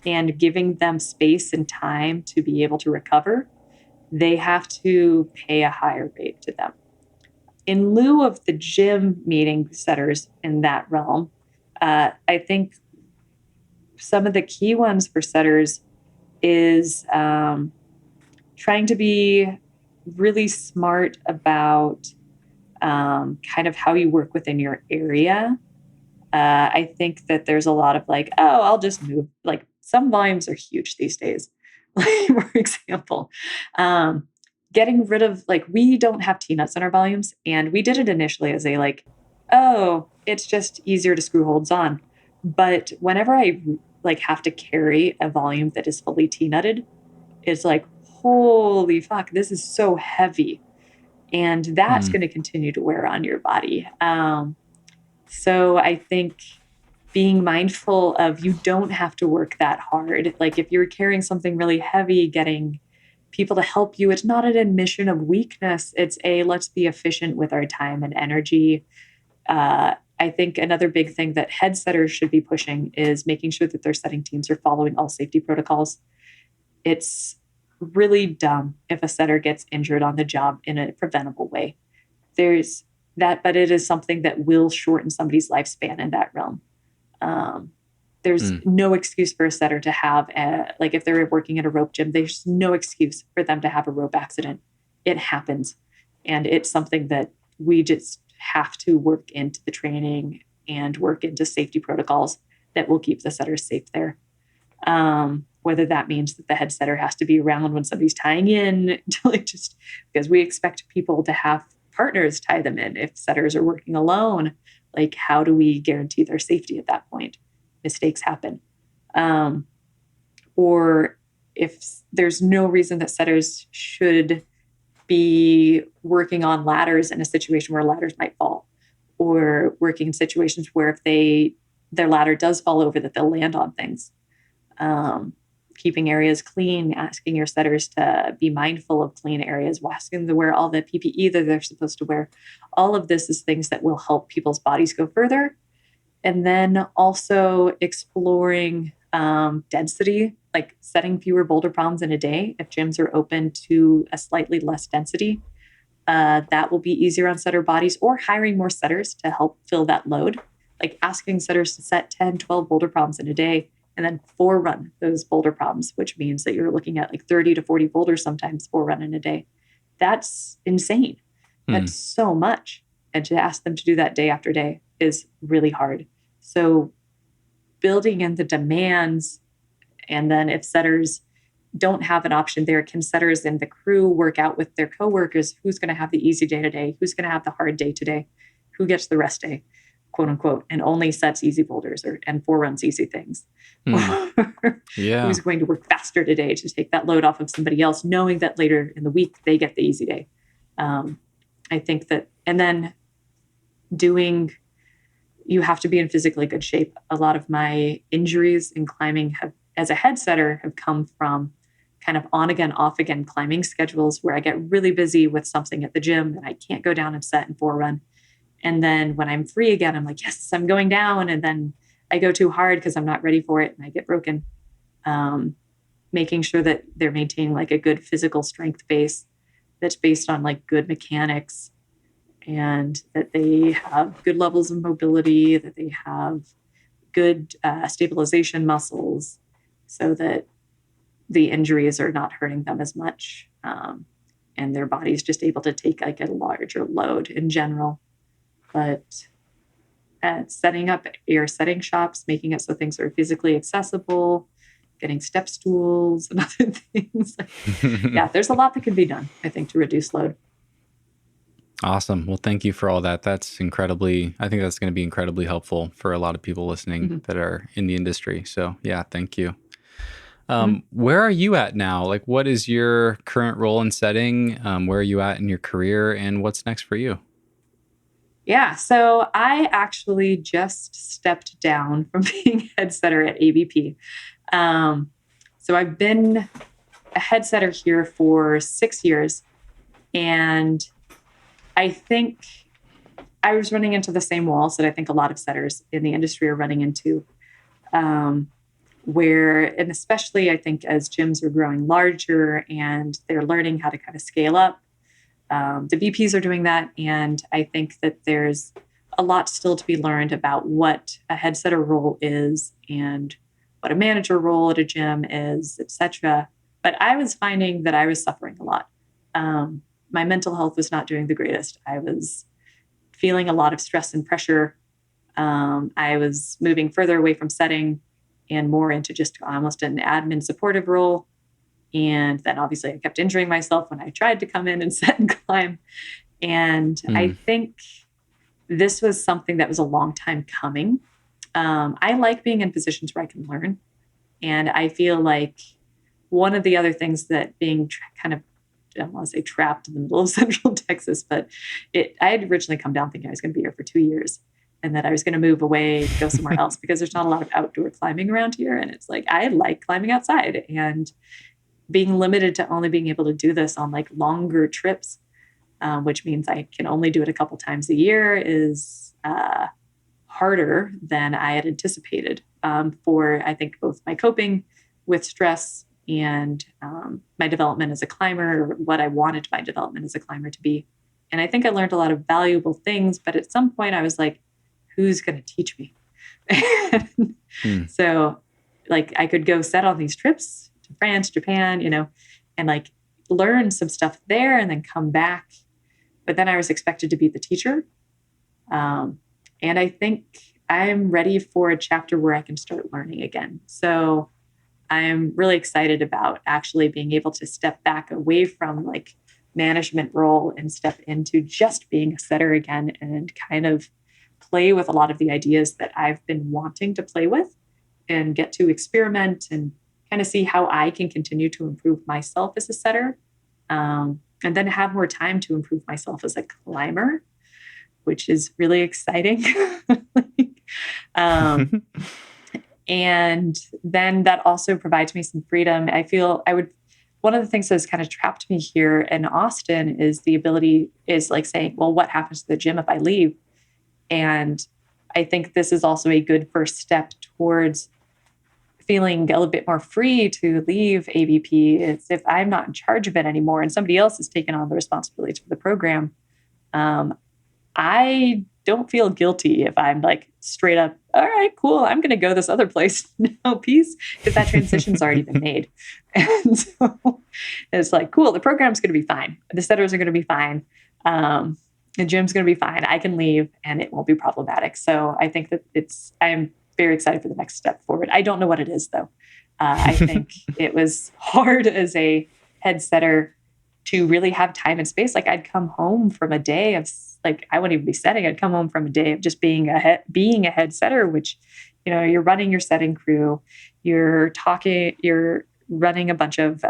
and giving them space and time to be able to recover, they have to pay a higher rate to them. In lieu of the gym meeting setters in that realm, I think some of the key ones for setters is trying to be really smart about kind of how you work within your area. I think that there's a lot of like, oh, I'll just move. Like some volumes are huge these days. Like, for example, getting rid of, like, we don't have T-nuts in our volumes, and we did it initially as a like, oh, it's just easier to screw holds on. But whenever I like have to carry a volume that is fully T-nutted, it's like, holy fuck, this is so heavy. And that's going to continue to wear on your body. So I think being mindful of, you don't have to work that hard. Like if you're carrying something really heavy, getting people to help you, it's not an admission of weakness. It's let's be efficient with our time and energy. I think another big thing that head setters should be pushing is making sure that their setting teams are following all safety protocols. It's really dumb if a setter gets injured on the job in a preventable way. There's that, but it is something that will shorten somebody's lifespan in that realm. There's no excuse for a setter to have, like if they're working at a rope gym, there's no excuse for them to have a rope accident. It happens. And it's something that we just have to work into the training and work into safety protocols that will keep the setters safe there. Whether that means that the head setter has to be around when somebody's tying in, like just because we expect people to have partners tie them in. If setters are working alone, like how do we guarantee their safety at that point? Mistakes happen. Or if there's no reason that setters should be working on ladders in a situation where ladders might fall, or working in situations where if their ladder does fall over, that they'll land on things. Keeping areas clean, asking your setters to be mindful of clean areas, asking them to wear all the PPE that they're supposed to wear. All of this is things that will help people's bodies go further. And then also exploring density, like setting fewer boulder problems in a day. If gyms are open to a slightly less density, that will be easier on setter bodies, or hiring more setters to help fill that load. Like asking setters to set 10, 12 boulder problems in a day, and then run those boulder problems, which means that you're looking at like 30 to 40 boulders sometimes run in a day. That's insane. That's so much. And to ask them to do that day after day is really hard. So building in the demands, and then if setters don't have an option there, can setters in the crew work out with their coworkers who's going to have the easy day today, who's going to have the hard day today, who gets the rest day, quote unquote, and only sets easy boulders and runs easy things. Who's going to work faster today to take that load off of somebody else, knowing that later in the week they get the easy day. I think that, and then you have to be in physically good shape. A lot of my injuries in climbing as a head setter have come from kind of on again, off again climbing schedules where I get really busy with something at the gym and I can't go down and set and run. And then when I'm free again, I'm like, yes, I'm going down. And then I go too hard because I'm not ready for it and I get broken. Making sure that they're maintaining like a good physical strength base that's based on like good mechanics, and that they have good levels of mobility, that they have good stabilization muscles, so that the injuries are not hurting them as much. And their body's just able to take like a larger load in general. But setting up your setting shops, making it so things are physically accessible, getting step stools and other things. Yeah, there's a lot that can be done, I think, to reduce load. Awesome. Well, thank you for all that. I think that's going to be incredibly helpful for a lot of people listening that are in the industry. So yeah, thank you. Where are you at now? Like, what is your current role in setting? Where are you at in your career, and what's next for you? Yeah, so I actually just stepped down from being head setter at ABP. So I've been a head setter here for 6 years, and I think I was running into the same walls that I think a lot of setters in the industry are running into, and especially I think as gyms are growing larger and they're learning how to kind of scale up, the VPs are doing that. And I think that there's a lot still to be learned about what a head setter role is and what a manager role at a gym is, etc. But I was finding that I was suffering a lot. My mental health was not doing the greatest. I was feeling a lot of stress and pressure. I was moving further away from setting and more into just almost an admin supportive role. And then obviously I kept injuring myself when I tried to come in and set and climb. And I think this was something that was a long time coming. I like being in positions where I can learn. And I feel like one of the other things that being kind of, I don't want to say trapped in the middle of Central Texas, but I had originally come down thinking I was going to be here for 2 years and that I was going to move away, go somewhere else because there's not a lot of outdoor climbing around here. And it's like, I like climbing outside, and being limited to only being able to do this on like longer trips, which means I can only do it a couple times a year, is harder than I had anticipated for, I think, both my coping with stress and my development as a climber, or what I wanted my development as a climber to be. And I think I learned a lot of valuable things, but at some point I was like, who's going to teach me? So like I could go set on these trips to France, Japan, and like learn some stuff there and then come back. But then I was expected to be the teacher. And I think I'm ready for a chapter where I can start learning again. So I'm really excited about actually being able to step back away from like management role and step into just being a setter again and kind of play with a lot of the ideas that I've been wanting to play with and get to experiment and kind of see how I can continue to improve myself as a setter, and then have more time to improve myself as a climber, which is really exciting. And then that also provides me some freedom. I feel one of the things that's kind of trapped me here in Austin is like saying, well, what happens to the gym if I leave? And I think this is also a good first step towards feeling a little bit more free to leave ABP. It's if I'm not in charge of it anymore and somebody else has taken on the responsibilities for the program. I don't feel guilty if I'm like straight up, all right, cool, I'm going to go this other place. No, peace, because that transition's already been made. And so it's like, cool, the program's going to be fine. The setters are going to be fine. The gym's going to be fine. I can leave and it won't be problematic. So I think that I'm very excited for the next step forward. I don't know what it is though. I think it was hard as a head setter to really have time and space. Like I'd come home from a day of like, I wouldn't even be setting. I'd come home from a day of just being a head setter, which, you're running your setting crew, you're running a bunch of,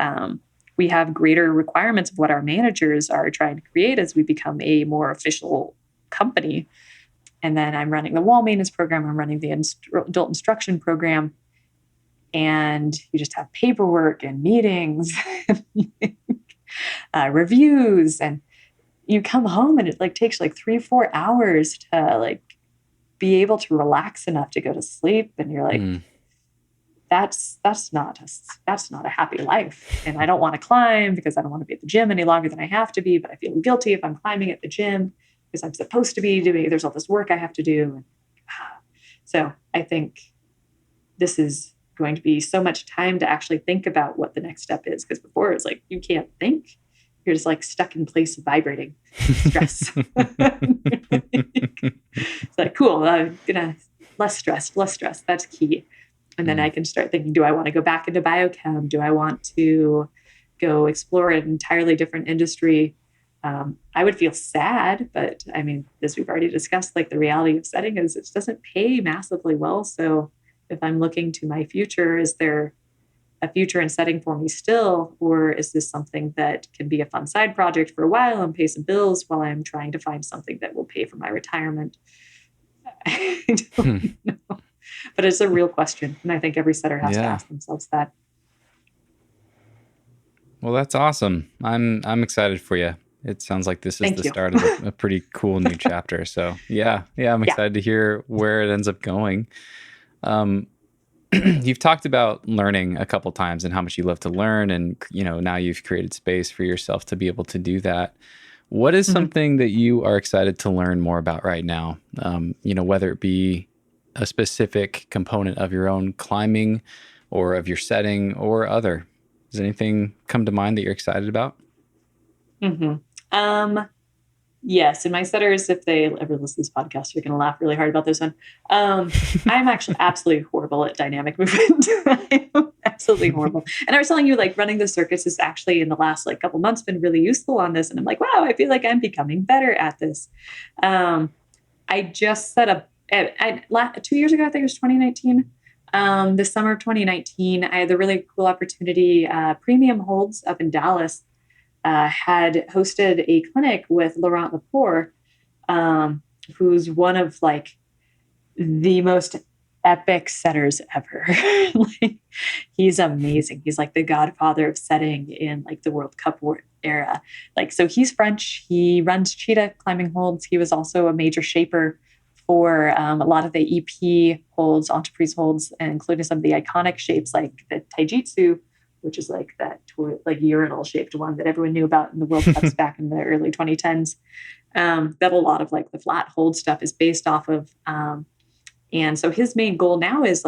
we have greater requirements of what our managers are trying to create as we become a more official company. And then I'm running the wall maintenance program. I'm running the adult instruction program. And you just have paperwork and meetings, reviews, and you come home and it like takes like 3-4 hours to like be able to relax enough to go to sleep. And you're like, that's not a happy life. And I don't want to climb because I don't want to be at the gym any longer than I have to be, but I feel guilty if I'm climbing at the gym because I'm supposed to be doing, there's all this work I have to do. So I think this is going to be so much time to actually think about what the next step is. Because before it's like, you can't think. You're just like stuck in place vibrating stress. It's like, cool, I'm gonna less stress. That's key. And then I can start thinking, do I want to go back into biochem? Do I want to go explore an entirely different industry? I would feel sad, but I mean, as we've already discussed, like the reality of setting is it doesn't pay massively well. So if I'm looking to my future, is there a future in setting for me still? Or is this something that can be a fun side project for a while and pay some bills while I'm trying to find something that will pay for my retirement? I don't know. But it's a real question. And I think every setter has to ask themselves that. Well, that's awesome. I'm excited for you. It sounds like this is the start of a pretty cool new chapter. So I'm excited to hear where it ends up going. You've talked about learning a couple times and how much you love to learn, and now you've created space for yourself to be able to do that. What is something that you are excited to learn more about right now? Whether it be a specific component of your own climbing or of your setting or other. Does anything come to mind that you're excited about? Yes. And my setters, if they ever listen to this podcast, you're going to laugh really hard about this one. I'm actually absolutely horrible at dynamic movement. I'm absolutely horrible. And I was telling you, like, running the circus has actually in the last couple months been really useful on this. And I'm like, wow, I feel like I'm becoming better at this. I just set up 2 years ago, I think it was 2019. The summer of 2019, I had the really cool opportunity. Premium Holds up in Dallas had hosted a clinic with Laurent Lepore, who's one of the most epic setters ever. He's amazing. He's like the godfather of setting in the World Cup era. So he's French. He runs Cheetah climbing holds. He was also a major shaper for a lot of the EP holds, entreprise holds, and including some of the iconic shapes like the Taijutsu, which is that urinal shaped one that everyone knew about in the World Cups back in the early 2010s. That a lot of the flat hold stuff is based off of. And so his main goal now is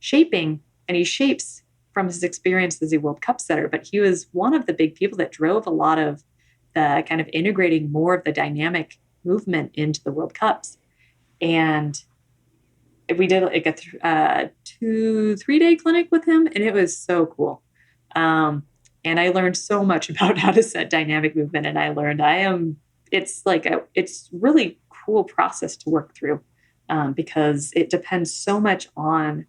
shaping, and he shapes from his experience as a World Cup setter. But he was one of the big people that drove a lot of the kind of integrating more of the dynamic movement into the World Cups. And we did a 2-3 day clinic with him, and it was so cool. And I learned so much about how to set dynamic movement. And I learned it's really cool process to work through, because it depends so much on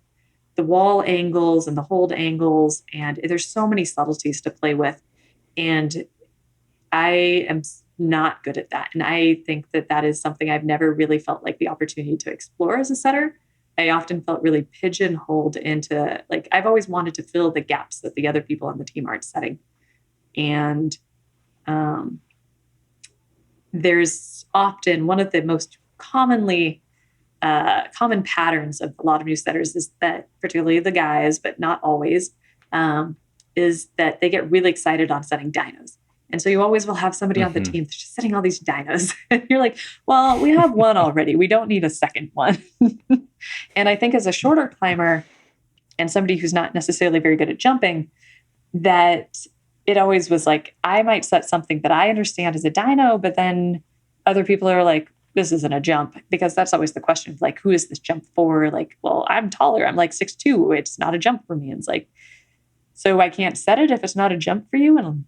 the wall angles and the hold angles. And there's so many subtleties to play with. And I am not good at that. And I think that is something I've never really felt the opportunity to explore as a setter. I often felt really pigeonholed into I've always wanted to fill the gaps that the other people on the team aren't setting. And there's often one of the most common patterns of a lot of new setters is that, particularly the guys, but not always, is that they get really excited on setting dynos. And so you always will have somebody on the team that's just setting all these dynos. And you're like, well, we have one already. We don't need a second one. And I think as a shorter climber and somebody who's not necessarily very good at jumping, that it always was I might set something that I understand as a dyno, but then other people are like, this isn't a jump, because that's always the question. Who is this jump for? Well, I'm taller. I'm 6'2". It's not a jump for me. And it's so I can't set it if it's not a jump for you. And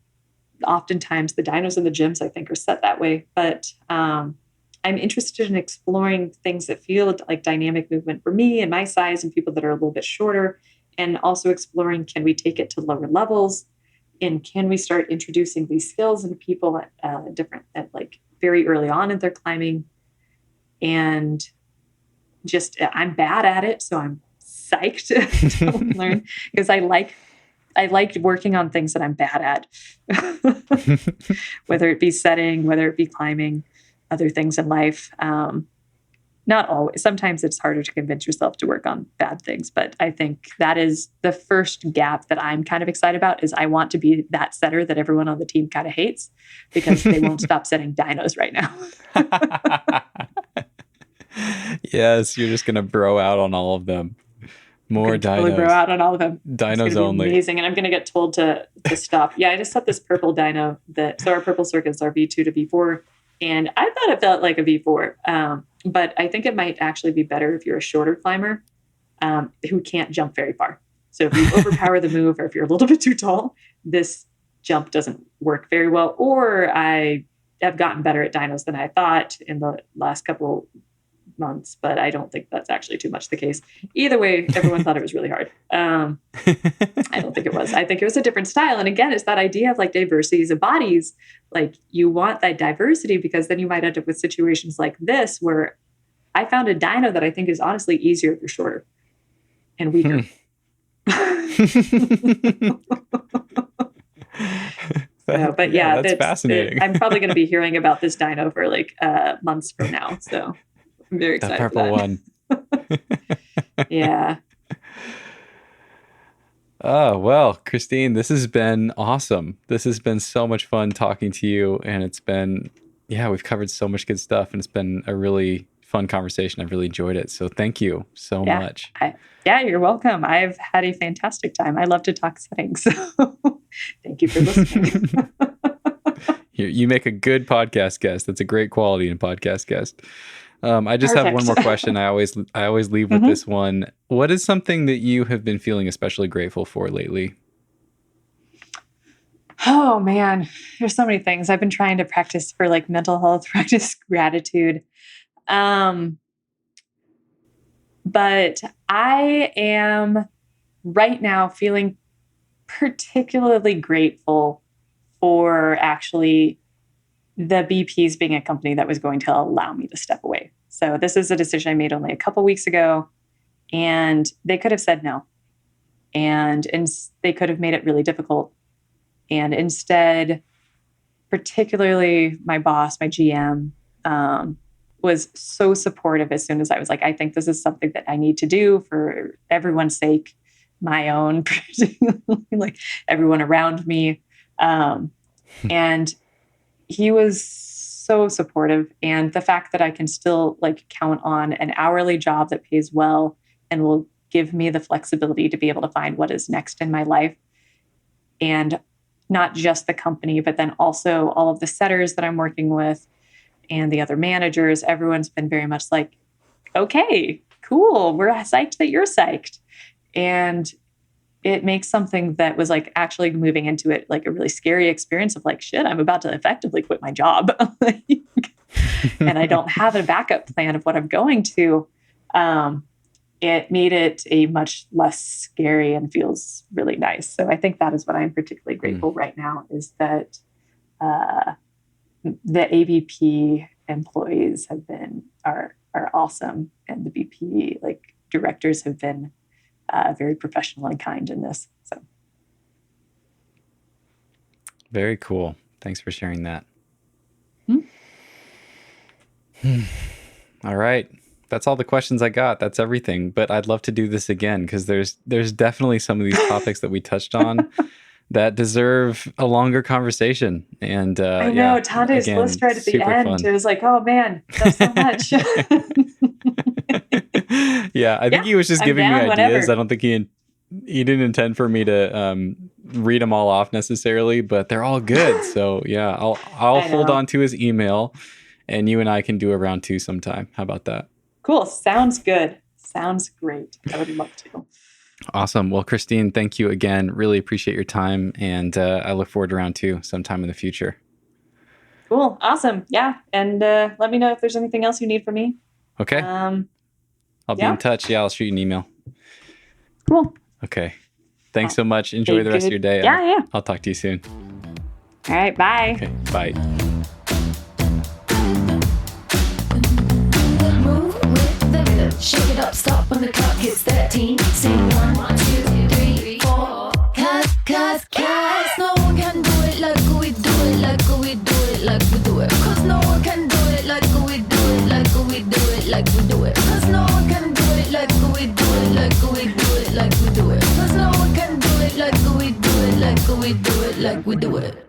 oftentimes the dynos in the gyms, I think, are set that way. But I'm interested in exploring things that feel like dynamic movement for me and my size and people that are a little bit shorter, and also exploring, can we take it to lower levels? And can we start introducing these skills into people at very early on in their climbing? And just, I'm bad at it. So I'm psyched to learn, because I like working on things that I'm bad at, whether it be setting, whether it be climbing, other things in life. Not always. Sometimes it's harder to convince yourself to work on bad things, but I think that is the first gap that I'm kind of excited about. Is I want to be that setter that everyone on the team kind of hates, because they won't stop setting dynos right now. Yes, you're just going to bro out on all of them. More dynos. Totally bro out on all of them. Dynos only. Amazing. And I'm going to get told to stop. Yeah, I just set this purple dyno so our purple circuits are V2 to V4. And I thought it felt like a V4. But I think it might actually be better if you're a shorter climber who can't jump very far. So if you overpower the move, or if you're a little bit too tall, this jump doesn't work very well. Or I have gotten better at dynos than I thought in the last couple months, but I don't think that's actually too much the case. Either way, everyone thought it was really hard. I don't think it was. I think it was a different style. And again, it's that idea of like diversities of bodies. Like you want that diversity because then you might end up with situations like this where I found a dyno that I think is honestly easier if you're shorter and weaker. But yeah, that's fascinating. I'm probably going to be hearing about this dyno for like months from now. So I'm very excited. The purple one. Yeah. Oh, well, Christine, this has been awesome. This has been so much fun talking to you. And it's been, we've covered so much good stuff. And it's been a really fun conversation. I've really enjoyed it. So thank you so much. You're welcome. I've had a fantastic time. I love to talk settings. So thank you for listening. You make a good podcast guest. That's a great quality in podcast guest. I just have one more question. I always leave with this one. What is something that you have been feeling especially grateful for lately? Oh man, there's so many things. I've been trying to practice for like mental health, practice gratitude. But I am right now feeling particularly grateful for actually the BPs being a company that was going to allow me to step away. So this is a decision I made only a couple weeks ago, and they could have said no. And they could have made it really difficult. And instead, particularly my boss, my GM, was so supportive as soon as I was like, I think this is something that I need to do for everyone's sake, my own, like everyone around me. And he was so supportive. And the fact that I can still like count on an hourly job that pays well and will give me the flexibility to be able to find what is next in my life. And not just the company, but then also all of the setters that I'm working with and the other managers, everyone's been very much like, okay, cool. We're psyched that you're psyched. And it makes something that was like actually moving into it, like a really scary experience of like, shit, I'm about to effectively quit my job. And I don't have a backup plan of what I'm going to. It made it a much less scary and feels really nice. So I think that is what I'm particularly grateful right now is that, the AVP employees are awesome, and the BP like directors have been very professional and kind in this. So very cool. Thanks for sharing that. All right. That's all the questions I got. That's everything. But I'd love to do this again because there's definitely some of these topics that we touched on that deserve a longer conversation. And I know Tonde's list right at the end. Fun. It was like, oh man, that's so much. I think he was just giving me ideas. Whenever. I don't think he didn't intend for me to read them all off necessarily, but they're all good. So yeah, I'll hold on to his email, and you and I can do a round 2 sometime. How about that? Cool. Sounds good. Sounds great. I would love to. Awesome. Well, Christine, thank you again. Really appreciate your time. And I look forward to round 2 sometime in the future. Cool. Awesome. Yeah. And let me know if there's anything else you need from me. Okay. I'll be in touch. Yeah, I'll shoot you an email. Cool. Okay. Thanks so much. Enjoy the rest of your day. I'll talk to you soon. All right. Bye. Okay. Bye. Shake it up, stop when the clock hits 13. Sing 1, 2, 3, 4. Cause no one can do it like we do it, like we do it, like we do it. Cause no one can do it like we do it, like we do it, like we do it. Cause no one can do it like we do it, like we do it, like we do it. Cause no one can do it like we do it, like we do it, like we do it.